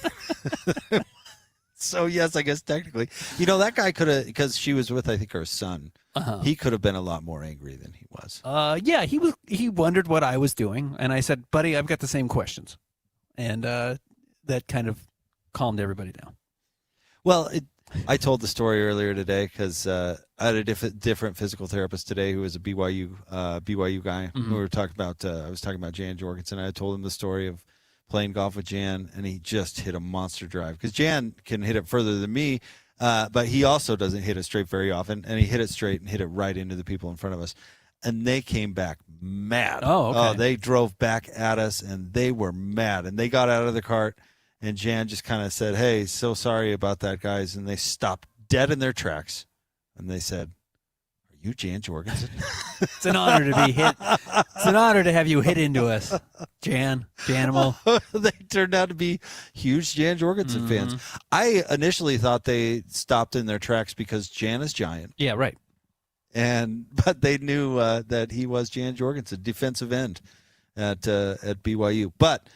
So yes, I guess technically, that guy could have, because she was with, I think, her son. He could have been a lot more angry than he was. Yeah, he wondered what I was doing, and I said, "Buddy, I've got the same questions," and that kind of calmed everybody down. Well, I told the story earlier today because I had a different physical therapist today who was a BYU guy. Mm-hmm. We were talking about. I was talking about Jan Jorgensen. I told him the story of playing golf with Jan, and he just hit a monster drive because Jan can hit it further than me, but he also doesn't hit it straight very often, and he hit it straight and hit it right into the people in front of us, and they came back mad. Oh, okay. They drove back at us, and they were mad, and they got out of the cart, and Jan just kind of said, "Hey, so sorry about that, guys," and they stopped dead in their tracks, and they said, "You Jan Jorgensen?" It's an honor to be hit. It's an honor to have you hit into us, Janimal. They turned out to be huge Jan Jorgensen fans. I initially thought they stopped in their tracks because Jan is giant. Yeah, right. But they knew that he was Jan Jorgensen, defensive end at BYU. But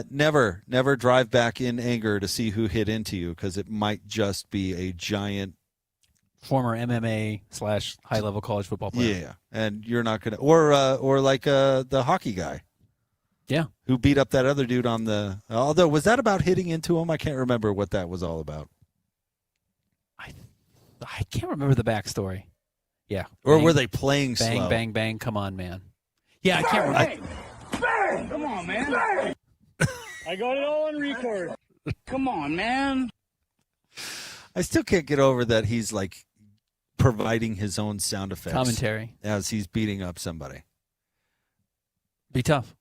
never drive back in anger to see who hit into you, because it might just be a giant former MMA / high level college football player. Yeah, and you're not gonna, or like the hockey guy. Yeah, who beat up that other dude on the. Although, was that about hitting into him? I can't remember what that was all about. I can't remember the backstory. Yeah, or bang, were they playing bang, slow? Bang, bang, come on, man. Yeah, I can't remember. Bang! Come on, man. Bang! I got it all on record. Come on, man. I still can't get over that he's like providing his own sound effects commentary as he's beating up somebody. Be tough.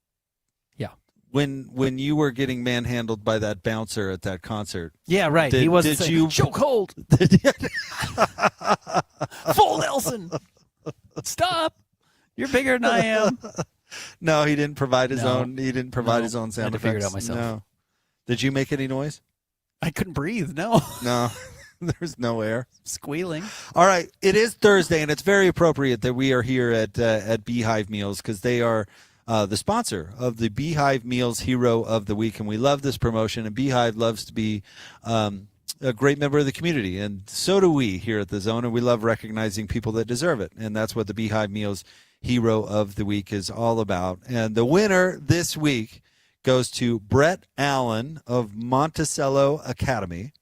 Yeah. When you were getting manhandled by that bouncer at that concert. Yeah, right. He wasn't saying, you choke hold. Full Nelson. Stop. You're bigger than I am. No, he didn't provide his own. He didn't provide his own sound I had to effects. figure it out myself. No. Did you make any noise? I couldn't breathe. No. No. There's no air. Squealing. All right. It is Thursday, and it's very appropriate that we are here at Beehive Meals, because they are the sponsor of the Beehive Meals Hero of the Week, and we love this promotion. And Beehive loves to be a great member of the community, and so do we here at the Zone. And we love recognizing people that deserve it, and that's what the Beehive Meals Hero of the Week is all about. And the winner this week goes to Brett Allen of Monticello Academy.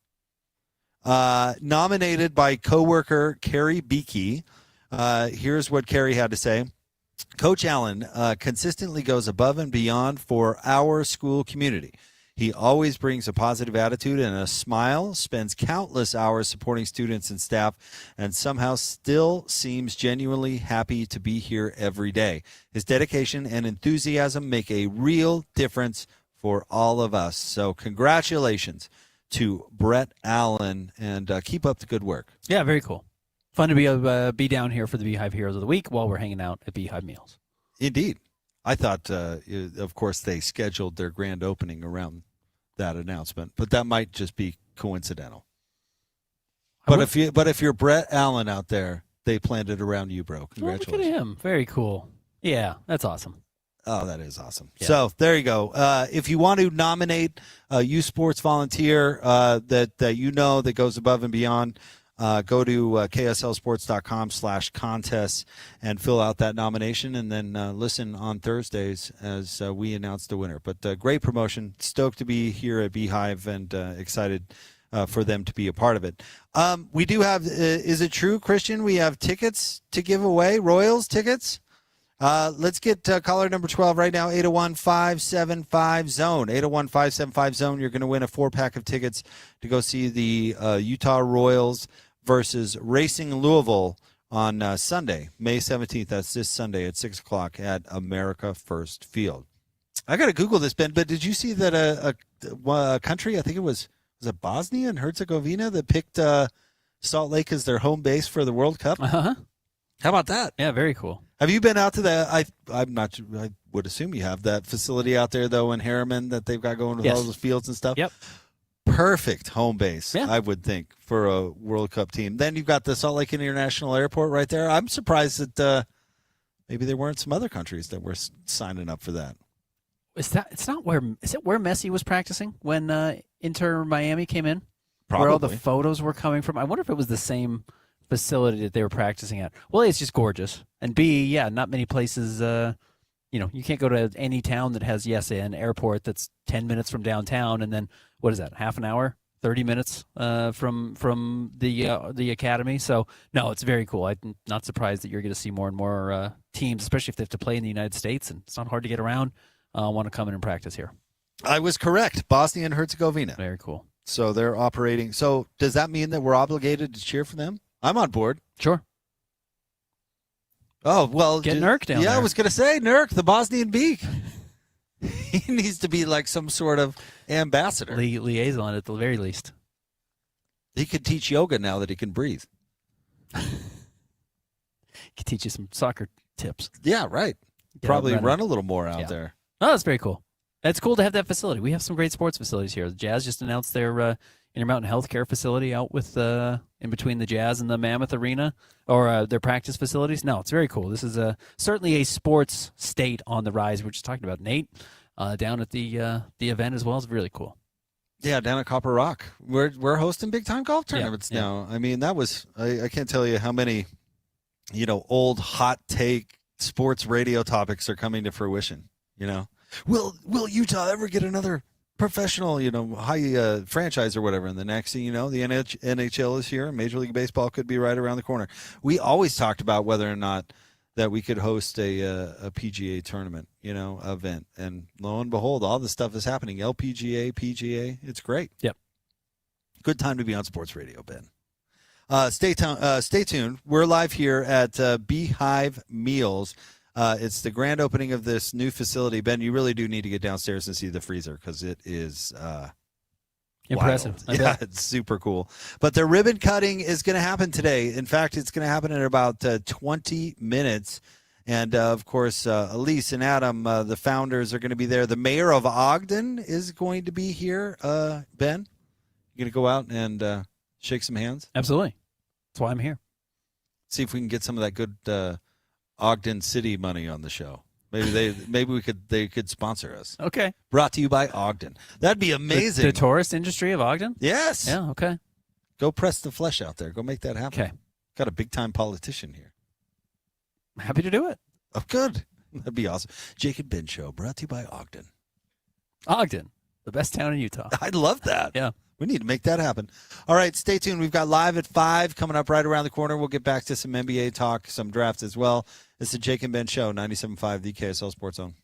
Nominated by coworker Carrie Beakey. Here's what Carrie had to say. Coach Allen consistently goes above and beyond for our school community. He always brings a positive attitude and a smile, spends countless hours supporting students and staff, and somehow still seems genuinely happy to be here every day. His dedication and enthusiasm make a real difference for all of us. So congratulations to Brett Allen, and keep up the good work. Yeah, very cool. Fun to be down here for the Beehive Heroes of the Week while we're hanging out at Beehive Meals. Indeed. I thought, of course, they scheduled their grand opening around that announcement, but that might just be coincidental. But if you're Brett Allen out there, they planned it around you, bro. Congratulations. Oh, look at him. Very cool. Yeah, that's awesome. Oh, that is awesome. Yeah. So there you go. If you want to nominate a youth sports volunteer that that goes above and beyond, go to kslsports.com/contests and fill out that nomination, and then listen on Thursdays as we announce the winner. But great promotion. Stoked to be here at Beehive, and excited for them to be a part of it. We do have, is it true, Christian, we have tickets to give away, Royals tickets? Let's get caller number 12 right now, 801-575-ZONE. 801-575-ZONE. You're going to win a 4-pack of tickets to go see the Utah Royals versus Racing Louisville on Sunday, May 17th. That's this Sunday at 6 o'clock at America First Field. I got to Google this, Ben, but did you see that a country, I think it was it Bosnia and Herzegovina, that picked Salt Lake as their home base for the World Cup? Uh-huh. How about that? Yeah, very cool. Have you been out to I'm not sure, I would assume you have, that facility out there, though, in Harriman that they've got going with all those fields and stuff? Yep. Perfect home base, yeah. I would think, for a World Cup team. Then you've got the Salt Lake International Airport right there. I'm surprised that maybe there weren't some other countries that were signing up for that. Is it where Messi was practicing when Inter Miami came in? Probably. Where all the photos were coming from? I wonder if it was the same facility that they were practicing at. Well, A, it's just gorgeous, and B, yeah, not many places. You can't go to any town that has an airport that's 10 minutes from downtown, and then what is that? Half an hour, 30 minutes from the academy. So no, it's very cool. I'm not surprised that you're going to see more and more teams, especially if they have to play in the United States, and it's not hard to get around. Want to come in and practice here. I was correct. Bosnia and Herzegovina. Very cool. So they're operating. So does that mean that we're obligated to cheer for them? I'm on board. Sure. Oh, well. Get Nurk down there. Yeah, I was going to say, Nurk, the Bosnian Beak. He needs to be like some sort of ambassador. Liaison at the very least. He could teach yoga now that he can breathe. He could teach you some soccer tips. Yeah, right. Probably run a little more out there. Oh, that's very cool. It's cool to have that facility. We have some great sports facilities here. The Jazz just announced their Intermountain Healthcare facility out with in between the Jazz and the Mammoth Arena, or their practice facilities. No, it's very cool. This is certainly a sports state on the rise. We're just talking about Nate down at the event as well. It's really cool. Yeah, down at Copper Rock. We're hosting big time golf tournaments now. I mean, that was I can't tell you how many old hot take sports radio topics are coming to fruition. Will Utah ever get another professional, high franchise or whatever? And the next thing you know, the NHL is here, and Major League Baseball could be right around the corner. We always talked about whether or not that we could host a PGA tournament, event, and lo and behold, all this stuff is happening. LPGA, PGA, it's great. Yep. Good time to be on sports radio, Ben. Stay tuned. We're live here at Beehive Meals. It's the grand opening of this new facility. Ben, you really do need to get downstairs and see the freezer because it is impressive. Yeah, it's super cool. But the ribbon cutting is going to happen today. In fact, it's going to happen in about 20 minutes. And, of course, Elise and Adam, the founders, are going to be there. The mayor of Ogden is going to be here. Ben, you going to go out and shake some hands? Absolutely. That's why I'm here. See if we can get some of that good Ogden City money on the show. Maybe they could sponsor us. Okay. Brought to you by Ogden. That'd be amazing. The tourist industry of Ogden? Yes. Yeah, okay. Go press the flesh out there. Go make that happen. Okay. Got a big time politician here. Happy to do it. Oh, good. That'd be awesome. Jake and Ben Show, brought to you by Ogden. Ogden, the best town in Utah. I love that. Yeah. We need to make that happen. All right, stay tuned. We've got Live at 5 coming up right around the corner. We'll get back to some NBA talk, some drafts as well. It's the Jake and Ben Show, 97.5, the KSL Sports Zone.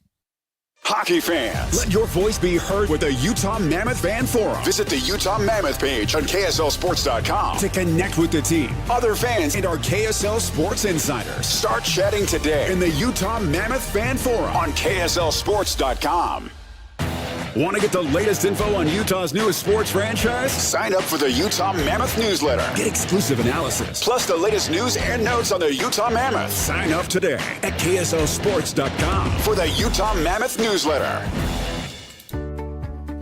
Hockey fans, let your voice be heard with the Utah Mammoth Fan Forum. Visit the Utah Mammoth page on KSLSports.com to connect with the team, other fans, and our KSL Sports insiders. Start chatting today in the Utah Mammoth Fan Forum on KSLSports.com. Want to get the latest info on Utah's newest sports franchise? Sign up for the Utah Mammoth newsletter. Get exclusive analysis, plus the latest news and notes on the Utah Mammoth. Sign up today at KSLSports.com for the Utah Mammoth newsletter.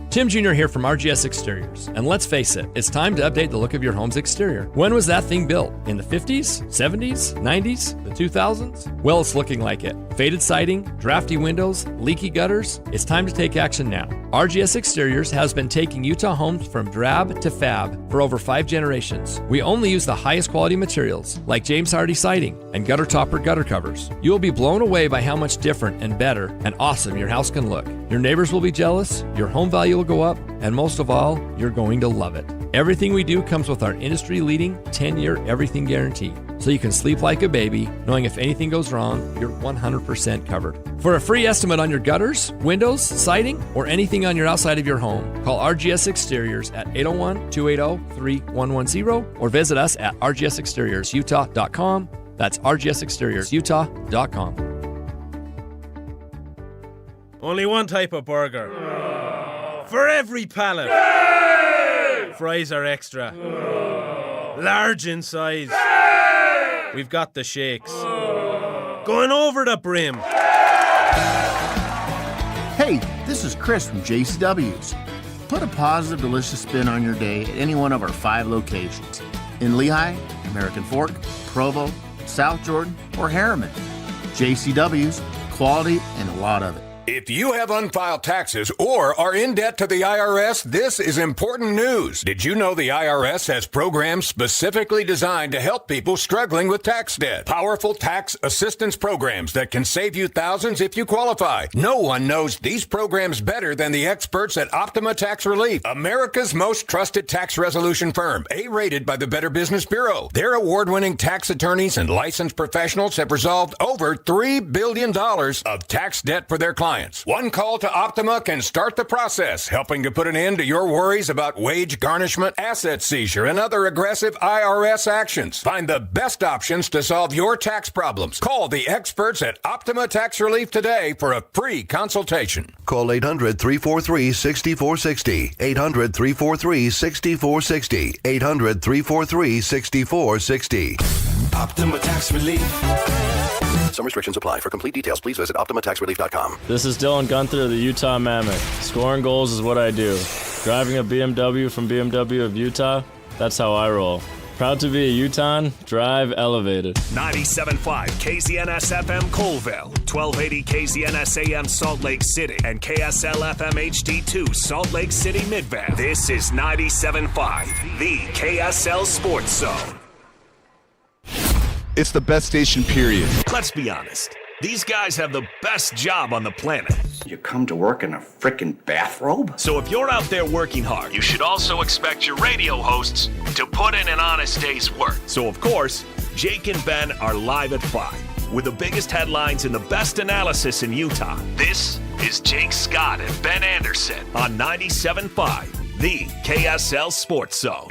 Tim Jr. here from RGS Exteriors. And let's face it, it's time to update the look of your home's exterior. When was that thing built? In the 50s, 70s, 90s, the 2000s? Well, it's looking like it. Faded siding, drafty windows, leaky gutters. It's time to take action now. RGS Exteriors has been taking Utah homes from drab to fab for over 5 generations. We only use the highest quality materials, like James Hardy siding and gutter topper gutter covers. You will be blown away by how much different and better and awesome your house can look. Your neighbors will be jealous, your home value will go up, and most of all, you're going to love it. Everything we do comes with our industry-leading 10-year everything guarantee, so you can sleep like a baby, knowing if anything goes wrong, you're 100% covered. For a free estimate on your gutters, windows, siding, or anything on your outside of your home, call RGS Exteriors at 801-280-3110 or visit us at rgsexteriorsutah.com. That's rgsexteriorsutah.com. Only one type of burger. For every pallet. Fries are extra. Large in size. We've got the shakes. Going over the brim. Hey, this is Chris from JCW's. Put a positive, delicious spin on your day at any one of our 5 locations. In Lehigh, American Fork, Provo, South Jordan, or Harriman. JCW's, quality and a lot of it. If you have unfiled taxes or are in debt to the IRS, this is important news. Did you know the IRS has programs specifically designed to help people struggling with tax debt? Powerful tax assistance programs that can save you thousands if you qualify. No one knows these programs better than the experts at Optima Tax Relief, America's most trusted tax resolution firm, A-rated by the Better Business Bureau. Their award-winning tax attorneys and licensed professionals have resolved over $3 billion of tax debt for their clients. One call to Optima can start the process, helping to put an end to your worries about wage garnishment, asset seizure, and other aggressive IRS actions. Find the best options to solve your tax problems. Call the experts at Optima Tax Relief today for a free consultation. Call 800-343-6460. 800-343-6460. 800-343-6460. Optima Tax Relief. Some restrictions apply. For complete details, please visit OptimaTaxRelief.com. This is Dylan Gunther of the Utah Mammoth. Scoring goals is what I do. Driving a BMW from BMW of Utah, that's how I roll. Proud to be a Utahn, drive elevated. 97.5 KZNS FM Colville, 1280 KZNS AM Salt Lake City, and KSL FM HD2 Salt Lake City Midvale. This is 97.5, the KSL Sports Zone. It's the best station, period. Let's be honest. These guys have the best job on the planet. You come to work in a frickin' bathrobe? So if you're out there working hard, you should also expect your radio hosts to put in an honest day's work. So of course, Jake and Ben are live at 5 with the biggest headlines and the best analysis in Utah. This is Jake Scott and Ben Anderson on 97.5, the KSL Sports Zone.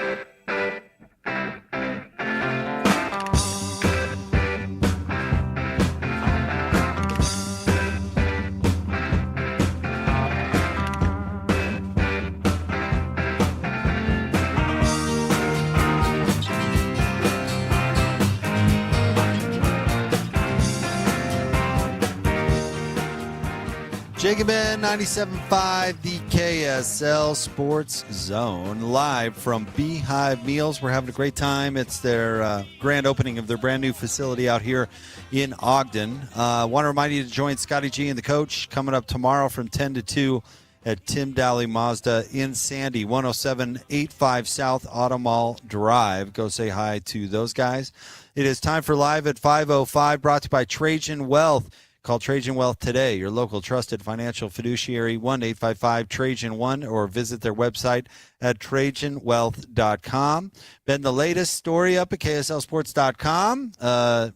Jacob Ben, 97.5, the KSL Sports Zone, live from Beehive Meals. We're having a great time. It's their grand opening of their brand new facility out here in Ogden. Want to remind you to join Scotty G and the coach coming up tomorrow from 10 to 2 at Tim Daly Mazda in Sandy, 10785 South Automall Drive. Go say hi to those guys. It is time for Live at 5:05, brought to you by Trajan Wealth. Call Trajan Wealth today, your local trusted financial fiduciary, 1-855-TRAJAN1, or visit their website at TrajanWealth.com. Ben, the latest story up at KSLSports.com, a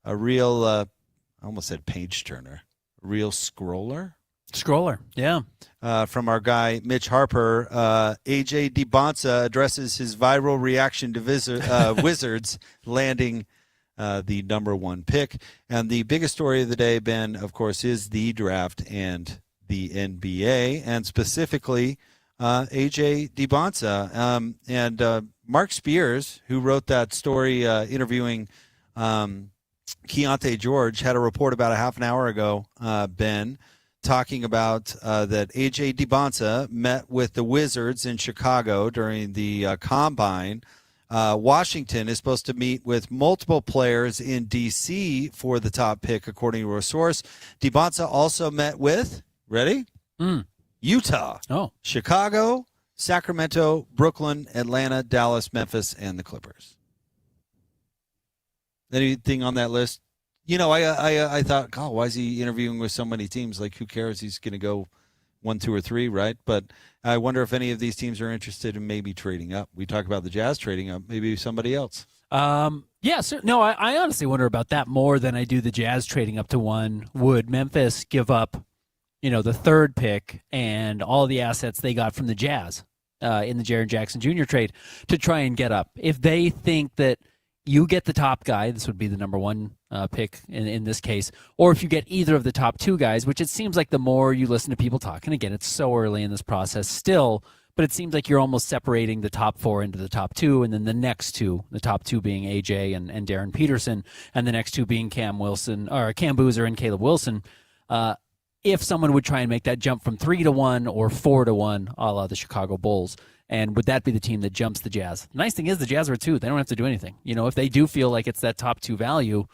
real, I almost said page turner, real scroller. Scroller, yeah. From our guy, Mitch Harper, AJ DiBonza addresses his viral reaction to Wizards landing the number 1 pick. And the biggest story of the day, Ben, of course, is the draft and the NBA, and specifically AJ DiBonza. And Mark Spears, who wrote that story interviewing Keontae George, had a report about a half an hour ago, Ben, talking about that AJ DiBonza met with the Wizards in Chicago during the Combine. Washington is supposed to meet with multiple players in D.C. for the top pick, according to a source. DiBonza also met with, ready? Utah, Chicago, Sacramento, Brooklyn, Atlanta, Dallas, Memphis, and the Clippers. Anything on that list? You know, I thought, God, why is he interviewing with so many teams? Like, who cares? He's going to go 1, 2, or 3, right? But I wonder if any of these teams are interested in maybe trading up. We talk about the Jazz trading up. Maybe somebody else. Yeah, so, no, I honestly wonder about that more than I do the Jazz trading up to 1. Would Memphis give up, the 3rd pick and all the assets they got from the Jazz in the Jaren Jackson Jr. trade to try and get up? If they think that you get the top guy, this would be the number 1 pick in this case, or if you get either of the top 2 guys, which it seems like the more you listen to people talk, and again, it's so early in this process still, but it seems like you're almost separating the top 4 into the top 2, and then the next 2, the top 2 being AJ and Darren Peterson, and the next 2 being Cam Boozer and Caleb Wilson. If someone would try and make that jump from 3 to 1 or 4 to 1, a la the Chicago Bulls, and would that be the team that jumps the Jazz? The nice thing is the Jazz are 2. They don't have to do anything. If they do feel like it's that top 2 value,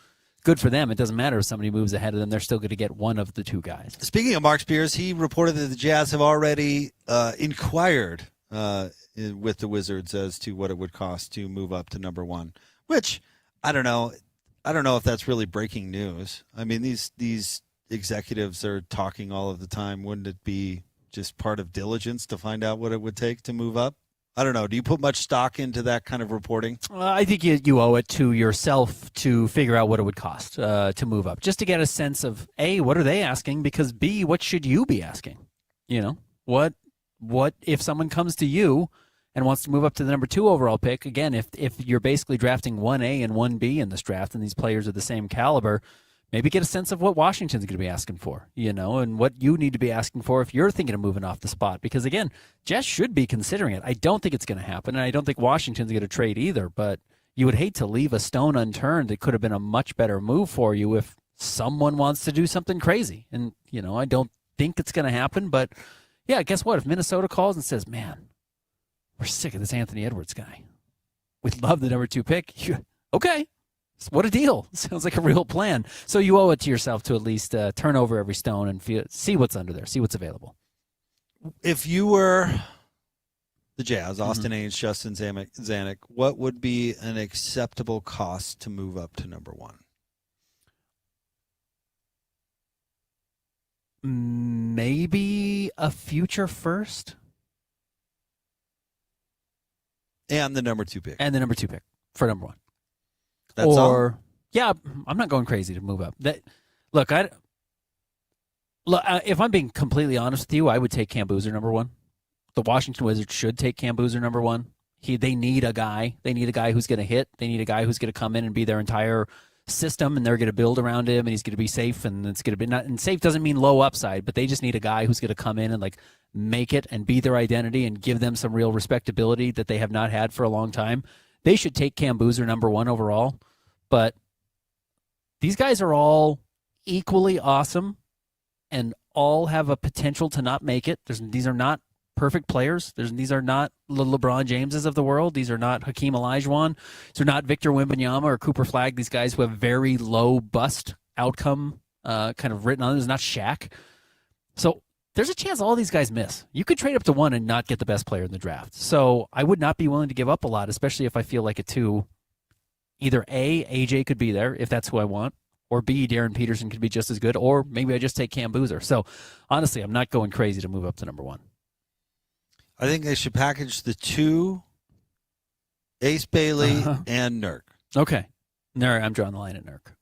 good for them. It doesn't matter if somebody moves ahead of them. They're still going to get one of the 2 guys. Speaking of Mark Spears, he reported that the Jazz have already inquired with the Wizards as to what it would cost to move up to number 1, which I don't know. I don't know if that's really breaking news. I mean, these executives are talking all of the time. Wouldn't it be just part of diligence to find out what it would take to move up? I don't know. Do you put much stock into that kind of reporting? I think you owe it to yourself to figure out what it would cost to move up, just to get a sense of, A, what are they asking? Because B, what should you be asking? What if someone comes to you and wants to move up to the number 2 overall pick? Again, if you're basically drafting 1A and 1B in this draft and these players are the same caliber, maybe get a sense of what Washington's going to be asking for, and what you need to be asking for if you're thinking of moving off the spot. Because, again, Jazz should be considering it. I don't think it's going to happen, and I don't think Washington's going to trade either. But you would hate to leave a stone unturned that could have been a much better move for you if someone wants to do something crazy. And, I don't think it's going to happen. But, yeah, guess what? If Minnesota calls and says, man, we're sick of this Anthony Edwards guy. We'd love the number 2 pick. Okay. What a deal. Sounds like a real plan. So you owe it to yourself to at least turn over every stone and see what's under there, see what's available. If you were the Jazz, Austin Ains, Justin Zanuck, what would be an acceptable cost to move up to number 1? Maybe a future first. And the number 2 pick. And the number 2 pick for number 1. That's all? Yeah, I'm not going crazy to move up. Look, if I'm being completely honest with you, I would take Cam Boozer number 1. The Washington Wizards should take Cam Boozer number 1. They need a guy. They need a guy who's going to hit. They need a guy who's going to come in and be their entire system, and they're going to build around him, and he's going to be safe, and it's going to be not. And safe doesn't mean low upside, but they just need a guy who's going to come in and make it and be their identity and give them some real respectability that they have not had for a long time. They should take Cam Boozer number 1 overall, but these guys are all equally awesome and all have a potential to not make it. These are not perfect players. These are not the LeBron Jameses of the world. These are not Hakeem Olajuwon. These are not Victor Wembanyama or Cooper Flagg. These guys who have very low bust outcome kind of written on them. It's not Shaq. So there's a chance all these guys miss. You could trade up to 1 and not get the best player in the draft. So I would not be willing to give up a lot, especially if I feel like a 2. Either A, AJ could be there if that's who I want, Or B, Darren Peterson could be just as good. Or maybe I just take Cam Boozer. So, honestly, I'm not going crazy to move up to number 1. I think they should package the 2, Ace Bailey and Nurk. Okay. Nurk, I'm drawing the line at Nurk.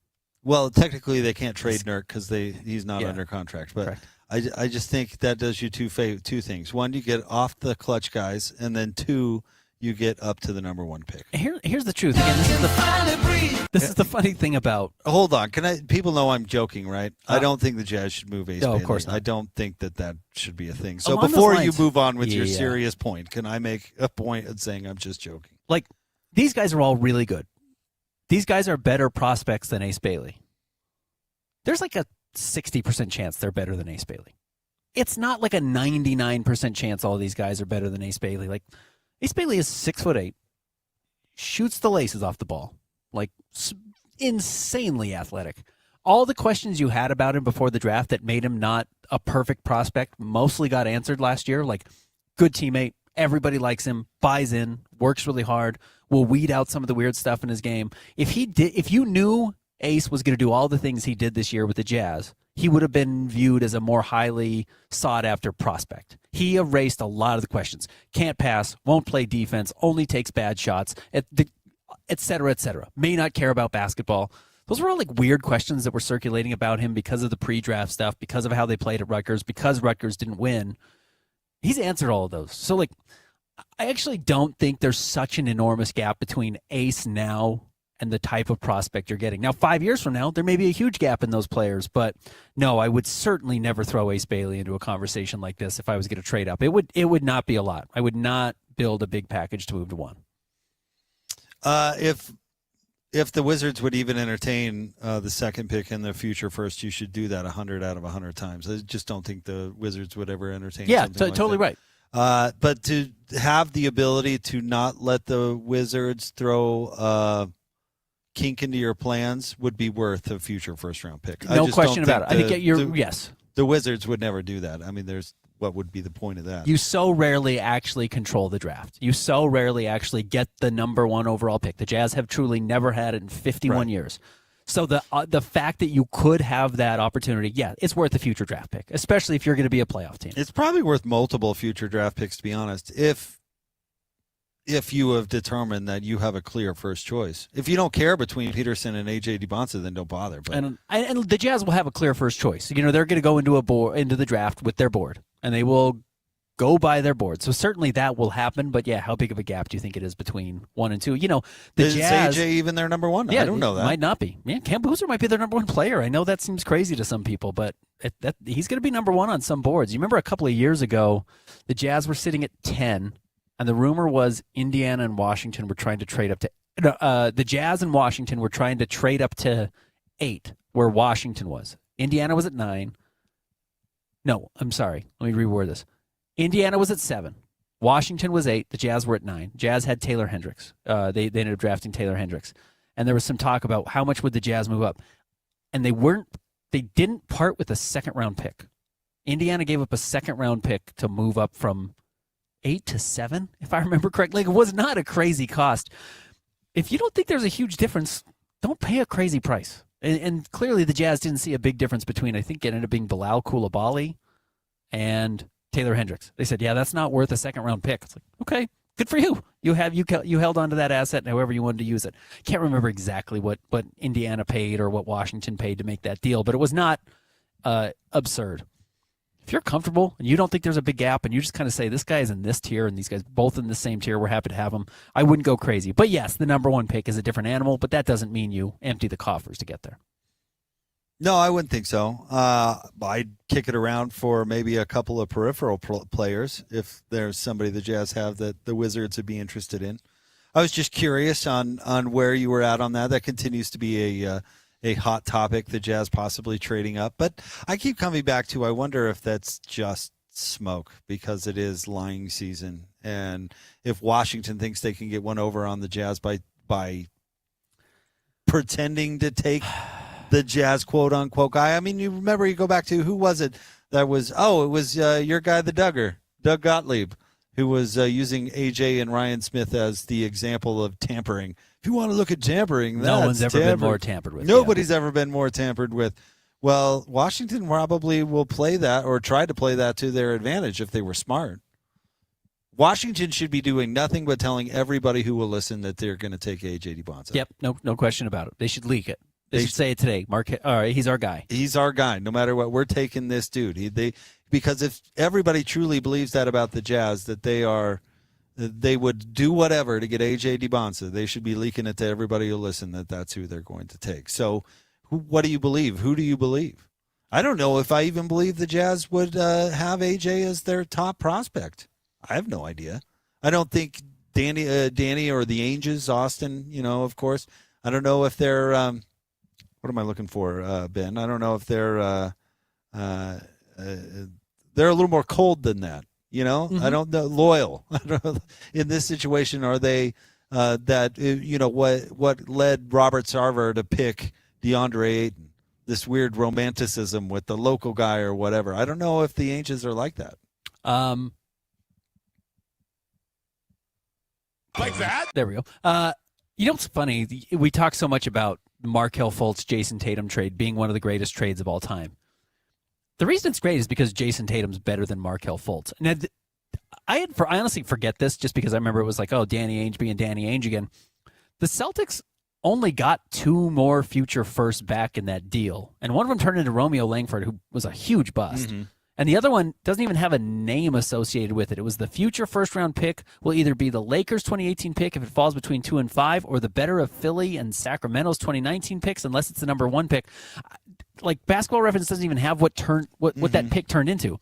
Well, technically they can't trade Nurk because he's not under contract. But I just think that does you two things. One, you get off the clutch guys, and then 2, you get up to the number 1 pick. Here's the truth. Again, this is the funny thing about. Hold on, people know I'm joking, right? I don't think the Jazz should move Ace Bailey. of course not. I don't think that should be a thing. So Along before those you lines- move on with your Yeah. serious point, can I make a point of saying I'm just joking? Like, these guys are all really good. These guys are better prospects than Ace Bailey. There's like a 60% chance they're better than Ace Bailey. It's not like a 99% chance all these guys are better than Ace Bailey. Like, Ace Bailey is 6'8", shoots the laces off the ball, like insanely athletic. All the questions you had about him before the draft that made him not a perfect prospect mostly got answered last year. Like, good teammate, everybody likes him, buys in, works really hard, will weed out some of the weird stuff in his game. If you knew Ace was going to do all the things he did this year with the Jazz, he would have been viewed as a more highly sought-after prospect. He erased a lot of the questions. Can't pass, won't play defense, only takes bad shots, et cetera, et cetera. May not care about basketball. Those were all like weird questions that were circulating about him because of the pre-draft stuff, because of how they played at Rutgers, because Rutgers didn't win. He's answered all of those. So, like, I actually don't think there's such an enormous gap between Ace now and the type of prospect you're getting. Now, 5 years from now, there may be a huge gap in those players, but no, I would certainly never throw Ace Bailey into a conversation like this if I was going to trade up. It would not be a lot. I would not build a big package to move to 1. If the Wizards would even entertain the second pick in the future first, you should do that 100 out of 100 times. I just don't think the Wizards would ever entertain something like totally that. right. But to have the ability to not let the Wizards throw kink into your plans would be worth a future first-round pick. No question about it. I think yes. The Wizards would never do that. I mean, what would be the point of that? You so rarely actually control the draft. You so rarely actually get the number 1 overall pick. The Jazz have truly never had it in 51 years. So the fact that you could have that opportunity, yeah, it's worth a future draft pick, especially if you're going to be a playoff team. It's probably worth multiple future draft picks, to be honest, if you have determined that you have a clear first choice. If you don't care between Peterson and A.J. DeBonsa, then don't bother. But. And the Jazz will have a clear first choice. You know, they're going to go into the draft with their board, and they will go by their board. So certainly that will happen. But yeah, how big of a gap do you think it is between 1 and 2? You know, the Jazz. Is A.J. even their number 1? Yeah, I don't know that. Might not be. Yeah, Cam Boozer might be their number 1 player. I know that seems crazy to some people, but he's going to be number 1 on some boards. You remember a couple of years ago, the Jazz were sitting at 10. And the rumor was Indiana and Washington were trying to trade up to the Jazz and Washington were trying to trade up to 8, where Washington was. Indiana was at 9. No, I'm sorry. Let me reword this. Indiana was at 7. Washington was 8. The Jazz were at 9. Jazz had Taylor Hendricks. They ended up drafting Taylor Hendricks. And there was some talk about how much would the Jazz move up. And they didn't part with a second-round pick. Indiana gave up a second-round pick to move up from 8 to 7, if I remember correctly. Like, it was not a crazy cost. If you don't think there's a huge difference, don't pay a crazy price. And clearly the Jazz didn't see a big difference between, I think it ended up being Bilal Coulibaly and Taylor Hendricks. They said, yeah, that's not worth a second-round pick. It's like, okay, good for you. You held on to that asset however you wanted to use it. Can't remember exactly what Indiana paid or what Washington paid to make that deal, but it was not absurd. If you're comfortable and you don't think there's a big gap and you just kind of say this guy is in this tier and these guys both in the same tier, we're happy to have them, I wouldn't go crazy. But yes, the number 1 pick is a different animal, but that doesn't mean you empty the coffers to get there. No, I wouldn't think so. I'd kick it around for maybe a couple of peripheral players if there's somebody the Jazz have that the Wizards would be interested in. I was just curious on where you were at on that. That continues to be a hot topic, the Jazz possibly trading up. But I keep coming back to, I wonder if that's just smoke because it is lying season. And if Washington thinks they can get one over on the Jazz by pretending to take the Jazz quote-unquote guy. I mean, you go back to, who was it that was, it was your guy, the Doug Gottlieb, who was using AJ and Ryan Smith as the example of tampering. If you want to look at tampering, no one's ever been more tampered with. Nobody's ever been more tampered with. Well, Washington probably will play that or try to play that to their advantage if they were smart. Washington should be doing nothing but telling everybody who will listen that they're going to take A.J. DeBonza. Yep, no question about it. They should leak it. They should say it today. Mark, all right, he's our guy. He's our guy. No matter what, we're taking this dude. Because if everybody truly believes that about the Jazz, that they would do whatever to get A.J. DeBonza, they should be leaking it to everybody who listen that that's who they're going to take. So what do you believe? Who do you believe? I don't know if I even believe the Jazz would have A.J. as their top prospect. I have no idea. I don't think Danny or the Angels, Austin, of course. I don't know if they're what am I looking for, Ben? I don't know if they're a little more cold than that. Mm-hmm. I don't know, loyal. I don't know, in this situation, are they what led Robert Sarver to pick DeAndre Ayton? This weird romanticism with the local guy or whatever. I don't know if the Angels are like that. Like that? There we go. What's funny? We talk so much about Markelle Fultz, Jason Tatum trade being one of the greatest trades of all time. The reason it's great is because Jason Tatum's better than Markelle Fultz. And I honestly forget this just because I remember it was like, oh, Danny Ainge being Danny Ainge again. The Celtics only got 2 more future firsts back in that deal. And one of them turned into Romeo Langford, who was a huge bust. Mm-hmm. And the other one doesn't even have a name associated with it. It was the future first-round pick will either be the Lakers' 2018 pick if it falls between 2 and 5, or the better of Philly and Sacramento's 2019 picks, unless it's the number 1 pick. Like, Basketball Reference doesn't even have what that pick turned into. It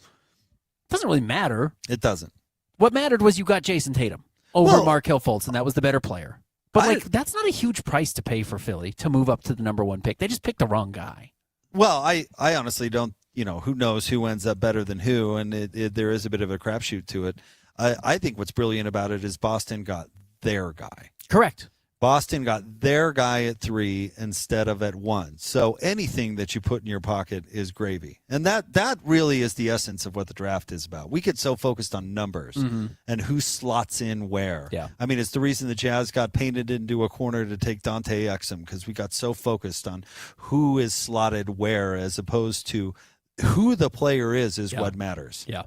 doesn't really matter. It doesn't. What mattered was you got Jason Tatum over Markelle Fultz, and that was the better player. But that's not a huge price to pay for Philly to move up to the number 1 pick. They just picked the wrong guy. Well, I honestly don't. Who knows who ends up better than who, and there is a bit of a crapshoot to it. I think what's brilliant about it is Boston got their guy. Correct. Boston got their guy at 3 instead of at 1. So anything that you put in your pocket is gravy. And that really is the essence of what the draft is about. We get so focused on numbers and who slots in where. Yeah. I mean, it's the reason the Jazz got painted into a corner to take Dante Exum, because we got so focused on who is slotted where as opposed to who the player is what matters. Yeah.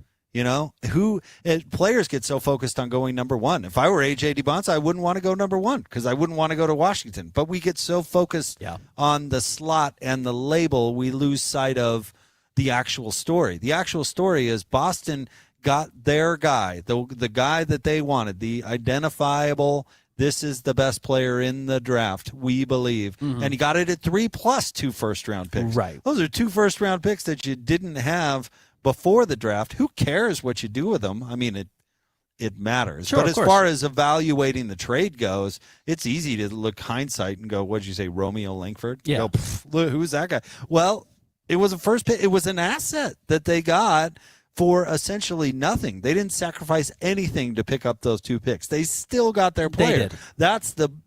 Players get so focused on going number 1. If I were A.J. DeBonza, I wouldn't want to go number 1 because I wouldn't want to go to Washington. But we get so focused on the slot and the label, we lose sight of the actual story. The actual story is Boston got their guy, the guy that they wanted, the identifiable, this is the best player in the draft, we believe. Mm-hmm. And he got it at 3 plus 2 first-round picks. Right. Those are 2 first-round picks that you didn't have before the draft. Who cares what you do with them? I mean, it matters. Sure, but of as course. far as evaluating the trade goes, it's easy to look hindsight and go, what did you say, Romeo Langford? Yeah. Go, look, who's that guy? Well, it was a first pick. It was an asset that they got for essentially nothing. They didn't sacrifice anything to pick up those 2 picks. They still got their player. They did.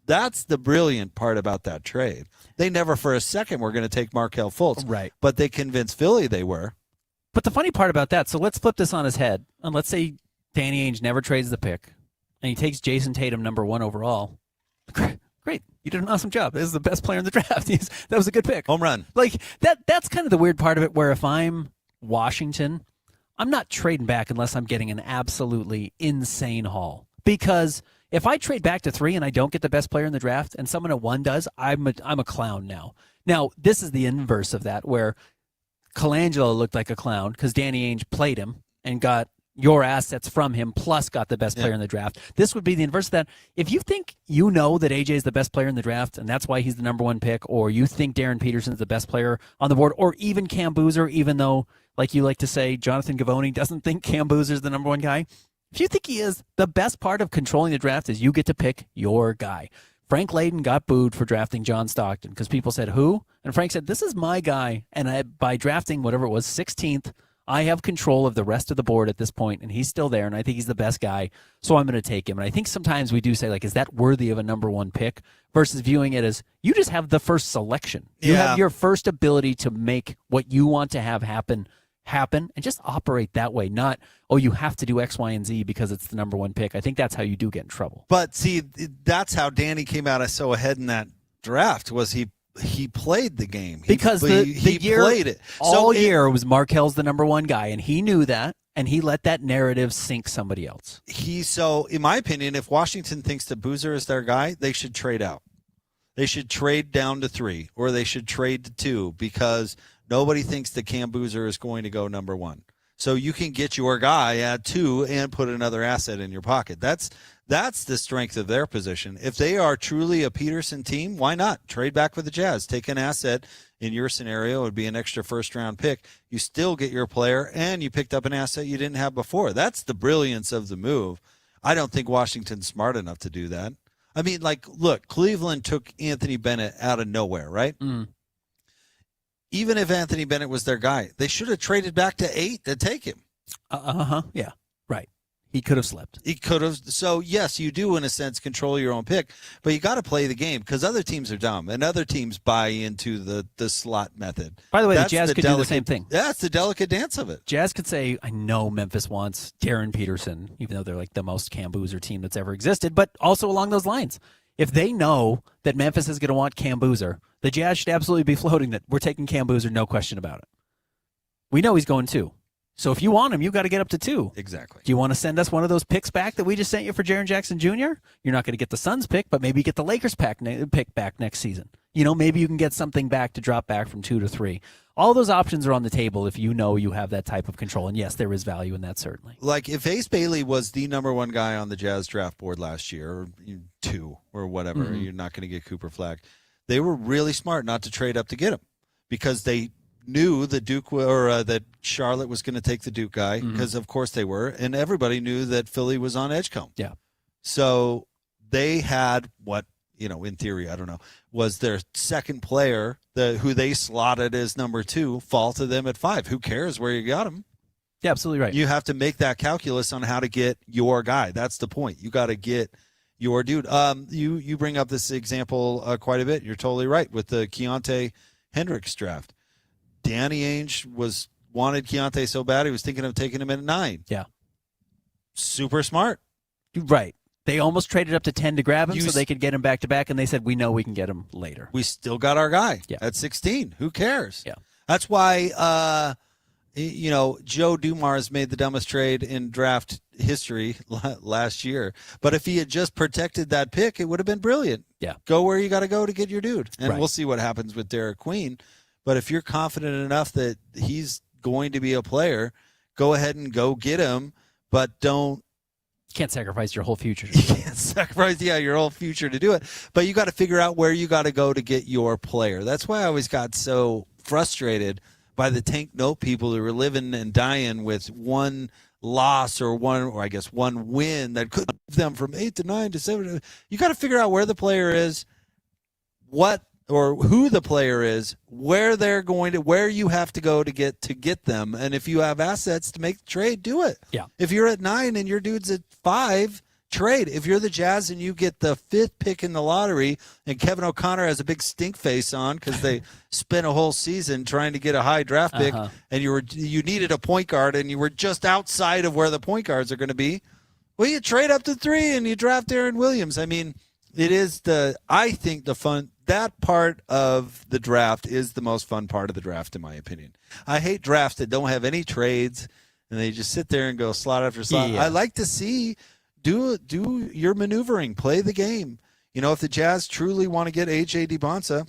That's the brilliant part about that trade. They never for a second were going to take Markelle Fultz. Right. But they convinced Philly they were. But the funny part about that, so let's flip this on his head, and let's say Danny Ainge never trades the pick, and he takes Jason Tatum number 1 overall. Great. You did an awesome job. This is the best player in the draft. That was a good pick. Home run. Like, that's kind of the weird part of it, where if I'm Washington, I'm not trading back unless I'm getting an absolutely insane haul. Because if I trade back to 3 and I don't get the best player in the draft, and someone at 1 does, I'm a clown now. Now, this is the inverse of that, where Colangelo looked like a clown because Danny Ainge played him and got your assets from him, plus got the best player in the draft. This would be the inverse of that. If you think that AJ is the best player in the draft and that's why he's the number 1 pick, or you think Darren Peterson's the best player on the board, or even Cam Boozer, even though, like you like to say, Jonathan Givony doesn't think Cam Boozer's the number 1 guy. If you think he is, the best part of controlling the draft is you get to pick your guy. Frank Layden got booed for drafting John Stockton because people said, who? And Frank said, this is my guy. And by drafting whatever it was, 16th, I have control of the rest of the board at this point, and he's still there, and I think he's the best guy, so I'm going to take him. And I think sometimes we do say, like, is that worthy of a number 1 pick, versus viewing it as you just have the first selection. You have your first ability to make what you want to have happen happen and just operate that way. Not, oh, you have to do X, Y, and Z because it's the number one pick. I think that's how you do get in trouble. But see, that's how Danny came out so ahead in that draft, was he played the game. Because the year, played it. All year was Markel's the number one guy, and he knew that, and he let that narrative sink somebody else. So, in my opinion, if Washington thinks that Boozer is their guy, they should trade out. They should trade down to 3, or they should trade to 2, because nobody thinks that Cam Boozer is going to go number 1. So you can get your guy at 2 and put another asset in your pocket. That's the strength of their position. If they are truly a Peterson team, why not? Trade back with the Jazz. Take an asset. In your scenario, it would be an extra first-round pick. You still get your player, and you picked up an asset you didn't have before. That's the brilliance of the move. I don't think Washington's smart enough to do that. I mean, look, Cleveland took Anthony Bennett out of nowhere, right? Mm. Even if Anthony Bennett was their guy, they should have traded back to 8 to take him. Yeah, right. He could have slipped. He could have. So, yes, you do, in a sense, control your own pick, but you got to play the game because other teams are dumb, and other teams buy into the slot method. By the way, the Jazz could do the same thing. That's the delicate dance of it. Jazz could say, I know Memphis wants Darren Peterson, even though they're like the most Cam Boozer team that's ever existed, but also along those lines. If they know that Memphis is going to want Cam Boozer, the Jazz should absolutely be floating that we're taking Cam Boozer, no question about it. We know he's going 2. So if you want him, you got to get up to 2. Exactly. Do you want to send us one of those picks back that we just sent you for Jaren Jackson Jr.? You're not going to get the Suns pick, but maybe you get the Lakers pick back next season. Maybe you can get something back to drop back from 2 to 3. All those options are on the table if you know you have that type of control. And yes, there is value in that, certainly. Like if Ace Bailey was the number 1 guy on the Jazz draft board last year, or 2 or whatever, you're not going to get Cooper Flag. They were really smart not to trade up to get him because they knew that that Charlotte was going to take the Duke guy, because of course they were, and everybody knew that Philly was on Edgecombe. Yeah. So they had what, in theory, I don't know, was their second player who they slotted as number 2 fall to them at 5. Who cares where you got him? Yeah, absolutely right. You have to make that calculus on how to get your guy. That's the point. You got to get your dude. You bring up this example quite a bit. You're totally right with the Keontae Hendricks draft. Danny Ainge wanted Keontae so bad he was thinking of taking him at 9. Yeah. Super smart. Right. They almost traded up to 10 to grab him so they could get him back-to-back, and they said, we know we can get him later. We still got our guy at 16. Who cares? Yeah. That's why, Joe Dumars made the dumbest trade in draft history last year. But if he had just protected that pick, it would have been brilliant. Yeah. Go where you got to go to get your dude. And Right. we'll see what happens with Derek Queen. But if you're confident enough that he's going to be a player, go ahead and go get him, but can't sacrifice your whole future. You can't sacrifice, your whole future to do it. But you got to figure out where you got to go to get your player. That's why I always got so frustrated by the tank note people who were living and dying with one loss or one win that could move them from 8 to 9 to 7. You got to figure out where the player is, who the player is, where you have to go to get them, and if you have assets to make the trade, do it. Yeah. If you're at 9 and your dude's at 5, trade. If you're the Jazz and you get the 5th pick in the lottery, and Kevin O'Connor has a big stink face on because they spent a whole season trying to get a high draft pick, and you needed a point guard, and you were just outside of where the point guards are going to be. Well, you trade up to 3 and you draft Aaron Williams. I mean, it is I think the fun. That part of the draft is the most fun part of the draft, in my opinion. I hate drafts that don't have any trades, and they just sit there and go slot after slot. Yeah. I like to see do your maneuvering, play the game. If the Jazz truly want to get A.J. DeBonsa,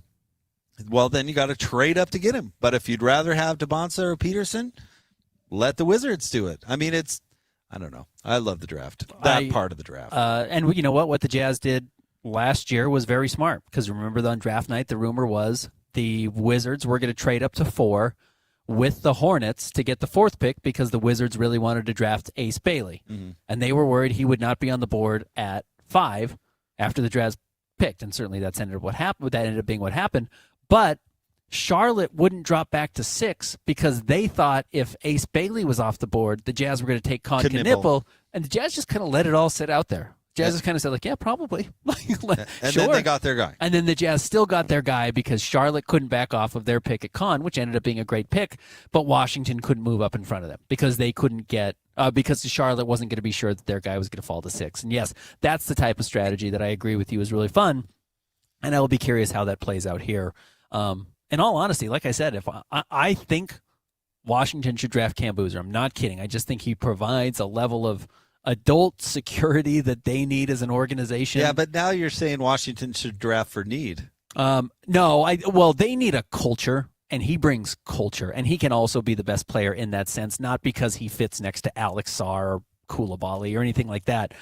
well, then you got to trade up to get him. But if you'd rather have DeBonsa or Peterson, let the Wizards do it. I mean, I don't know. I love the draft, part of the draft. And you know what the Jazz did last year was very smart, because remember on draft night, the rumor was the Wizards were going to trade up to 4 with the Hornets to get the 4th pick because the Wizards really wanted to draft Ace Bailey. Mm-hmm. And they were worried he would not be on the board at 5 after the Jazz picked. And certainly that ended up being what happened. But Charlotte wouldn't drop back to 6 because they thought if Ace Bailey was off the board, the Jazz were going to take Knippel. And the Jazz just kind of let it all sit out there. Jazz just kind of said, like, yeah, probably. And sure. then they got their guy. And then the Jazz still got their guy because Charlotte couldn't back off of their pick at Con, which ended up being a great pick, but Washington couldn't move up in front of them because they couldn't get because Charlotte wasn't going to be sure that their guy was going to fall to 6. And yes, that's the type of strategy that I agree with you is really fun, and I will be curious how that plays out here. In all honesty, like I said, if I think Washington should draft Cam Boozer. I'm not kidding. I just think he provides a level of adult security that they need as an organization. Yeah, but now you're saying Washington should draft for need. No, they need a culture, and he brings culture, and he can also be the best player in that sense, not because he fits next to Alex Sarr or Koulibaly or anything like that.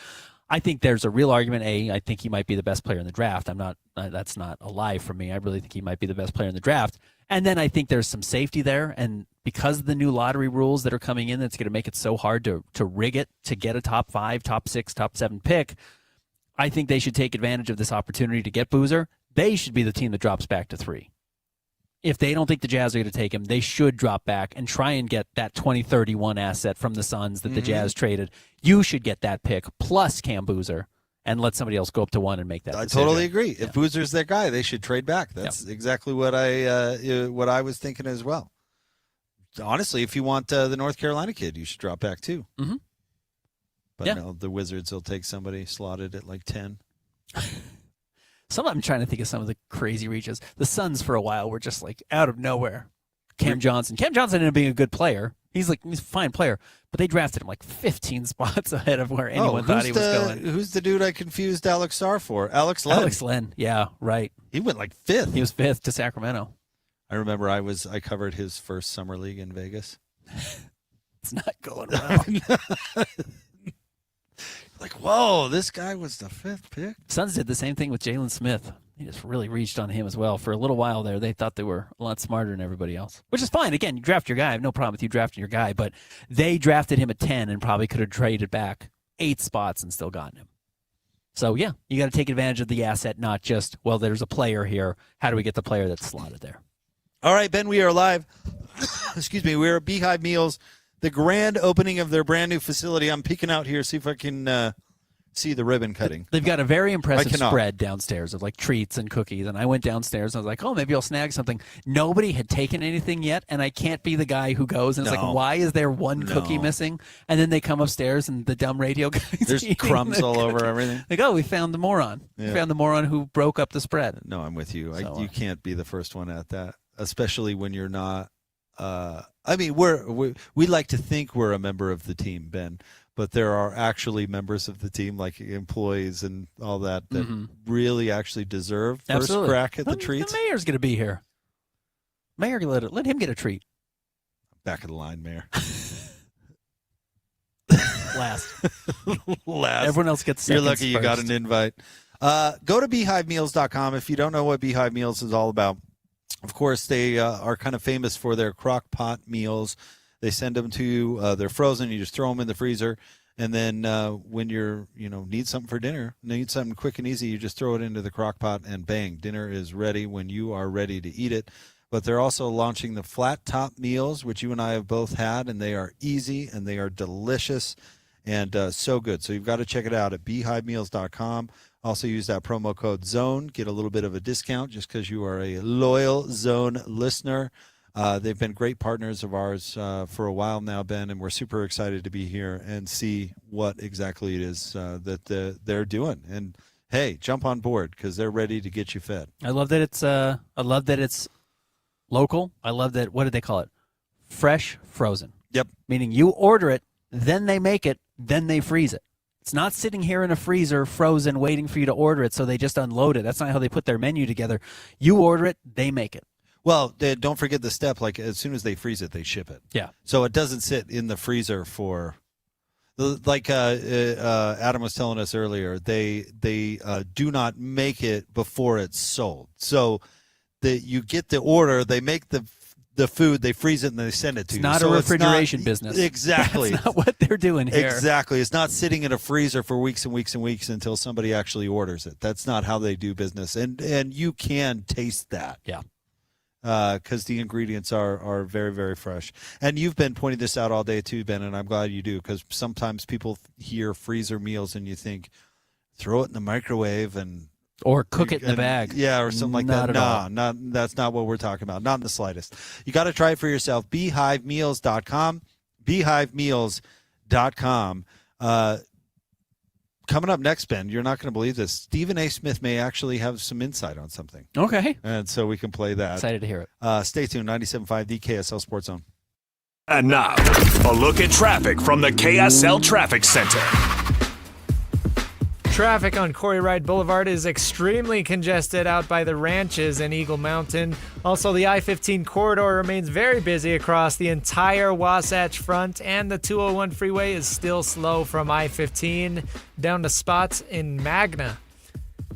I think there's a real argument. I think he might be the best player in the draft. That's not a lie for me. I really think he might be the best player in the draft. And then I think there's some safety there. And because of the new lottery rules that are coming in, that's going to make it so hard to rig it to get a top 5, top 6, top 7 pick. I think they should take advantage of this opportunity to get Boozer. They should be the team that drops back to 3. If they don't think the Jazz are going to take him, they should drop back and try and get that 2031 asset from the Suns that the Jazz traded. You should get that pick plus Cam Boozer and let somebody else go up to 1 and make that decision. I totally agree. If Boozer's their guy, they should trade back. That's exactly what I was thinking as well. Honestly, if you want the North Carolina kid, you should drop back too. Mm-hmm. But no, the Wizards will take somebody slotted at like 10. I'm trying to think of some of the crazy reaches. The Suns for a while were just like out of nowhere. Cam Johnson ended up being a good player. He's a fine player, but they drafted him like 15 spots ahead of where anyone thought he was going. Who's the dude I confused Alex Sarr for? Alex Len. Alex Len, yeah, right. He went like 5th. He was 5th to Sacramento. I remember I covered his first summer league in Vegas. It's not going well. Like, whoa, this guy was the 5th pick. Suns did the same thing with Jalen Smith. He just really reached on him as well. For a little while there, they thought they were a lot smarter than everybody else, which is fine. Again, you draft your guy. I have no problem with you drafting your guy, but they drafted him at 10 and probably could have traded back 8 spots and still gotten him. So, yeah, you got to take advantage of the asset, not just, well, there's a player here. How do we get the player that's slotted there? All right, Ben, we are live. Excuse me. We're at Beehive Meals, the grand opening of their brand new facility. I'm peeking out here, see if I can see the ribbon cutting. They've got a very impressive spread downstairs of like treats and cookies. And I went downstairs and I was like, oh, maybe I'll snag something. Nobody had taken anything yet, and I can't be the guy who goes and it's like, why is there one cookie missing? And then they come upstairs and the dumb radio guys there's crumbs all over everything. Like, oh, we found the moron. Yeah. We found the moron who broke up the spread. No, I'm with you. You can't be the first one at that, especially when you're not. I mean, we like to think we're a member of the team, Ben, but there are actually members of the team, like employees and all that really actually deserve first crack at the treats. The mayor's going to be here. Mayor, let him get a treat. Back of the line, Mayor. Last. Everyone else gets You're seconds lucky you got first. an invite. Go to beehivemeals.com if you don't know what Beehive Meals is all about. Of course, they are kind of famous for their crock pot meals. They send them to you. They're frozen. You just throw them in the freezer. And then when you're, need something for dinner, need something quick and easy, you just throw it into the crock pot and bang, dinner is ready when you are ready to eat it. But they're also launching the flat top meals, which you and I have both had, and they are easy and they are delicious and so good. So you've got to check it out at beehivemeals.com. Also use that promo code ZONE. Get a little bit of a discount just because you are a loyal Zone listener. They've been great partners of ours for a while now, Ben, and we're super excited to be here and see what exactly it is that they're doing. And, hey, jump on board because they're ready to get you fed. I love that it's local. I love that, what did they call it? Fresh frozen. Yep. Meaning you order it, then they make it, then they freeze it. It's not sitting here in a freezer frozen waiting for you to order it so they just unload it. That's not how they put their menu together. You order it, they make it. Well, don't forget the step, like as soon as they freeze it, they ship it. Yeah. So it doesn't sit in the freezer for, like Adam was telling us earlier, they do not make it before it's sold. So you get the order, they make the food, they freeze it, and they send it to you. It's not a refrigeration business. Exactly. That's not what they're doing here. Exactly. It's not sitting in a freezer for weeks and weeks and weeks until somebody actually orders it. That's not how they do business. And you can taste that. Yeah. Because the ingredients are very, very fresh. And you've been pointing this out all day too, Ben, and I'm glad you do, because sometimes people hear freezer meals and you think, throw it in the microwave or cook it in the bag. Yeah, or something like that. Not at all. That's not what we're talking about. Not in the slightest. You got to try it for yourself. BeehiveMeals.com. BeehiveMeals.com. Coming up next, Ben, you're not going to believe this. Stephen A. Smith may actually have some insight on something. Okay. And so we can play that. Excited to hear it. Stay tuned. 97.5, the KSL Sports Zone. And now, a look at traffic from the KSL Traffic Center. Traffic on Corey Wright Boulevard is extremely congested out by the ranches in Eagle Mountain. Also, the I-15 corridor remains very busy across the entire Wasatch Front, and the 201 freeway is still slow from I-15 down to spots in Magna.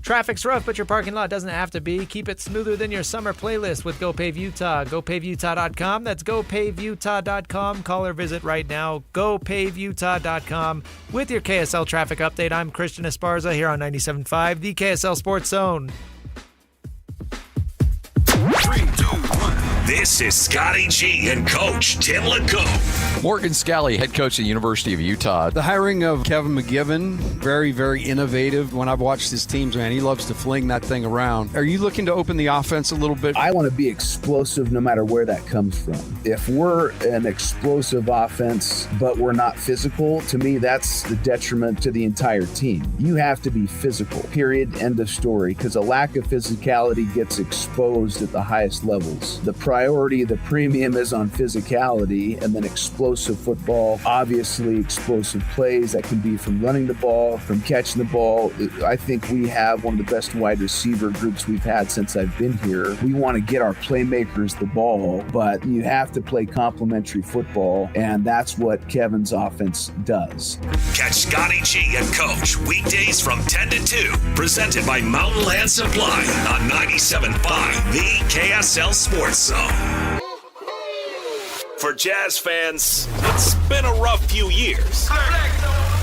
Traffic's rough, but your parking lot doesn't have to be. Keep it smoother than your summer playlist with GoPave Utah. GoPaveUtah.com. That's GoPaveUtah.com. Call or visit right now. GoPaveUtah.com. With your KSL traffic update, I'm Christian Esparza here on 97.5, the KSL Sports Zone. 3, 2, 1. This is Scotty G and Coach Tim LeCoux. Morgan Scally, head coach at the University of Utah. The hiring of Kevin McGibbon, very, very innovative. When I've watched his teams, man, he loves to fling that thing around. Are you looking to open the offense a little bit? I want to be explosive no matter where that comes from. If we're an explosive offense, but we're not physical, to me, that's the detriment to the entire team. You have to be physical, period, end of story, because a lack of physicality gets exposed at the highest levels. The priority, the premium is on physicality, and then explosive football, obviously explosive plays that can be from running the ball, from catching the ball. I think we have one of the best wide receiver groups we've had since I've been here. We want to get our playmakers the ball, but you have to play complementary football, and that's what Kevin's offense does. Catch Scotty G and Coach weekdays from 10 to 2, presented by Mountain Land Supply on 97.5, the KSL Sports Zone. For Jazz fans, it's been a rough few years.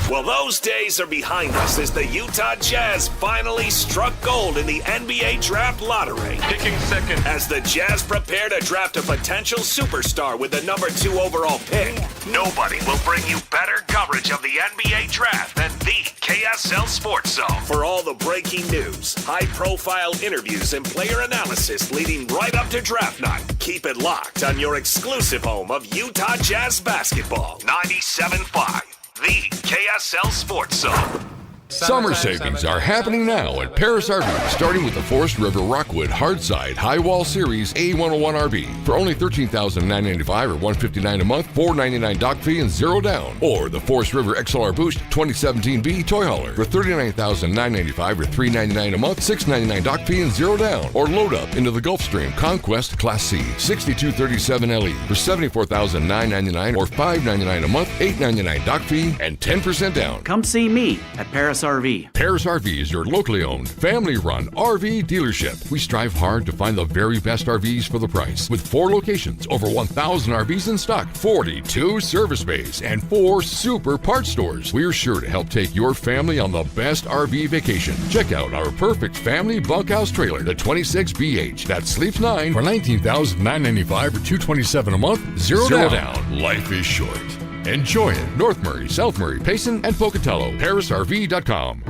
Well, those days are behind us as the Utah Jazz finally struck gold in the NBA Draft Lottery. Picking second. As the Jazz prepare to draft a potential superstar with the number 2 overall pick, nobody will bring you better coverage of the NBA Draft than the KSL Sports Zone. For all the breaking news, high-profile interviews, and player analysis leading right up to draft night, keep it locked on your exclusive home of Utah Jazz basketball. 97.5. The KSL Sports Zone. Summer savings are happening now at Paris RV, starting with the Forest River Rockwood Hardside High Wall Series A101 RV for only $13,995 or $159 a month, $499 dock fee and $0 down. Or the Forest River XLR Boost 2017B Toy Hauler for $39,995 or $399 a month, $699 dock fee and $0 down. Or load up into the Gulfstream Conquest Class C 6237 LE for $74,999 or $599 a month, $899 dock fee and 10% down. Come see me at Paris RV. Paris RV is your locally owned, family-run RV dealership. We strive hard to find the very best RVs for the price. With 4 locations, over 1,000 RVs in stock, 42 service bays, and 4 super parts stores. We're sure to help take your family on the best RV vacation. Check out our perfect family bunkhouse trailer, the 26BH, that sleeps 9 for $19,995 or $227 a month, $0 down. Life is short. Enjoy it. North Murray, South Murray, Payson, and Pocatello. ParisRV.com.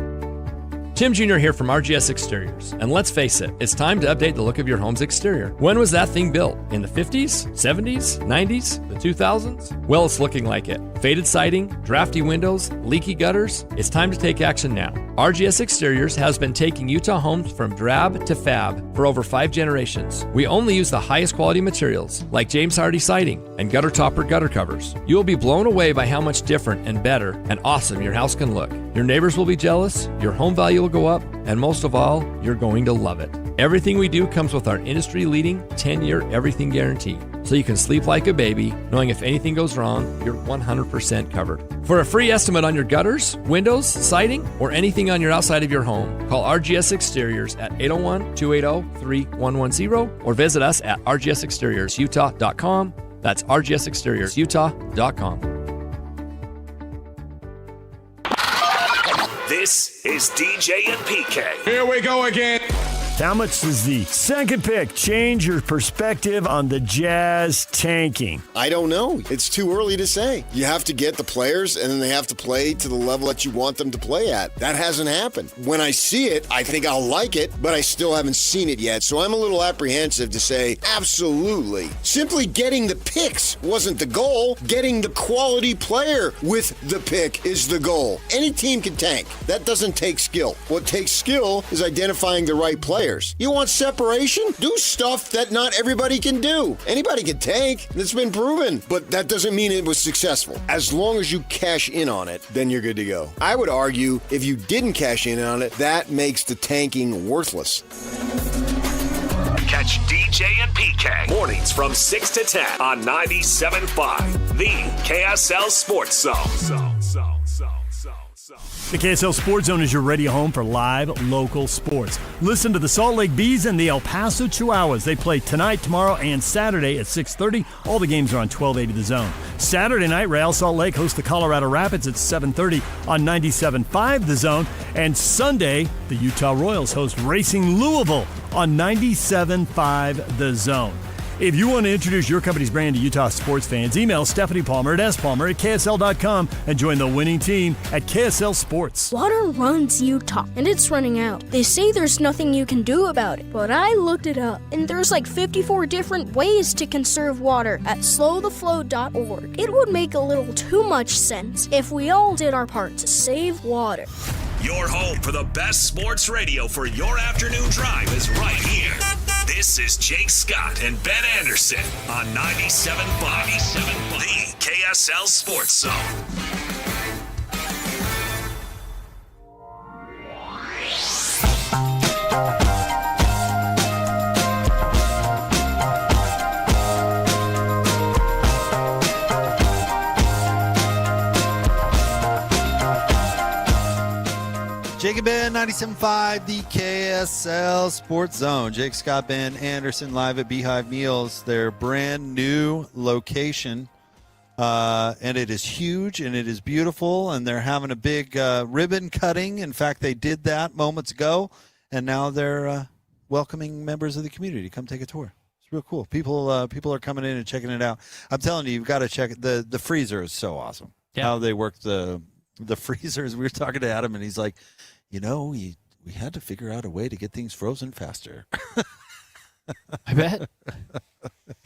Tim Jr. here from RGS Exteriors. And let's face it, it's time to update the look of your home's exterior. When was that thing built? In the 50s, 70s, 90s, the 2000s? Well, it's looking like it. Faded siding, drafty windows, leaky gutters. It's time to take action now. RGS Exteriors has been taking Utah homes from drab to fab for over 5 generations. We only use the highest quality materials, like James Hardy siding and gutter topper gutter covers. You will be blown away by how much different and better and awesome your house can look. Your neighbors will be jealous, your home value will go up, and most of all, you're going to love it. Everything we do comes with our industry-leading 10-year everything guarantee, so you can sleep like a baby, knowing if anything goes wrong, you're 100% covered. For a free estimate on your gutters, windows, siding, or anything on your outside of your home, call RGS Exteriors at 801-280-3110 or visit us at rgsexteriorsutah.com. That's rgsexteriorsutah.com. This is DJ and PK. Here we go again. How much does the second pick change your perspective on the Jazz tanking? I don't know. It's too early to say. You have to get the players, and then they have to play to the level that you want them to play at. That hasn't happened. When I see it, I think I'll like it, but I still haven't seen it yet, so I'm a little apprehensive to say absolutely. Simply getting the picks wasn't the goal. Getting the quality player with the pick is the goal. Any team can tank. That doesn't take skill. What takes skill is identifying the right players. You want separation? Do stuff that not everybody can do. Anybody can tank. It's been proven. But that doesn't mean it was successful. As long as you cash in on it, then you're good to go. I would argue if you didn't cash in on it, that makes the tanking worthless. Catch DJ and PK mornings from 6 to 10 on 97.5, the KSL Sports Zone. The KSL Sports Zone is your radio home for live local sports. Listen to the Salt Lake Bees and the El Paso Chihuahuas. They play tonight, tomorrow, and Saturday at 6:30. All the games are on 1280 The Zone. Saturday night, Real Salt Lake hosts the Colorado Rapids at 7:30 on 97.5 The Zone. And Sunday, the Utah Royals host Racing Louisville on 97.5 The Zone. If you want to introduce your company's brand to Utah sports fans, email Stephanie Palmer at spalmer@ksl.com and join the winning team at KSL Sports. Water runs Utah, and it's running out. They say there's nothing you can do about it, but I looked it up, and there's like 54 different ways to conserve water at slowtheflow.org. It would make a little too much sense if we all did our part to save water. Your home for the best sports radio for your afternoon drive is right here. This is Jake Scott and Ben Anderson on 97.5, the KSL Sports Zone. Jake and Ben, 97.5, the KSL Sports Zone. Jake, Scott, Ben Anderson live at Beehive Meals, their brand new location. And it is huge and it is beautiful, and they're having a big ribbon cutting. In fact, they did that moments ago, and now they're welcoming members of the community to come take a tour. It's real cool. People are coming in and checking it out. I'm telling you, you've got to check it. The freezer is so awesome. Yeah. How they work the freezers. We were talking to Adam, and he's like, we had to figure out a way to get things frozen faster. I bet.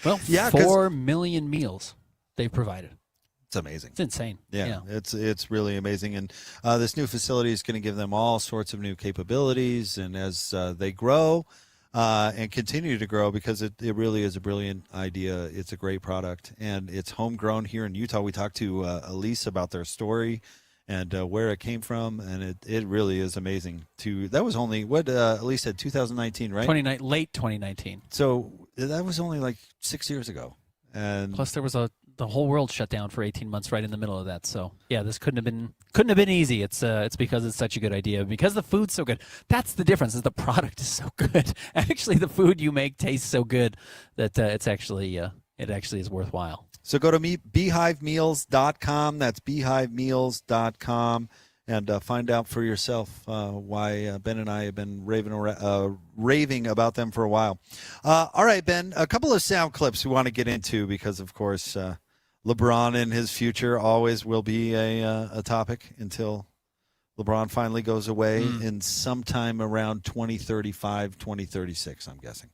Well, yeah, 4 million meals they've provided. It's amazing. It's insane. Yeah. It's really amazing. And this new facility is going to give them all sorts of new capabilities. And as they grow and continue to grow, because it really is a brilliant idea. It's a great product. And it's homegrown here in Utah. We talked to Elise about their story and where it came from, and it really is amazing. That was only, what Elise said, 2019, right? Late 2019. So that was only like 6 years ago. And plus there was the whole world shut down for 18 months right in the middle of that. So yeah, this couldn't have been easy. It's because it's such a good idea, because the food's so good. That's the difference, is the product is so good. Actually, the food you make tastes so good that it actually is worthwhile. So go to beehivemeals.com. That's beehivemeals.com, and find out for yourself why Ben and I have been raving about them for a while. All right, Ben, a couple of sound clips we want to get into because, of course, LeBron and his future always will be a topic until LeBron finally goes away in sometime around 2035, 2036, I'm guessing.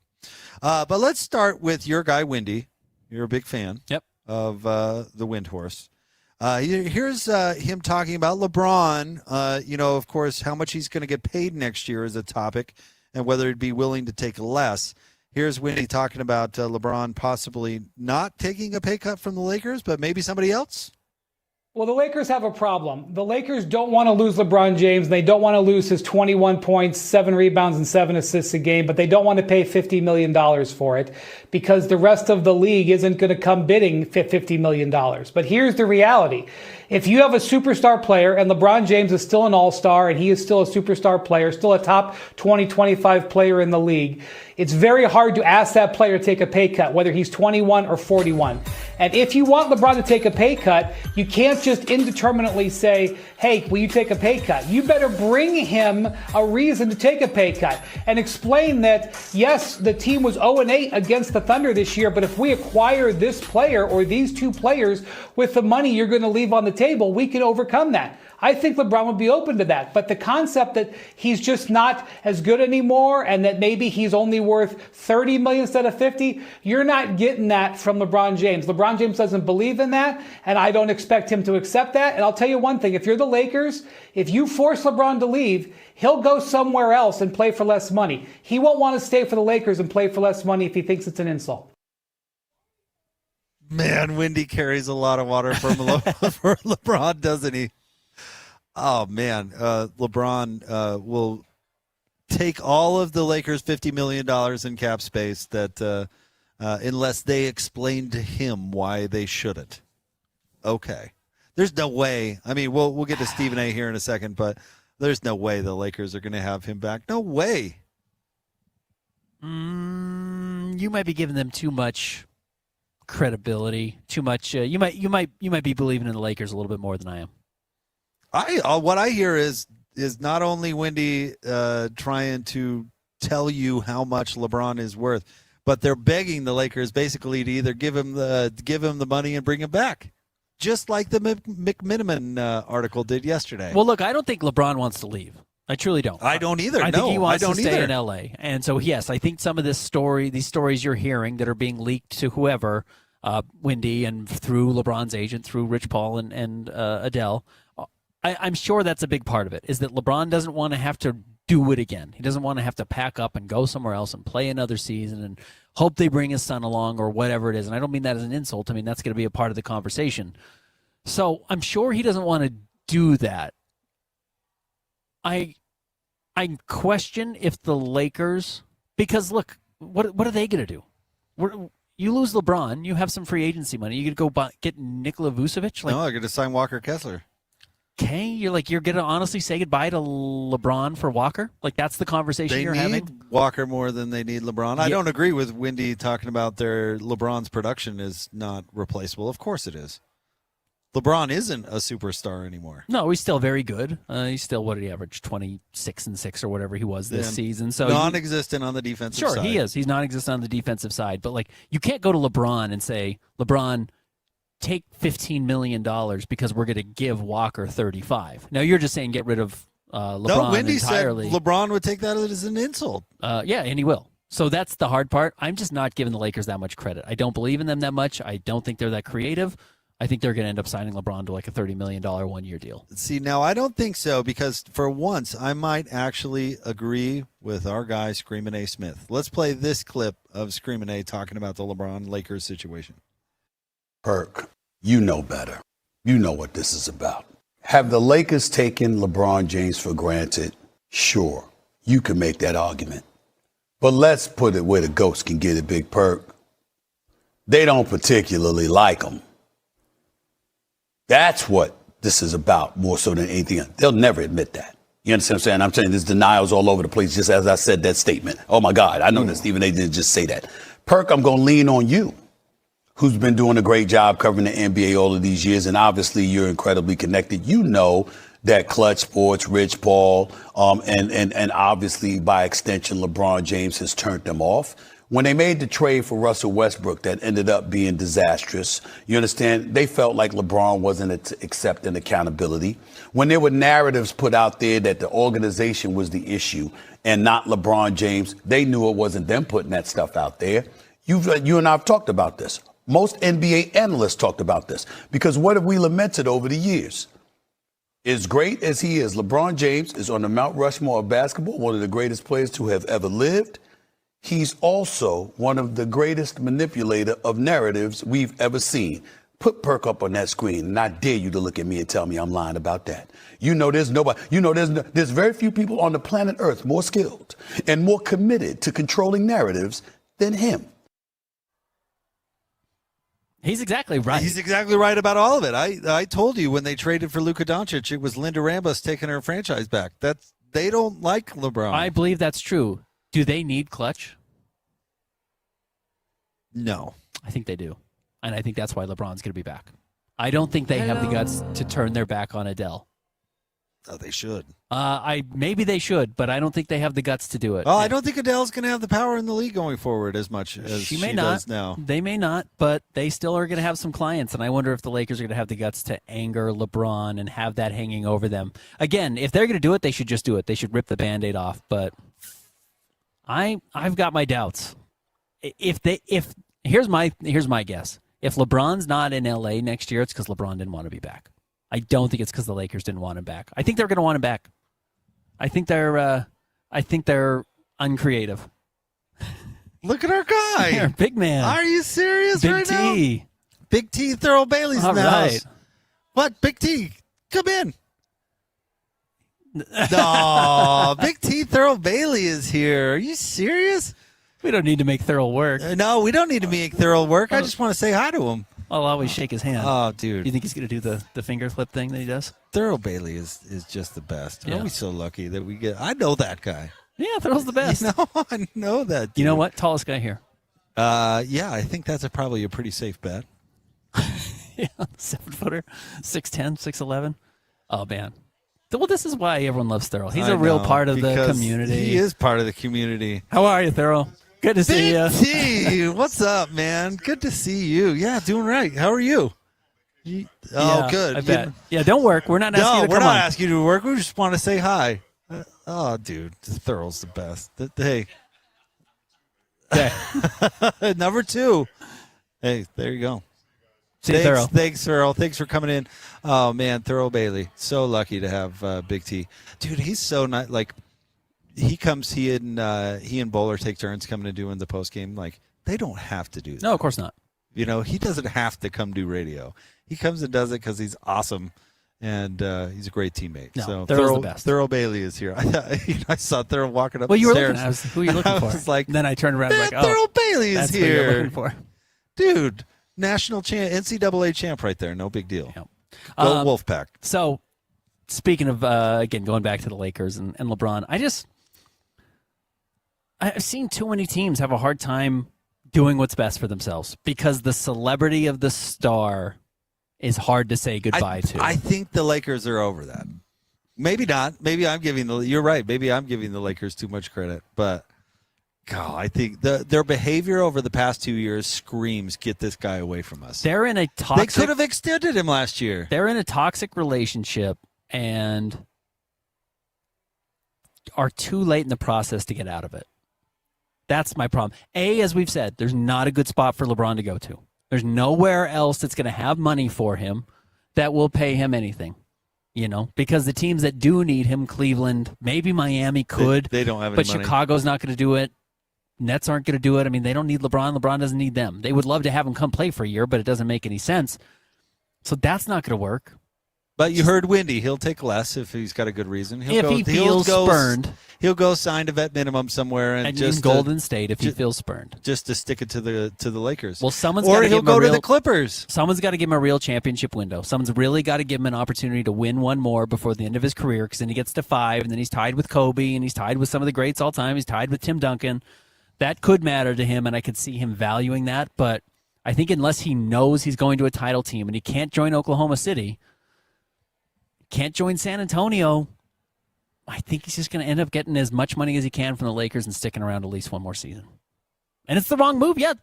But let's start with your guy, Windy. You're a big fan. Yep. Of the Wind Horse. Here's him talking about LeBron. Of course, how much he's going to get paid next year is a topic, and whether he'd be willing to take less. Here's Windy talking about LeBron possibly not taking a pay cut from the Lakers, but maybe somebody else. Well, the Lakers have a problem. The Lakers don't want to lose LeBron James. They don't want to lose his 21 points, 7 rebounds, and 7 assists a game, but they don't want to pay $50 million for it because the rest of the league isn't going to come bidding $50 million. But here's the reality. If you have a superstar player, and LeBron James is still an all-star, and he is still a superstar player, still a top 20, 25 player in the league, it's very hard to ask that player to take a pay cut, whether he's 21 or 41. And if you want LeBron to take a pay cut, you can't just indeterminately say, hey, will you take a pay cut? You better bring him a reason to take a pay cut and explain that, yes, the team was 0-8 against the Thunder this year, but if we acquire this player or these two players with the money you're going to leave on the table, we can overcome that. I think LeBron would be open to that. But the concept that he's just not as good anymore and that maybe he's only worth $30 million instead of $50, you're not getting that from LeBron James. LeBron James doesn't believe in that, and I don't expect him to accept that. And I'll tell you one thing, if you're the Lakers, if you force LeBron to leave, he'll go somewhere else and play for less money. He won't want to stay for the Lakers and play for less money if he thinks it's an insult. Man, Wendy carries a lot of water for LeBron, doesn't he? Oh, man. LeBron will take all of the Lakers' $50 million in cap space that unless they explain to him why they shouldn't. Okay. There's no way. I mean, we'll get to Stephen A. here in a second, but there's no way the Lakers are going to have him back. No way. You might be giving them too much credibility, too much. You might be believing in the Lakers a little bit more than I am. What I hear is not only Wendy trying to tell you how much LeBron is worth, but they're begging the Lakers basically to either give him the money and bring him back, just like the McMiniman article did yesterday. Well, look, I don't think LeBron wants to leave. I truly don't. I don't either. I think he wants to stay in L.A. And so, yes, I think some of these stories you're hearing that are being leaked to whoever, Wendy, and through LeBron's agent, through Rich Paul and Adele. I'm sure that's a big part of it, is that LeBron doesn't want to have to do it again. He doesn't want to have to pack up and go somewhere else and play another season and hope they bring his son along or whatever it is. And I don't mean that as an insult. I mean, that's going to be a part of the conversation. So I'm sure he doesn't want to do that. I question if the Lakers, because look, what are they going to do? You lose LeBron, you have some free agency money. You could go get Nikola Vucevic. No, they're going to sign Walker Kessler. Okay, you're going to honestly say goodbye to LeBron for Walker? Like, that's the conversation you're having? They need Walker more than they need LeBron. I don't agree with Wendy talking about LeBron's production is not replaceable. Of course it is. LeBron isn't a superstar anymore. No, he's still very good. He's still, what did he average, 26-6 or whatever he was this season. So non-existent on the defensive side. Sure, he is. He's non-existent on the defensive side. But, like, you can't go to LeBron and say, LeBron, take $15 million because we're going to give Walker 35. Now, you're just saying get rid of LeBron no, Wendy entirely. Said LeBron would take that as an insult. Yeah, and he will. So that's the hard part. I'm just not giving the Lakers that much credit. I don't believe in them that much. I don't think they're that creative. I think they're going to end up signing LeBron to like a $30 million one-year deal. See, now I don't think so, because for once I might actually agree with our guy, Screamin' A. Smith. Let's play this clip of Screamin' A. talking about the LeBron Lakers situation. Perk, you know better. You know what this is about. Have the Lakers taken LeBron James for granted? Sure, you can make that argument. But let's put it where the ghost can get it, Big Perk. They don't particularly like him. That's what this is about more so than anything else. They'll never admit that. You understand what I'm saying? I'm saying there's denials all over the place, just as I said that statement. Oh, my God. I know that Stephen A. didn't just say that. Perk, I'm going to lean on you, who's been doing a great job covering the NBA all of these years. And obviously, you're incredibly connected. You know that Clutch Sports, Rich Paul, and obviously, by extension, LeBron James has turned them off. When they made the trade for Russell Westbrook that ended up being disastrous, you understand, they felt like LeBron wasn't accepting accountability. When there were narratives put out there that the organization was the issue and not LeBron James, they knew it wasn't them putting that stuff out there. You and I have talked about this. Most NBA analysts talked about this, because what have we lamented over the years? As great as he is, LeBron James is on the Mount Rushmore of basketball, one of the greatest players to have ever lived. He's also one of the greatest manipulator of narratives we've ever seen. Put Perk up on that screen, and I dare you to look at me and tell me I'm lying about that. You know there's nobody. You know there's very few people on the planet Earth more skilled and more committed to controlling narratives than him. He's exactly right. He's exactly right about all of it. I told you when they traded for Luka Doncic, it was Linda Rambus taking her franchise back. They don't like LeBron. I believe that's true. Do they need Clutch? No. I think they do. And I think that's why LeBron's going to be back. I don't think they have the guts to turn their back on Adele. Oh, they should. Maybe they should, but I don't think they have the guts to do it. Well, I don't think Adele's going to have the power in the league going forward as much as she does now. They may not, but they still are going to have some clients, and I wonder if the Lakers are going to have the guts to anger LeBron and have that hanging over them. Again, if they're going to do it, they should just do it. They should rip the Band-Aid off, but I've got my doubts. Here's my guess. If LeBron's not in LA next year, it's because LeBron didn't want to be back. I don't think it's because the Lakers didn't want him back. I think they're going to want him back. I think they're uncreative. Look at our guy. Here, big man. Are you serious Big right T. now? Big T, Thurl Bailey's in the house. What? Big T, come in. No, Big T, Thurl Bailey is here. Are you serious? We don't need to make Thurl work. No, we don't need to make Thurl work. I just want to say hi to him. I'll always shake his hand. Oh, dude. You think he's going to do the finger flip thing that he does? Thurl Bailey is just the best. Yeah. Are we so lucky that we get? I know that guy. Yeah, Thurl's the best. I know that. Dude. You know what? Tallest guy here. Yeah, I think that's probably a pretty safe bet. Yeah, 7-footer, 6'10", 6'11". Oh, man. Well, this is why everyone loves Thurl. He's a real part of the community. He is part of the community. How are you, Thurl? Good to see you. Big T, what's up, man? Good to see you. Yeah, doing right. How are you? Yeah, good. I bet. Yeah, don't work. We're not asking you to come we're not on. asking you to work. We just want to say hi. Oh, dude, Thurl's the best. Hey. Number 2. Hey, there you go. Thanks, Thurl. Thanks for coming in. Oh, man, Thurl Bailey. So lucky to have Big T. Dude, he's so nice. Like, he and Bowler take turns coming and doing the post game. Like, they don't have to do that. No, of course not. You know, he doesn't have to come do radio. He comes and does it because he's awesome, and he's a great teammate. No, so Thurl's the best. Thurl Bailey is here. I saw Thurl walking up Well, the you were stairs. looking. Who are you looking for? I was like, then I turned around and like, Thurl Bailey is that's here. Who you're looking for. Dude, national champ, NCAA champ right there. No big deal. Yep. Go Wolfpack. So, speaking of, again, going back to the Lakers and LeBron, I've seen too many teams have a hard time doing what's best for themselves because the celebrity of the star is hard to say goodbye to. I think the Lakers are over that. Maybe not. Maybe you're right. Maybe I'm giving the Lakers too much credit. But, God, I think their behavior over the past 2 years screams, get this guy away from us. They're in a toxic... They could have extended him last year. They're in a toxic relationship and are too late in the process to get out of it. That's my problem. As we've said, there's not a good spot for LeBron to go to. There's nowhere else that's going to have money for him that will pay him anything, because the teams that do need him, Cleveland, maybe Miami could. They don't have any but money. Chicago's not going to do it. Nets aren't going to do it. I mean, they don't need LeBron. LeBron doesn't need them. They would love to have him come play for a year, but it doesn't make any sense. So that's not going to work. But you heard Wendy. He'll take less if he's got a good reason. He feels spurned. He'll go sign to vet minimum somewhere and just in Golden State if he feels spurned. Just to stick it to the Lakers. Well, he'll go to the Clippers. Someone's got to give him a real championship window. Someone's really got to give him an opportunity to win one more before the end of his career, because then he gets to 5, and then he's tied with Kobe, and he's tied with some of the greats all time. He's tied with Tim Duncan. That could matter to him, and I could see him valuing that. But I think unless he knows he's going to a title team and he can't join Oklahoma City, can't join San Antonio, I think he's just going to end up getting as much money as he can from the Lakers and sticking around at least one more season. And it's the wrong move. Yeah,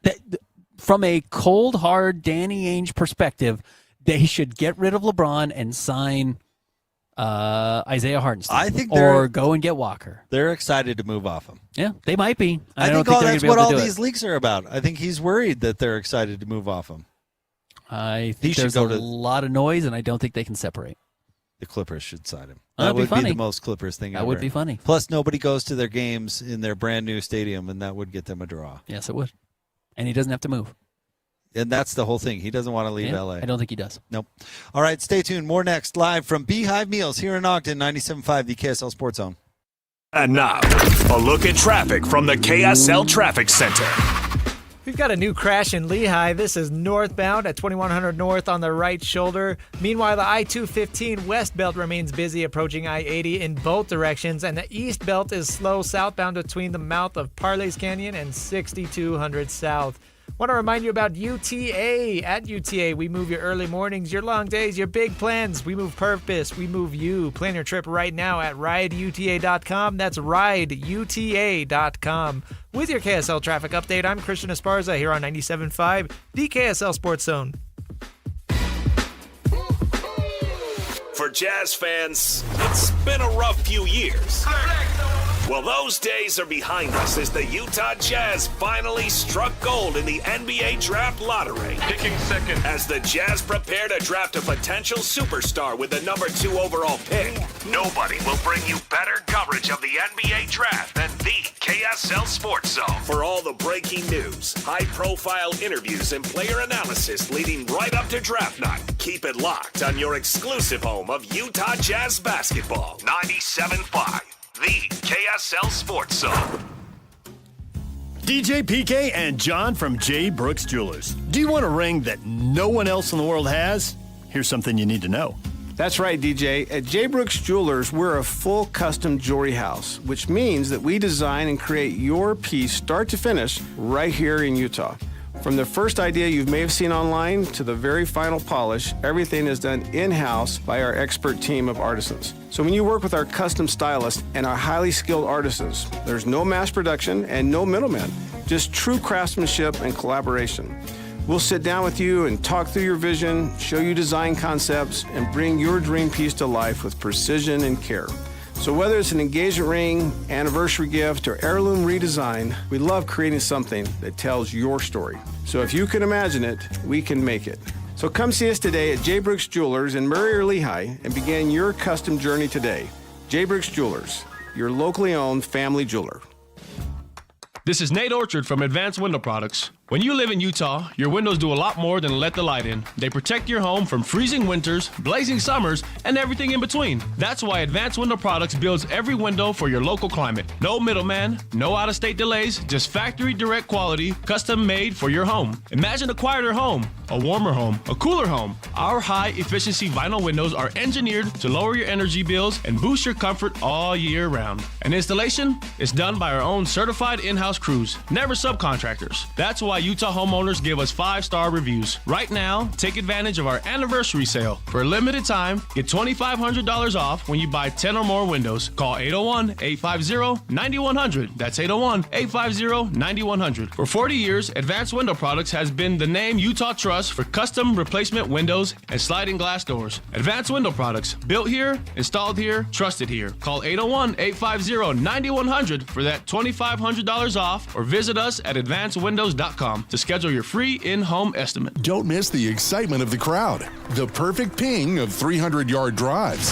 from a cold, hard Danny Ainge perspective, they should get rid of LeBron and sign Isaiah Hartenstein, or go and get Walker. They're excited to move off him. Yeah, they might be. I don't think think that's what all these leaks are about. I think he's worried that they're excited to move off him. I think there's a lot of noise, and I don't think they can separate. The Clippers should sign him. That'd That would be be the most Clippers thing ever. That would be funny. Plus, nobody goes to their games in their brand new stadium, and that would get them a draw. Yes, it would. And he doesn't have to move. And that's the whole thing. He doesn't want to leave L.A. I don't think he does. Nope. All right, stay tuned. More next, live from Beehive Meals here in Ogden, 97.5, the KSL Sports Zone. And now, a look at traffic from the KSL Traffic Center. We've got a new crash in Lehigh. This is northbound at 2100 North on the right shoulder. Meanwhile, the I-215 west belt remains busy approaching I-80 in both directions, and the east belt is slow southbound between the mouth of Parley's Canyon and 6200 South. Want to remind you about UTA. At UTA, we move your early mornings, your long days, your big plans. We move purpose. We move you. Plan your trip right now at rideuta.com. That's rideuta.com. With your KSL traffic update, I'm Christian Esparza here on 97.5, the KSL Sports Zone. For Jazz fans, it's been a rough few years. Well, those days are behind us as the Utah Jazz finally struck gold in the NBA Draft Lottery. Picking second. As the Jazz prepare to draft a potential superstar with the number 2 overall pick, nobody will bring you better coverage of the NBA Draft than the KSL Sports Zone. For all the breaking news, high-profile interviews, and player analysis leading right up to draft night, keep it locked on your exclusive home of Utah Jazz basketball. 97.5. The KSL Sports Zone. DJ PK and John from J. Brooks Jewelers. Do you want a ring that no one else in the world has? Here's something you need to know. That's right, DJ. At J. Brooks Jewelers, we're a full custom jewelry house, which means that we design and create your piece start to finish right here in Utah. From the first idea you may have seen online to the very final polish, everything is done in-house by our expert team of artisans. So when you work with our custom stylists and our highly skilled artisans, there's no mass production and no middlemen, just true craftsmanship and collaboration. We'll sit down with you and talk through your vision, show you design concepts, and bring your dream piece to life with precision and care. So whether it's an engagement ring, anniversary gift, or heirloom redesign, we love creating something that tells your story. So if you can imagine it, we can make it. So come see us today at J. Brooks Jewelers in Murray or Lehigh and begin your custom journey today. J. Brooks Jewelers, your locally owned family jeweler. This is Nate Orchard from Advanced Window Products. When you live in Utah, your windows do a lot more than let the light in. They protect your home from freezing winters, blazing summers, and everything in between. That's why Advanced Window Products builds every window for your local climate. No middleman, no out-of-state delays, just factory direct quality, custom made for your home. Imagine a quieter home, a warmer home, a cooler home. Our high-efficiency vinyl windows are engineered to lower your energy bills and boost your comfort all year round. And installation is done by our own certified in-house crews, never subcontractors. That's why Utah homeowners give us 5-star reviews. Right now, take advantage of our anniversary sale. For a limited time, get $2,500 off when you buy 10 or more windows. Call 801-850-9100. That's 801-850-9100. For 40 years, Advanced Window Products has been the name Utah trusts for custom replacement windows and sliding glass doors. Advanced Window Products, built here, installed here, trusted here. Call 801-850-9100 for that $2,500 off, or visit us at advancedwindows.com to schedule your free in-home estimate. Don't miss the excitement of the crowd, the perfect ping of 300-yard drives,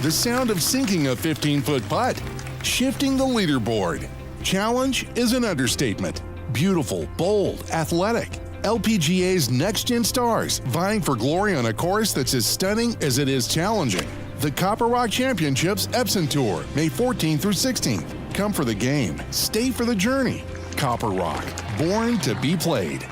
the sound of sinking a 15-foot putt, shifting the leaderboard. Challenge is an understatement. Beautiful, bold, athletic. LPGA's next-gen stars vying for glory on a course that's as stunning as it is challenging. The Copper Rock Championships Epson Tour, May 14th through 16th. Come for the game. Stay for the journey. Copper Rock, born to be played.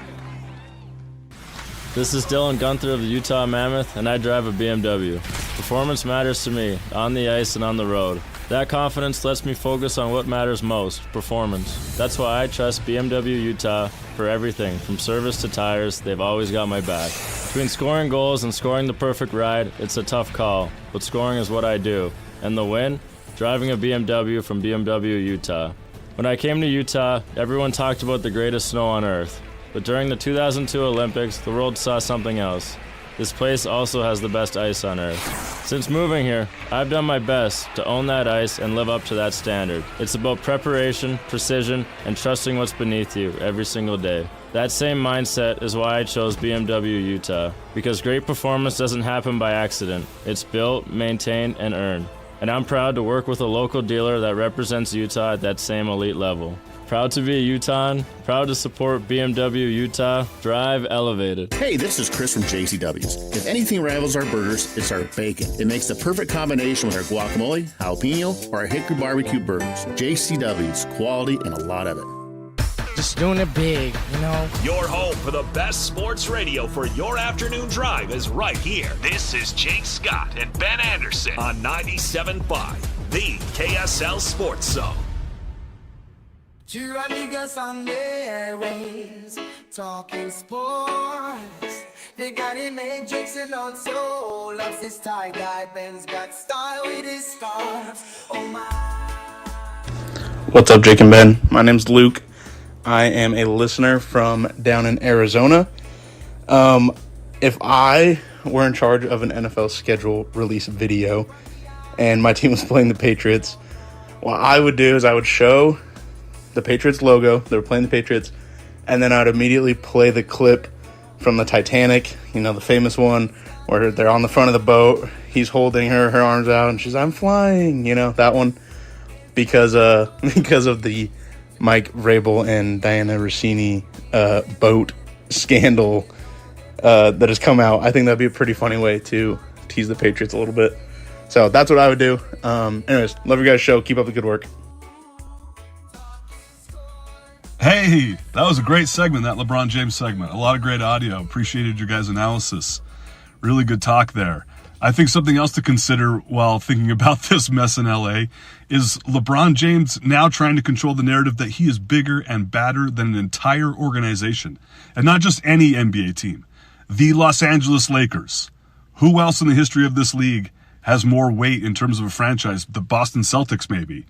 This is Dylan Gunther of the Utah Mammoth, and I drive a BMW. Performance matters to me, on the ice and on the road. That confidence lets me focus on what matters most, performance. That's why I trust BMW Utah for everything, from service to tires. They've always got my back. Between scoring goals and scoring the perfect ride, it's a tough call, but scoring is what I do. And the win? Driving a BMW from BMW Utah. When I came to Utah, everyone talked about the greatest snow on earth. But during the 2002 Olympics, the world saw something else. This place also has the best ice on earth. Since moving here, I've done my best to own that ice and live up to that standard. It's about preparation, precision, and trusting what's beneath you every single day. That same mindset is why I chose BMW Utah, because great performance doesn't happen by accident. It's built, maintained, and earned. And I'm proud to work with a local dealer that represents Utah at that same elite level. Proud to be a Utahn, proud to support BMW Utah, drive elevated. Hey, this is Chris from JCW's. If anything rivals our burgers, it's our bacon. It makes the perfect combination with our guacamole, jalapeno, or our hickory barbecue burgers. JCW's, quality and a lot of it. Just doing it big, you know? Your home for the best sports radio for your afternoon drive is right here. This is Jake Scott and Ben Anderson on 97.5, the KSL Sports Zone. Two amigas on the airwaves, talking sports. They got him and Jason on soul. Loves his tie guy. Ben's got style with his scarf. Oh my. What's up, Jake and Ben? My name's Luke. I am a listener from down in Arizona. If I were in charge of an NFL schedule release video and my team was playing the Patriots, what I would do is I would show the Patriots logo, they were playing the Patriots, and then I would immediately play the clip from the Titanic, the famous one where they're on the front of the boat, he's holding her arms out, and she's, I'm flying, that one, because of the Mike Vrabel and Diana Rossini boat scandal that has come out. I think that'd be a pretty funny way to tease the Patriots a little bit. So that's what I would do. Anyways, love your guys' show. Keep up the good work. Hey, that was a great segment, that LeBron James segment. A lot of great audio. Appreciated your guys' analysis. Really good talk there. I think something else to consider while thinking about this mess in LA is LeBron James now trying to control the narrative that he is bigger and badder than an entire organization. And not just any NBA team. The Los Angeles Lakers. Who else in the history of this league has more weight in terms of a franchise? The Boston Celtics, maybe.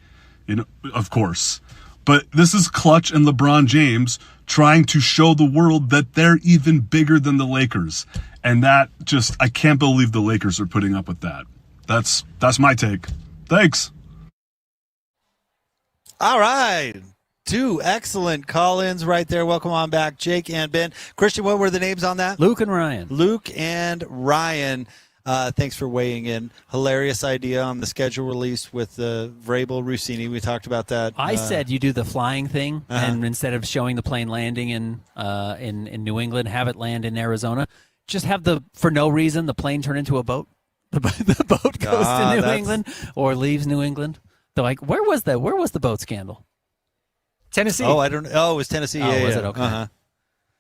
Of course. But this is Clutch and LeBron James trying to show the world that they're even bigger than the Lakers. And that I can't believe the Lakers are putting up with that. That's my take. Thanks. All right. 2 excellent call-ins right there. Welcome on back, Jake and Ben. Christian, what were the names on that? Luke and Ryan. Luke and Ryan. Thanks for weighing in. Hilarious idea on the schedule release with Vrabel, Rossini. We talked about that. I said you do the flying thing, and instead of showing the plane landing in New England, have it land in Arizona. Just have for no reason, the plane turn into a boat. The boat goes to New England or leaves New England. They're like, where was the boat scandal? Tennessee. Oh, I don't know. Oh, it was Tennessee. Oh, yeah, was yeah. it? Okay.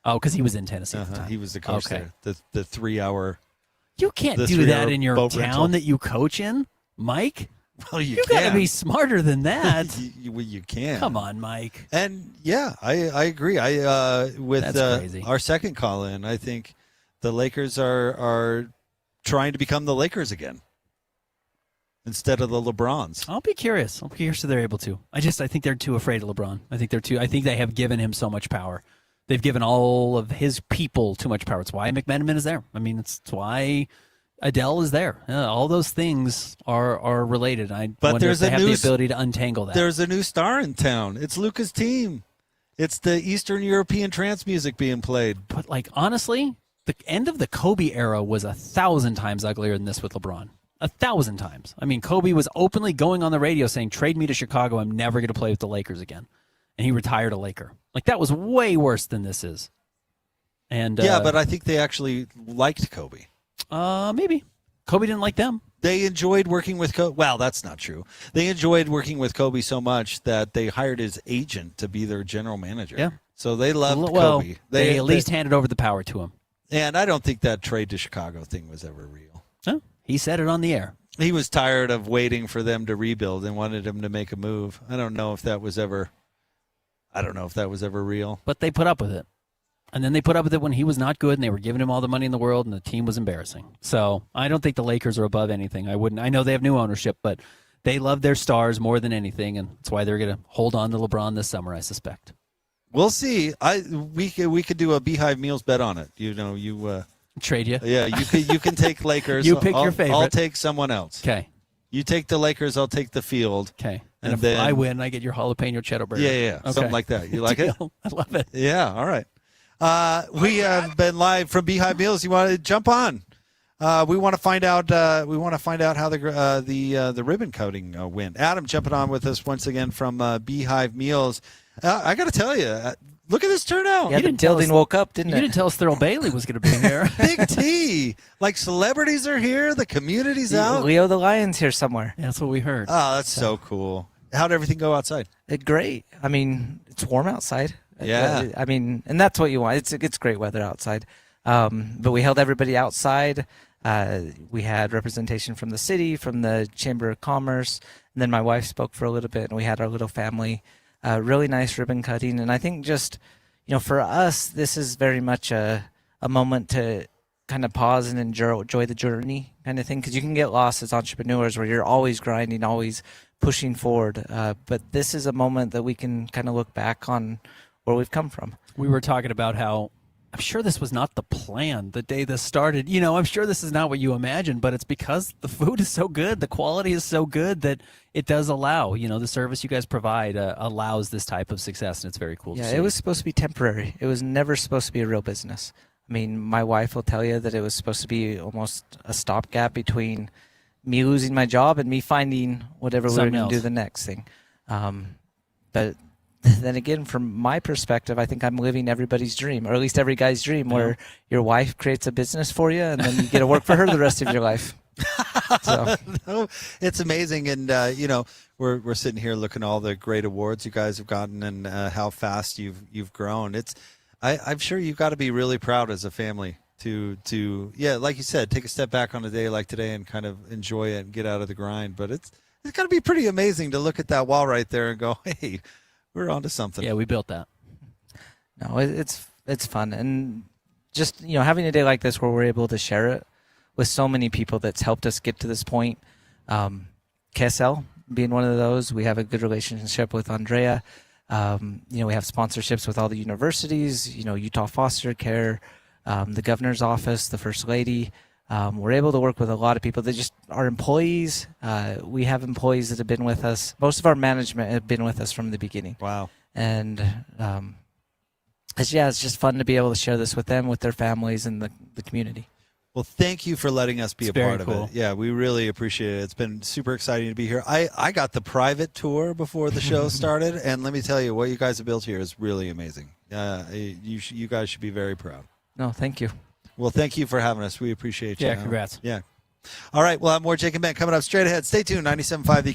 Oh, because he was in Tennessee at the time. He was the coach there. The 3-hour. You can't do that in your town that you coach in, Mike. Well, you got to be smarter than that. you can. Come on, Mike. And yeah, I agree. With crazy. Our second call in, I think the Lakers are trying to become the Lakers again instead of the LeBrons. I'll be curious. If they're able to. I think they're too afraid of LeBron. I think they have given him so much power. They've given all of his people too much power. It's why McManaman is there. I mean, it's why Adele is there. All those things are related. But wonder if they have the ability to untangle that. There's a new star in town. It's Luca's team. It's the Eastern European trance music being played. But honestly, the end of the Kobe era was 1,000 times uglier than this with LeBron. 1,000 times. I mean, Kobe was openly going on the radio saying, "Trade me to Chicago. I'm never going to play with the Lakers again." And he retired a Laker. That was way worse than this is. And yeah, but I think they actually liked Kobe. Maybe. Kobe didn't like them. They enjoyed working with Kobe. Well, that's not true. They enjoyed working with Kobe so much that they hired his agent to be their general manager. Yeah. So they loved Kobe. Kobe. They at least handed over the power to him. And I don't think that trade to Chicago thing was ever real. Huh? He said it on the air. He was tired of waiting for them to rebuild and wanted them to make a move. I don't know if that was ever real. But they put up with it. And then they put up with it when he was not good and they were giving him all the money in the world and the team was embarrassing. So I don't think the Lakers are above anything. I know they have new ownership, but they love their stars more than anything, and that's why they're going to hold on to LeBron this summer, I suspect. We'll see. We could do a Beehive Meals bet on it. Trade you? Yeah, you can take Lakers. You pick your favorite. I'll take someone else. Okay. You take the Lakers, I'll take the field. Okay. And if then I win, I get your jalapeno cheddar burger. Yeah. Okay. Something like that. You like it? I love it. Yeah, all right. We have been live from Beehive Meals. You want to jump on? We want to find out. How the ribbon cutting went. Adam jumping on with us once again from Beehive Meals. I got to tell you, look at this turnout. Yeah, the building woke up, didn't it? You didn't tell us Thurl Bailey was going to be here. Big T. Like celebrities are here. The community's out. Leo the Lion's here somewhere. Yeah, that's what we heard. Oh, that's so cool. How'd everything go outside? Great. I mean, it's warm outside. Yeah. I mean, and that's what you want. It's great weather outside. But we held everybody outside. We had representation from the city, from the Chamber of Commerce, and then my wife spoke for a little bit, and we had our little family. Really nice ribbon cutting, and I think just, for us, this is very much a moment to kind of pause and enjoy the journey kind of thing, because you can get lost as entrepreneurs where you're always grinding, always pushing forward. But this is a moment that we can kind of look back on where we've come from. We were talking about how I'm sure this was not the plan the day this started. I'm sure this is not what you imagined, but it's because the food is so good, the quality is so good that it does allow, the service you guys provide allows this type of success, and it's very cool to see. Yeah, it was supposed to be temporary. It was never supposed to be a real business. I mean, my wife will tell you that it was supposed to be almost a stopgap between me losing my job and me finding whatever we were going to do the next thing. But then again, from my perspective, I think I'm living everybody's dream, or at least every guy's dream, where your wife creates a business for you and then you get to work for her the rest of your life. So. No, it's amazing. And, we're sitting here looking at all the great awards you guys have gotten and how fast you've grown. I'm sure you've got to be really proud as a family to like you said, take a step back on a day like today and kind of enjoy it and get out of the grind. But it's got to be pretty amazing to look at that wall right there and go, hey, we're onto something. Yeah, we built that. No, it's fun. And just, having a day like this where we're able to share it with so many people that's helped us get to this point. KSL being one of those. We have a good relationship with Andrea. We have sponsorships with all the universities, Utah Foster Care, the governor's office, the first lady. We're able to work with a lot of people that just are employees. We have employees that have been with us. Most of our management have been with us from the beginning. Wow. And it's just fun to be able to share this with them, with their families, and the community. Well, thank you for letting us be a part of it. Yeah, we really appreciate it. It's been super exciting to be here. I got the private tour before the show started, and let me tell you, what you guys have built here is really amazing. You guys should be very proud. No, thank you. Well, thank you for having us. We appreciate you. Yeah, congrats. Yeah. All right, we'll have more Jake and Ben coming up straight ahead. Stay tuned, 97.5 The